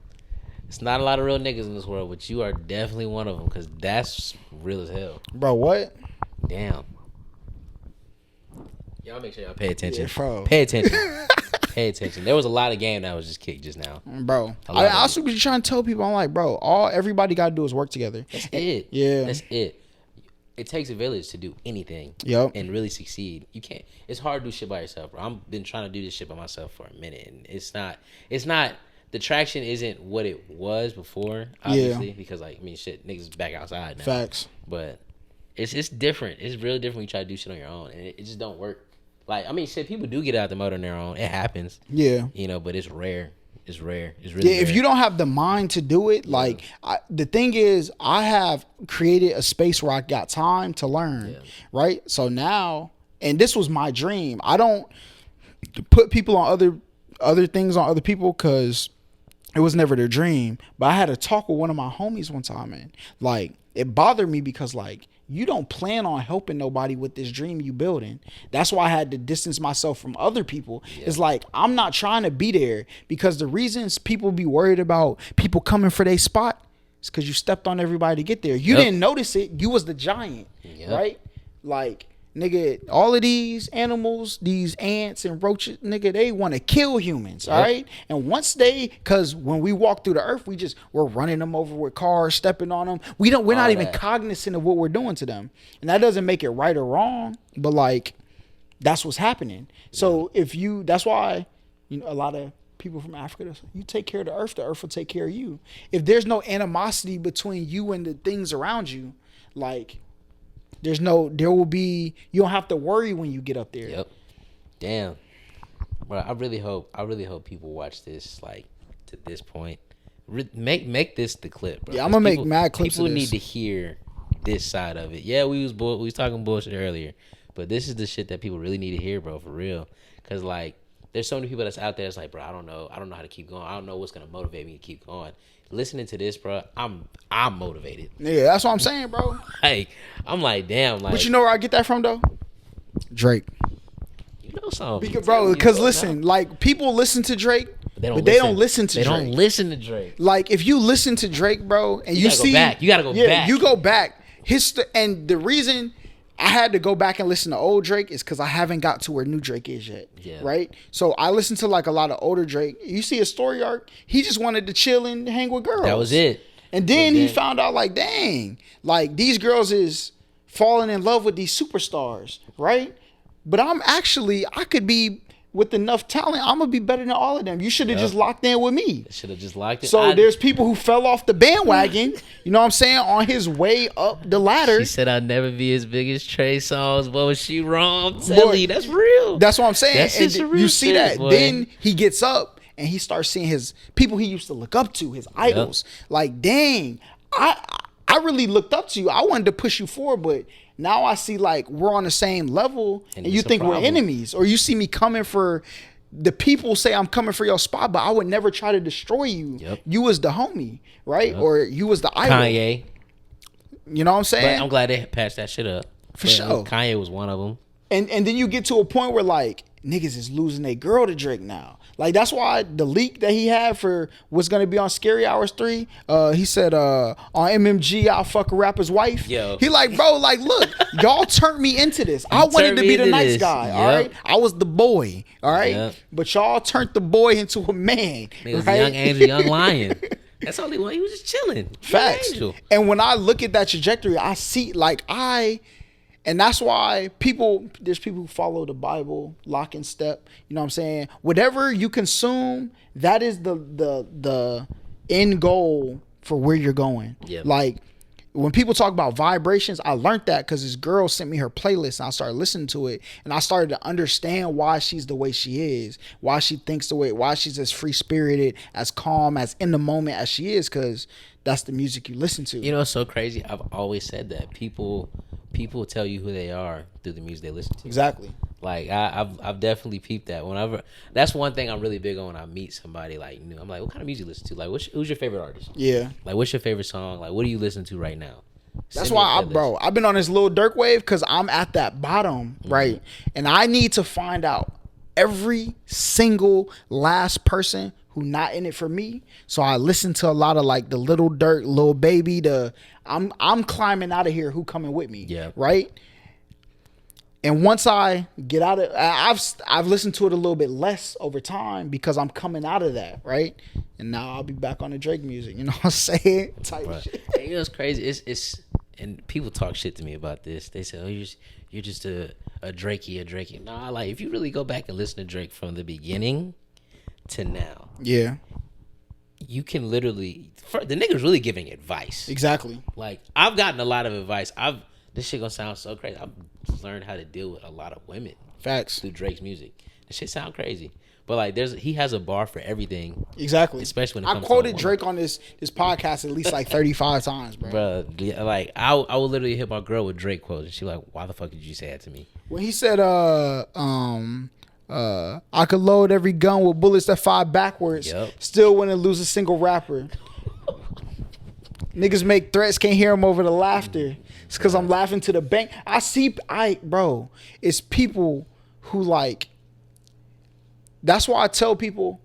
It's not a lot of real niggas in this world, but you are definitely one of them because that's real as hell. Bro, what? Damn. Y'all make sure y'all pay attention. Yeah, bro. Pay attention. Pay attention. There was a lot of game that was just kicked just now. Bro. I also was trying to tell people, I'm like, bro, everybody got to do is work together. That's it. Yeah. That's it. It takes a village to do anything. Yep. And really succeed. You can't. It's hard to do shit by yourself, bro. I've been trying to do this shit by myself for a minute. And it's not. The traction isn't what it was before, obviously, because like, I mean, shit, niggas is back outside now. Facts. But it's different. It's really different when you try to do shit on your own, and it just don't work. Like, I mean, shit, people do get out the mode on their own. It happens. Yeah. You know, but it's rare. It's rare. It's really rare. If you don't have the mind to do it, like, the thing is, I have created a space where I got time to learn, right? So now, and this was my dream. I don't put people on other things on other people because it was never their dream. But I had a talk with one of my homies one time, and like it bothered me because like you don't plan on helping nobody with this dream you building. That's why I had to distance myself from other people. Yeah. It's like I'm not trying to be there because the reasons people be worried about people coming for their spot is because you stepped on everybody to get there. You didn't notice it. You was the giant, right? Like, nigga, all of these animals, these ants and roaches, nigga, they want to kill humans, all right? And once because when we walk through the earth, we're running them over with cars, stepping on them. We're not even cognizant of what we're doing to them. And that doesn't make it right or wrong, but like, that's what's happening. So that's why, a lot of people from Africa, you take care of the earth will take care of you. If there's no animosity between you and the things around you, like, you don't have to worry when you get up there. Yep. Damn. Bro, I really hope people watch this like to this point. Make this the clip, bro. Yeah, I'm gonna make mad clips. People need to hear this side of it. Yeah, we was talking bullshit earlier, but this is the shit that people really need to hear, bro, for real. Cause like there's so many people that's out there that's like, bro, I don't know how to keep going. I don't know what's gonna motivate me to keep going. Listening to this, bro, I'm motivated. Yeah, that's what I'm saying, bro. Like, I'm like, damn. Like, but you know where I get that from, though? Drake. You know something, because listen, like people listen to Drake, but they don't listen to Drake. They don't listen to Drake. Like if you listen to Drake, bro, and you see, you gotta go back. You go back. And the reason I had to go back and listen to old Drake is because I haven't got to where new Drake is yet. Yeah. Right? So I listened to like a lot of older Drake. You see his story arc, he just wanted to chill and hang with girls. That was it. And then he found out like, dang, like these girls is falling in love with these superstars, right? But I could be with enough talent, I'm gonna be better than all of them. You should have just locked in with me. Should have just locked in. So there's people who fell off the bandwagon, you know what I'm saying, on his way up the ladder. She said I'd never be as big as Trey Songz. But was she wrong? I'm telling you, that's real. That's what I'm saying. That's and you see that. Boy. Then he gets up and he starts seeing his people he used to look up to, his idols. Like, dang, I really looked up to you. I wanted to push you forward, but now I see like we're on the same level and you think we're enemies, or you see me coming for the people say I'm coming for your spot, but I would never try to destroy you. Yep. You was the homie, right? Yep. Or you was the idol. Kanye. You know what I'm saying? But I'm glad they patched that shit up. For sure. Kanye was one of them. And then you get to a point where like niggas is losing their girl to Drake now. Like that's why the leak that he had for what's gonna be on Scary Hours 3, he said on MMG I'll fuck a rapper's wife. Yo. He like, bro, like look, y'all turned me into this. I wanted to be the nice guy, all right? I was the boy, all right? Yep. But y'all turned the boy into a man. He was a young angel, young lion. That's all he was. He was just chilling. Facts. And when I look at that trajectory, I see like and that's why there's people who follow the Bible, lock and step. You know what I'm saying? Whatever you consume, that is the end goal for where you're going. Yep. Like when people talk about vibrations, I learned that because this girl sent me her playlist and I started listening to it. And I started to understand why she's the way she is, why she thinks the way, why she's as free spirited, as calm, as in the moment as she is, because that's the music you listen to. You know, it's so crazy. I've always said that people tell you who they are through the music they listen to. Exactly. Like I've definitely peeped that. Whenever that's one thing I'm really big on when I meet somebody like new. I'm like, what kind of music you listen to? Like, who's your favorite artist? Yeah. Like, what's your favorite song? Like, what do you listen to right now? That's why I've been on this Lil Durk wave because I'm at that bottom, right? And I need to find out every single last person who not in it for me. So I listen to a lot of like the Lil Durk, Lil Baby, I'm climbing out of here, who coming with me? Yeah. Right? And once I get out of I've listened to it a little bit less over time because I'm coming out of that, right? And now I'll be back on the Drake music, you know what I'm saying? Type shit. Hey, you know what's crazy? It's and people talk shit to me about this. They say, "Oh, you're just a Drakey." Nah, like if you really go back and listen to Drake from the beginning to now, yeah, you can literally the nigga's really giving advice. Exactly. Like I've gotten a lot of advice. This shit gonna sound so crazy. I've learned how to deal with a lot of women. Facts. Through Drake's music. This shit sound crazy. But like he has a bar for everything. Exactly. Especially when it comes to I quoted Drake on this podcast at least like 35 times, bro. Bro, like I would literally hit my girl with Drake quotes and she like, why the fuck did you say that to me? When he said I could load every gun with bullets that fire backwards. Yep. Still wouldn't lose a single rapper. Niggas make threats, can't hear them over the laughter. It's because I'm laughing to the bank. Bro, it's people who like, that's why I tell people,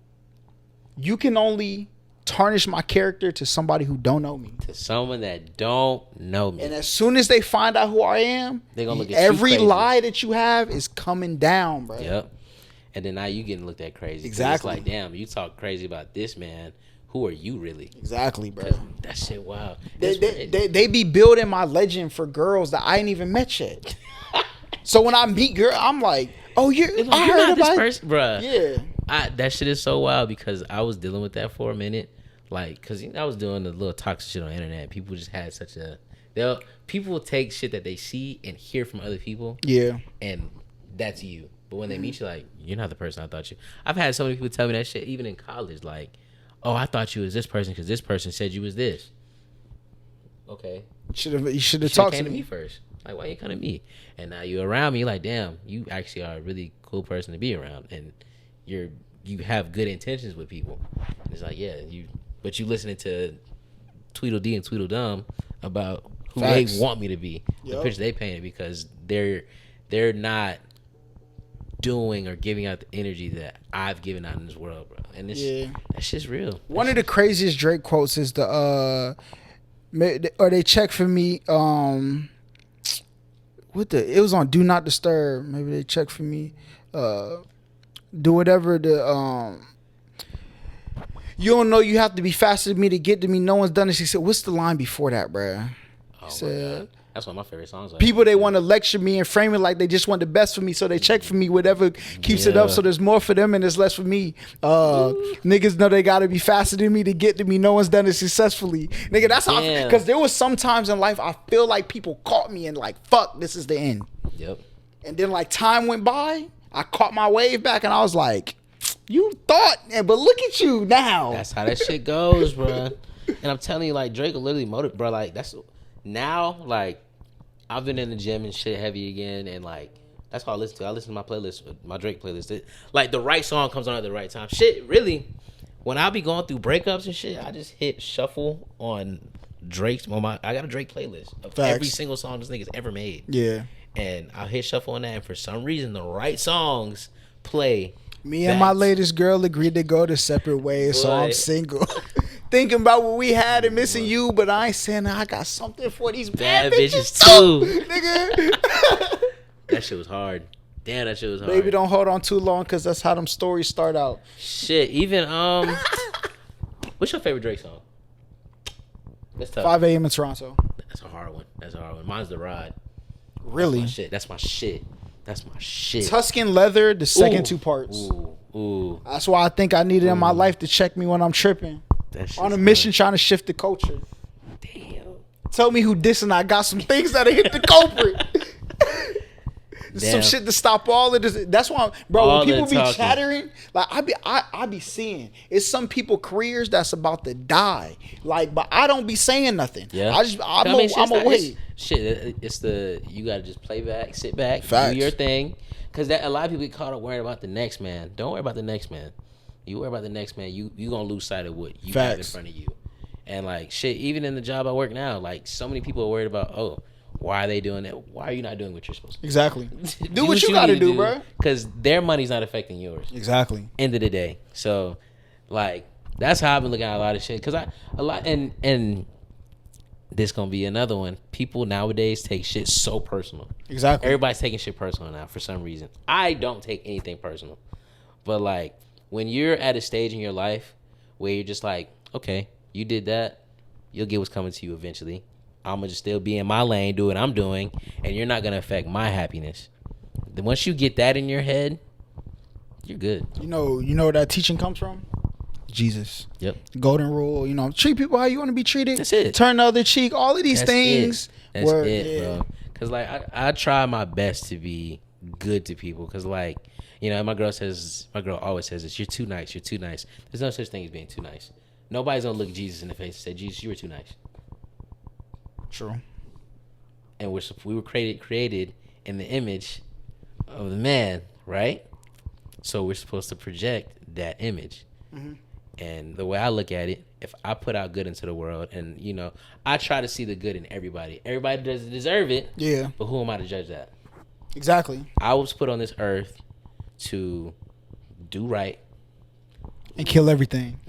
you can only tarnish my character to somebody who don't know me. To someone that don't know me. And as soon as they find out who I am, they're gonna look at every you crazy. lie that you have is coming down, bro. Yep. And then now you getting looked at crazy. Exactly. It's like, damn, you talk crazy about this man. Who are you really? Exactly, bro. That shit, wow. They be building my legend for girls that I ain't even met yet. So when I meet girl, I'm like, oh, I heard about this person, bruh. Yeah. That shit is so wild because I was dealing with that for a minute. Like, because I was doing the little toxic shit on the internet. People just had such a... People take shit that they see and hear from other people. Yeah. And that's you. But when they meet you, like, you're not the person I thought you... I've had so many people tell me that shit, even in college. Like, oh, I thought you was this person because this person said you was this. Okay. You should have talked to me first. Like, why you come to me? And now you're around me, like, damn, you actually are a really cool person to be around. And you have good intentions with people. And it's like, yeah, but you listening to Tweedledee and Tweedledum about who Facts. They want me to be. The picture they painted because they're not doing or giving out the energy that I've given out in this world, bro. And that shit's real. One of the craziest Drake quotes is or they check for me. It was on Do Not Disturb. Maybe they check for me. Do whatever you don't know you have to be faster than me to get to me. No one's done this. He said, what's the line before that, bruh? He said, that's one of my favorite songs. People, they want to lecture me and frame it like they just want the best for me, so they check for me, whatever keeps it up, so there's more for them and there's less for me. Niggas know they got to be faster than me to get to me. No one's done it successfully. Nigga, that's how, because there was some times in life I feel like people caught me and like, fuck, this is the end. Yep. And then like time went by, I caught my wave back and I was like, you thought, but look at you now. That's how that shit goes, bro. And I'm telling you, like, Drake will literally motivate, bro. Like, that's now, like, I've been in the gym and shit heavy again, and like, that's how I listen to. I listen to my playlist, my Drake playlist. Like, the right song comes on at the right time. Shit, really, when I be going through breakups and shit, I just hit shuffle on Drake's. I got a Drake playlist of every single song this nigga's ever made. Yeah. And I'll hit shuffle on that, and for some reason, the right songs play. Me and my latest girl agreed to go to separate ways, so I'm single. Thinking about what we had and missing you, but I ain't saying I got something for these bad bitches too, nigga. That shit was hard. Damn, that shit was hard. Baby, don't hold on too long, because that's how them stories start out. Shit, even, what's your favorite Drake song? That's tough. 5 a.m. in Toronto. That's a hard one. Mine's The Ride. Really? That's my shit. Tuscan Leather, the second two parts. Ooh. That's why I think I need it in my life to check me when I'm tripping. On a mission trying to shift the culture. Damn. Tell me who dissing. I got some things that'll hit the culprit. Some shit to stop all of this. That's why, bro, when people be chattering, like I be seeing, it's some people careers that's about to die. Like, but I don't be saying nothing. Yeah. I'm a wait. Shit, you gotta just play back, sit back, Facts. do your thing. Cause a lot of people get caught up worrying about the next man. Don't worry about the next man. You worry about the next man, you gonna lose sight of what you have in front of you. And like shit, even in the job I work now, like so many people are worried about, why are they doing that? Why are you not doing what you're supposed to do? Exactly. do what you gotta do, bro. Because their money's not affecting yours. Exactly. End of the day. So, like, that's how I've been looking at a lot of shit. Because and this gonna be another one. People nowadays take shit so personal. Exactly. Everybody's taking shit personal now for some reason. I don't take anything personal. But, like, when you're at a stage in your life where you're just like, okay, you did that. You'll get what's coming to you eventually. I'm going to just still be in my lane, do what I'm doing, and you're not going to affect my happiness. Then once you get that in your head, you're good. You know where that teaching comes from? Jesus. Yep. Golden rule, treat people how you want to be treated. That's it. Turn the other cheek. All of these things. That's it, bro. Because, like, I try my best to be good to people. Because, like, my girl always says this, you're too nice. There's no such thing as being too nice. Nobody's going to look Jesus in the face and say, Jesus, you were too nice. True. And we were created in the image of the man, right? So we're supposed to project that image. Mm-hmm. And the way I look at it, if I put out good into the world, and you know, I try to see the good in everybody. Everybody doesn't deserve it. Yeah. But who am I to judge that? Exactly. I was put on this earth to do right and kill everything.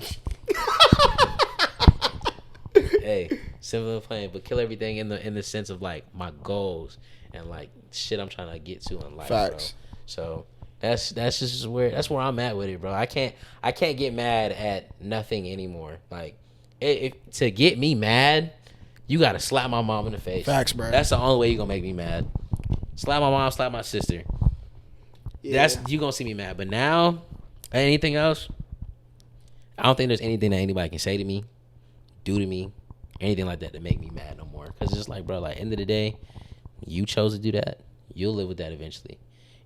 Hey, simple and plain, but kill everything in the sense of like my goals and like shit I'm trying to get to in life. Facts. Bro. So that's just where I'm at with it, bro. I can't get mad at nothing anymore. Like to get me mad, you gotta slap my mom in the face. Facts, bro. That's the only way you gonna make me mad. Slap my mom, slap my sister. Yeah. That's you gonna see me mad. But now, anything else, I don't think there's anything that anybody can say to me, do to me, anything like that to make me mad no more. Cause it's just like, bro, like end of the day, you chose to do that. You'll live with that eventually.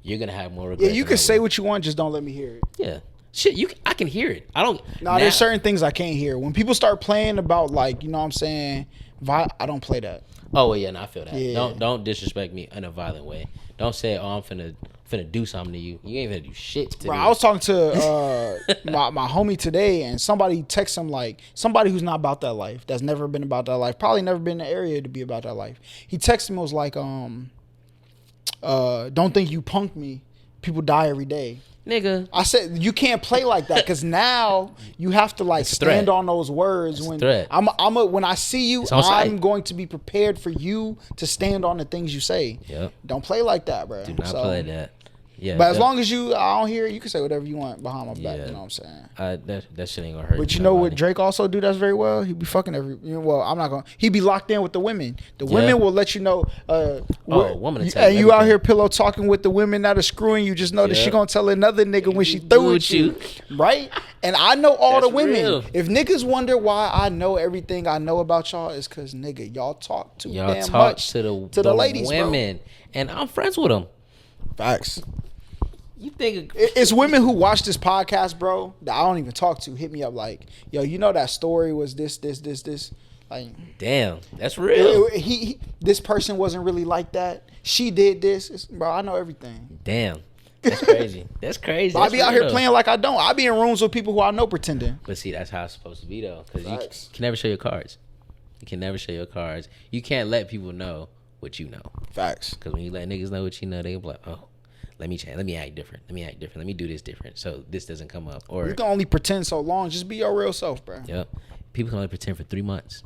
You're gonna have more regrets. Yeah, you can say what you want, just don't let me hear it. Yeah, shit, I can hear it. I don't. Nah, there's certain things I can't hear. When people start playing about like, you know what I'm saying, I don't play that. Oh well, yeah, no, I feel that. Yeah. Don't disrespect me in a violent way. Don't say, oh, I'm finna do something to you. You ain't finna do shit to me. I was talking to my homie today, and somebody texted him, like, somebody who's not about that life, that's never been about that life, probably never been in the area to be about that life. He texted me, was like, don't think you punked me. People die every day. Nigga. I said, you can't play like that, because now you have to like stand on those words. When when I see you, I'm going to be prepared for you to stand on the things you say. Yep. Don't play like that, bro. Do not play that. Yeah, but as long as I don't hear it, you can say whatever you want behind my back. You know what I'm saying? That shit ain't gonna hurt. But you know what Drake also do that's very well? He be fucking well, I'm not gonna. He be locked in with the women. The women will let you know. Woman attack. And you out here pillow talking with the women that are screwing you. Just know that she gonna tell another nigga when she through with you, right? And I know all the women. Real. If niggas wonder why I know everything I know about y'all, is because nigga, y'all talk too damn much to the ladies, women, bro. And I'm friends with them. Facts. You think it's women who watch this podcast, bro, that I don't even talk to, hit me up like, yo, you know that story was this. Like, damn, that's real. This person wasn't really like that. She did this. Bro, I know everything. Damn. That's crazy. That's crazy. I be out here playing like I don't. I be in rooms with people who I know pretending. But see, that's how it's supposed to be, though. Because you can never show your cards. You can never show your cards. You can't let people know what you know. Facts. Because when you let niggas know what you know, they be like, oh. Let me change. Let me act different. Let me do this different, so this doesn't come up. Or you can only pretend so long. Just be your real self, bro. Yep. People can only pretend for 3 months.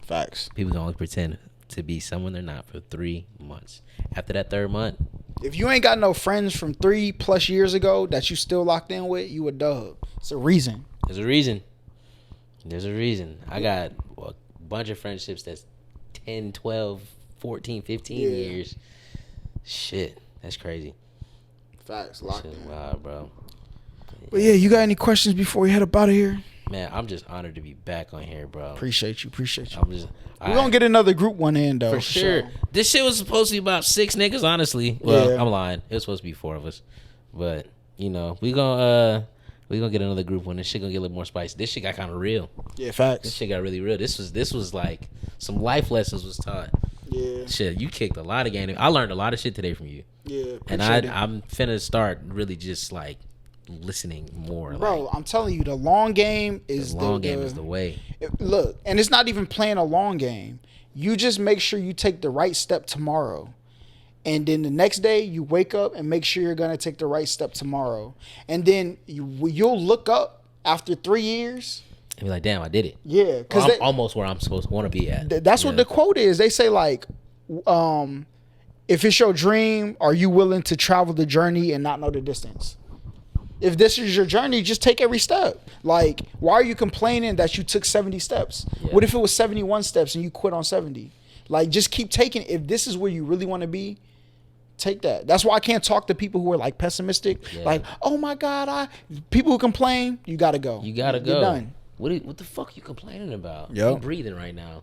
Facts. People can only pretend to be someone they're not for 3 months. After that 3rd month, if you ain't got no friends from 3+ years ago that you still locked in with, you a dub. It's a reason. There's a reason. I got a bunch of friendships that's 10, 12, 14, 15 years. Shit, that's crazy. Facts, locked in. Wow, bro. But yeah, you got any questions before we head up out of here? Man, I'm just honored to be back on here, bro. Appreciate you. We're gonna get another group one in though. For sure. This shit was supposed to be about 6 niggas, honestly. Well, I'm lying. It was supposed to be 4 of us. But, you know, we gonna get another group one. This shit gonna get a little more spicy. This shit got kind of real. Yeah, facts. This shit got really real. This was like some life lessons was taught. Yeah. Shit, you kicked a lot of game. I learned a lot of shit today from you. Yeah. And I'm finna start really just like listening more. Bro, I'm telling you, the long game is the way. Look, and it's not even playing a long game. You just make sure you take the right step tomorrow. And then the next day you wake up and make sure you're going to take the right step tomorrow. And then you'll look up after 3 years and be like, damn, I did it. Yeah. Because I'm almost where I'm supposed to want to be at. That's what the quote is. They say like, if it's your dream, are you willing to travel the journey and not know the distance? If this is your journey, just take every step. Like, why are you complaining that you took 70 steps? Yeah. What if it was 71 steps and you quit on 70? Like, just keep taking. If this is where you really want to be, take that. That's why I can't talk to people who are like pessimistic. Yeah. Like, oh my God, people who complain, you gotta go. You gotta go. You're done. What the fuck you complaining about? Yep. You breathing right now.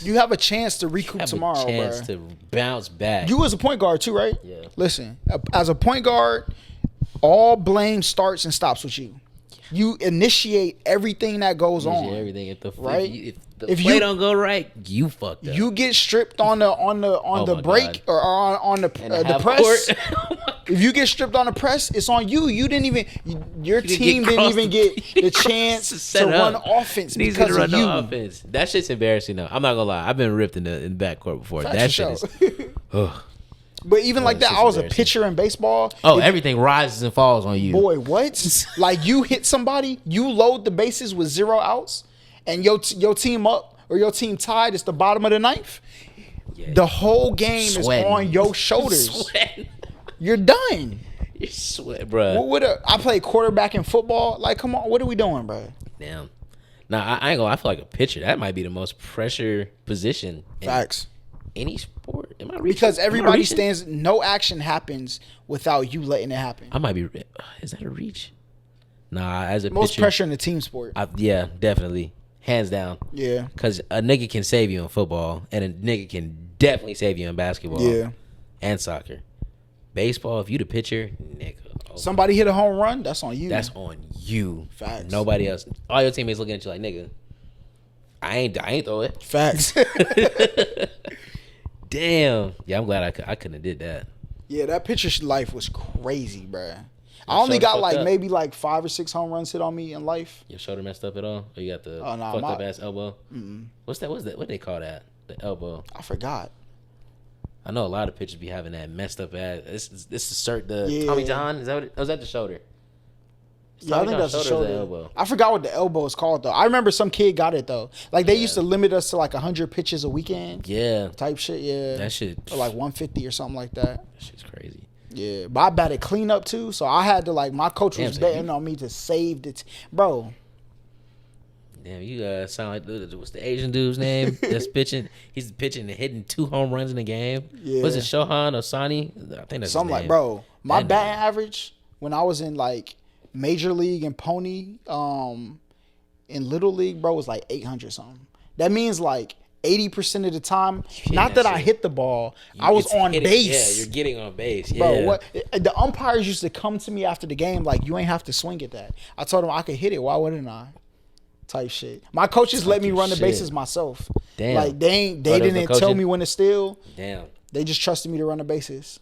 You have a chance to recoup tomorrow, bro. You have a chance to bounce back. You as a point guard too, right? Yeah. Listen, as a point guard, all blame starts and stops with you. You initiate everything that goes on. Everything at the right. If the play don't go right, you fucked up. You get stripped on the break or on the press. Oh my If you get stripped on the press, it's on you. You didn't even. Your team didn't even get the chance to run offense because of you. Offense. That shit's embarrassing though. I'm not gonna lie. I've been ripped in the backcourt before. That shit is. But even like that, I was a pitcher in baseball. Oh, everything rises and falls on you. Boy, what? Like you hit somebody, you load the bases with 0 outs, and your team up or your team tied. It's the bottom of the ninth. Yeah. The whole game is on your shoulders. You're done. You sweat, bro. I play quarterback in football. Like, come on, what are we doing, bro? Damn. Nah, I ain't gonna. I feel like a pitcher. That might be the most pressure position. Facts. Any sport. Am I reaching? Because everybody stands. No action happens without you letting it happen. I might be. Is that a reach? Nah, as a most pitcher, pressure in the team sport. Yeah, definitely, hands down. Yeah. Because a nigga can save you in football, and a nigga can definitely save you in basketball. Yeah. And soccer. Baseball, if you the pitcher, nigga. Somebody hit a home run, that's on you. That's on you. Facts. Nobody else. All your teammates looking at you like, nigga, I ain't throw it. Facts. Damn. Yeah, I'm glad I couldn't have did that. Yeah, that pitcher's life was crazy, bruh. I only got like maybe like 5 or 6 home runs hit on me in life. Your shoulder messed up at all? Or you got the fucked up ass elbow? What's that? What they call that? The elbow. I forgot. I know a lot of pitchers be having that messed up ass. This is Tommy John. Is that what was that the shoulder? Yeah, I think that's the shoulder. Elbow. I forgot what the elbow is called though. I remember some kid got it though. Like they used to limit us to like 100 pitches a weekend. Yeah. Type shit. Yeah. That shit. Or like 150 or something like that. That shit's crazy. Yeah, but I batted cleanup too, so I had to like my coach was betting on me to save it, bro. Damn, you sound like what's the Asian dude's name that's pitching? He's pitching and hitting 2 home runs in a game. Yeah. Was it Shohan Osani? I think that's something like, bro. My batting average when I was in like Major League and Pony, in Little League, bro, was like 800 something. That means like 80% of the time, not that I hit the ball, I was on base. Yeah, you're getting on base. Yeah. Bro, what the umpires used to come to me after the game like, you ain't have to swing at that. I told them I could hit it. Why wouldn't I? Type shit. My coaches let me run the bases myself. Damn. Like they didn't tell me when to steal. Damn. They just trusted me to run the bases.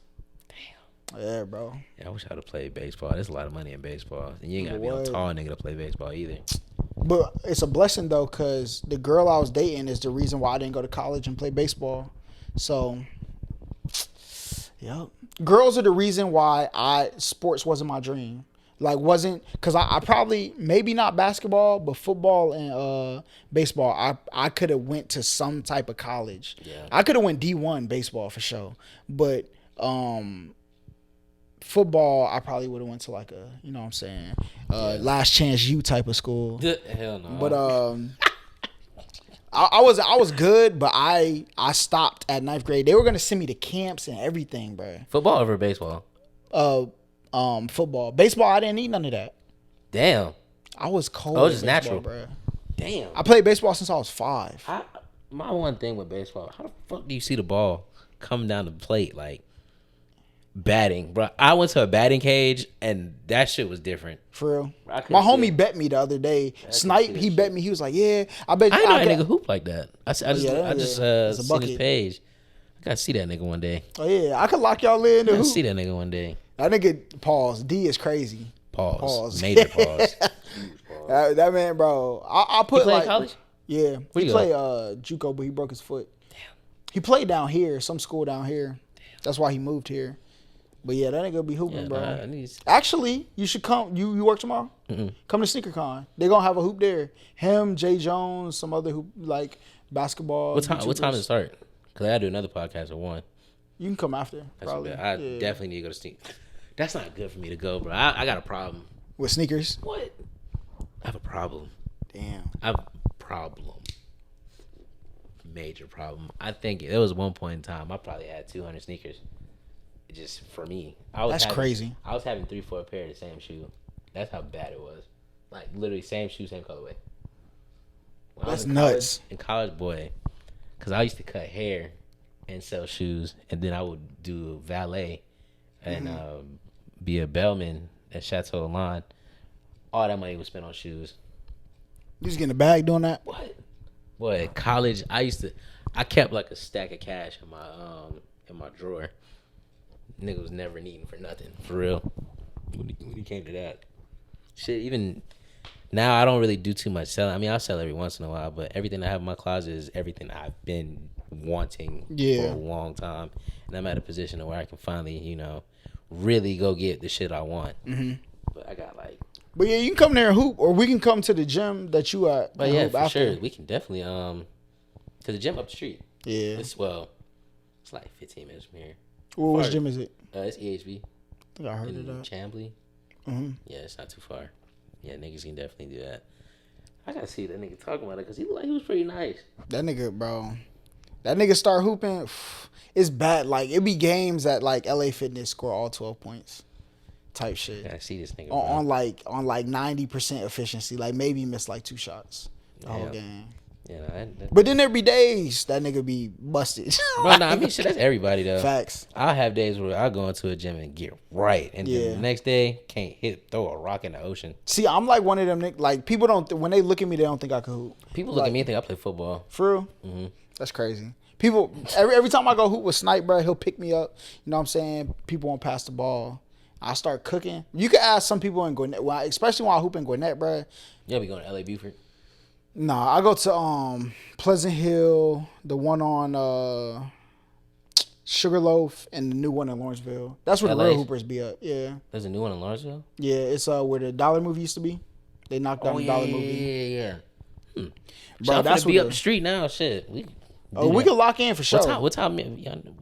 Damn. Yeah, bro. Yeah, I wish I'd have played baseball. There's a lot of money in baseball. And you ain't gotta be a tall nigga to play baseball either. But it's a blessing though, cause the girl I was dating is the reason why I didn't go to college and play baseball. So yep. Girls are the reason why sports wasn't my dream. Like wasn't because I probably maybe not basketball but football and baseball I could have went to some type of college. Yeah. I could have went D1 baseball for sure, but football I probably would have went to like a what I'm saying last chance U type of school. Hell no. But I was good, but I stopped at 9th grade. They were gonna send me to camps and everything, bro. Football over baseball? Football. Baseball, I didn't need none of that. Damn. I was cold. Oh, it's just natural, bro. Damn. I played baseball since I was 5. My one thing with baseball, how the fuck do you see the ball coming down the plate like batting, bro? I went to a batting cage and that shit was different. For real. My homie bet me the other day. Snipe, he bet me. He was like, "Yeah, I bet." I didn't know that nigga hoop like that. I just seen his page. I gotta see that nigga one day. Oh yeah, I could lock y'all in. I see that nigga one day. That nigga, pause. D is crazy. Pause. Major pause. That man, bro. I put he played like college. Yeah, he played JUCO, but he broke his foot. Damn. He played down here, some school down here. Damn. That's why he moved here. But yeah, that nigga be hooping, bro. Actually, you should come. You work tomorrow? Mm-mm. Come to SneakerCon. They gonna have a hoop there. Him, Jay Jones, some other hoop like basketball. What time does it start? Cause I gotta do another podcast at 1. You can come after. Probably. I definitely need to go to sneak. That's not good for me to go, bro. I got a problem with sneakers. What? I have a problem. Damn. I have a problem. Major problem. I think there was one point in time I probably had 200 sneakers. Just for me. That's crazy. I was having 3-4 pair of the same shoe. That's how bad it was. Like literally same shoe, same colorway. That's nuts. In college, boy, because I used to cut hair and sell shoes, and then I would do valet and be a bellman at Chateau Lawn. All that money was spent on shoes. You just getting a bag doing that? What? Boy, at college, I kept like a stack of cash in my drawer. nigga was never needing for nothing. For real. When he came to that. Shit, even now I don't really do too much selling. I mean, I'll sell every once in a while, but everything I have in my closet is everything I've been wanting for a long time. And I'm at a position where I can finally, you know, really go get the shit I want. Mm-hmm. But I got like... But yeah, you can come there and hoop, or we can come to the gym that you at. But yeah, for sure. We can definitely, to the gym up the street. Yeah. It's like 15 minutes from here. Well, which gym is it? It's EHB. I think I heard of that. Chamblee. Mm-hmm. Yeah, it's not too far. Yeah, niggas can definitely do that. I gotta see that nigga talking about it because he looked like he was pretty nice. That nigga, bro. That nigga start hooping. It's bad. Like, it be games at, like, LA Fitness score all 12 points. Type shit. I gotta see this nigga, on like 90% efficiency. Like, maybe miss, like, 2 shots the whole game. Yeah, but then there be days that nigga be busted. Bro, I mean, shit, that's everybody, though. Facts. I'll have days where I go into a gym and get right. And then the next day, can't throw a rock in the ocean. See, I'm like one of them niggas. Like, people don't, when they look at me, they don't think I can hoop. People look at me and think I play football. For real? Mm-hmm. That's crazy. People, every time I go hoop with Snipe, bro, he'll pick me up. You know what I'm saying? People won't pass the ball. I start cooking. You can ask some people in Gwinnett, especially when I hoop in Gwinnett, bro. Yeah, we going to LA Buford. Nah, I go to Pleasant Hill, the one on Sugarloaf, and the new one in Lawrenceville. That's where the real hoopers be at. Yeah. There's a new one in Lawrenceville? Yeah, it's where the Dollar Movie used to be. They knocked down the Dollar Movie. Yeah. Bro, that's be up the street now. Shit. We can lock in for sure. What time?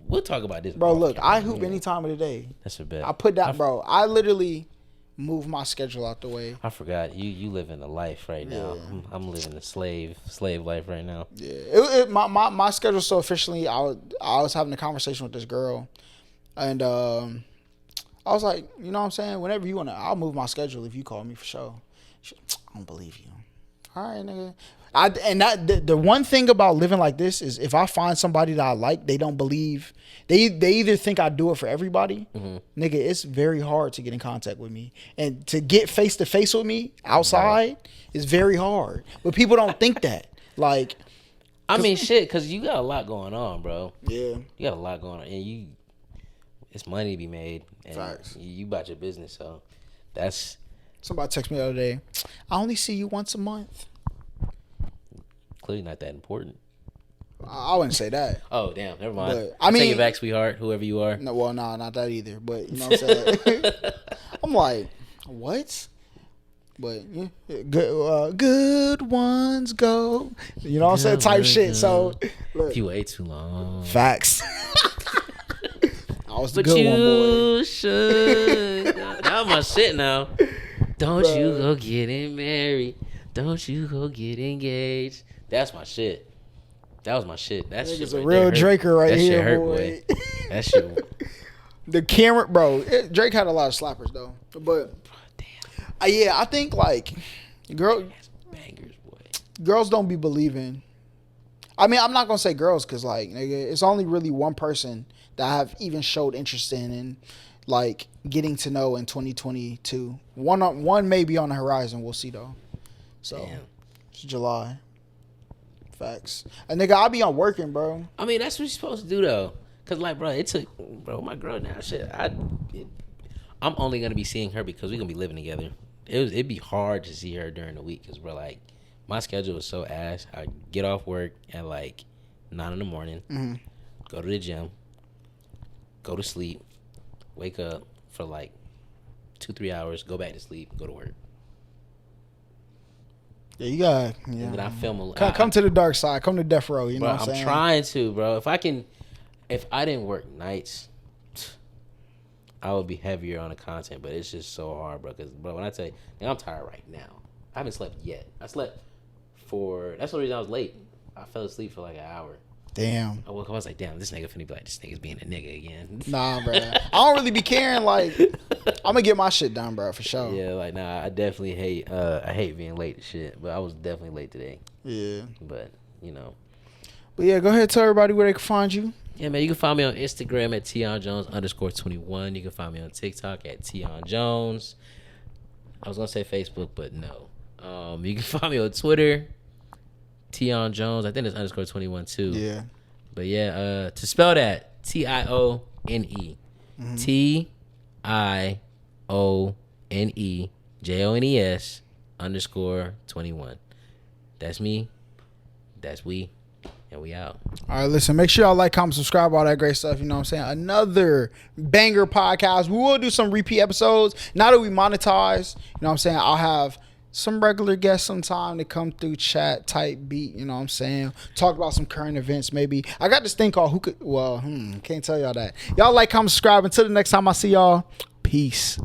We'll talk about this. Bro, look, I hoop any time of the day. That's a bet. I put that, bro. I literally move my schedule out the way. I forgot. You live in a life right now. I'm living a slave life right now. Yeah. My schedule so efficiently. I was having a conversation with this girl, and I was like, you know what I'm saying? Whenever you wanna, I'll move my schedule if you call me for sure. I don't believe you. All right, nigga. The one thing about living like this is if I find somebody that I like, they don't believe. They either think I do it for everybody. Mm-hmm. Nigga, it's very hard to get in contact with me. And to get face to face with me outside is very hard. But people don't think that. Like, I mean, shit, because you got a lot going on, bro. Yeah. You got a lot going on. And it's money to be made. And facts. You about your business, so that's... Somebody texted me the other day, I only see you once a month. Clearly not that important. I wouldn't say that. Oh, damn. Never mind. But, I mean, take it back, sweetheart, whoever you are. No, well, nah, not that either. But you know what I'm saying? I'm like, what? But yeah, good ones go. You know what I'm saying? Type shit. So, look. If you wait too long. Facts. I was the but good one, boy. You should. That was my shit now. Don't you go getting married. Don't you go get engaged. That's my shit. That was my shit. That shit is a real Draker right here, shit hurt, boy. That shit. The camera, bro. Drake had a lot of slappers though, but damn. Yeah, I think like bangers, boy. Girls don't be believing. I mean, I'm not gonna say girls because like nigga, it's only really one person that I have even showed interest in like getting to know in 2022. One may be on the horizon. We'll see though. So damn. It's July. Facts. A nigga, I be on working, bro. I mean, that's what you're supposed to do though. Cause like, bro, it took, bro, my girl now, shit. I'm only gonna be seeing her because we're gonna be living together. It'd be hard to see her during the week, cause bro, like, my schedule is so ass. I get off work at like 9 a.m. Go to the gym, go to sleep, wake up for like 2-3 hours, go back to sleep, go to work. Yeah, you got. Yeah. And then I film come to the dark side. Come to death row. You know what I'm saying? I'm trying to, bro. If I didn't work nights, I would be heavier on the content. But it's just so hard, bro. Because, bro, when I tell you, I'm tired right now. I haven't slept yet. That's the reason I was late. I fell asleep for like an hour. Damn. I woke up, I was like, damn, this nigga finna be like, this nigga's being a nigga again. Nah, bro. I don't really be caring. Like, I'm gonna get my shit done, bro, for sure. Yeah, like, nah, I definitely hate, I hate being late to shit, but I was definitely late today. Yeah. But, you know. But yeah, go ahead, tell everybody where they can find you. Yeah, man, you can find me on Instagram at TeonJones_21. You can find me on TikTok at TeonJones. I was gonna say Facebook, but no. You can find me on Twitter. Tion Jones, I think it's _21 too. Yeah. But yeah, to spell that, Tione. TIONEJONES_21. That's me. That's we. And we out. All right, listen, make sure y'all like, comment, subscribe, all that great stuff. You know what I'm saying? Another banger podcast. We will do some repeat episodes. Now that we monetize, you know what I'm saying? I'll have some regular guests sometime to come through, chat, type beat, you know what I'm saying? Talk about some current events maybe. I got this thing called can't tell y'all that. Y'all like, comment, subscribe. Until the next time I see y'all, peace.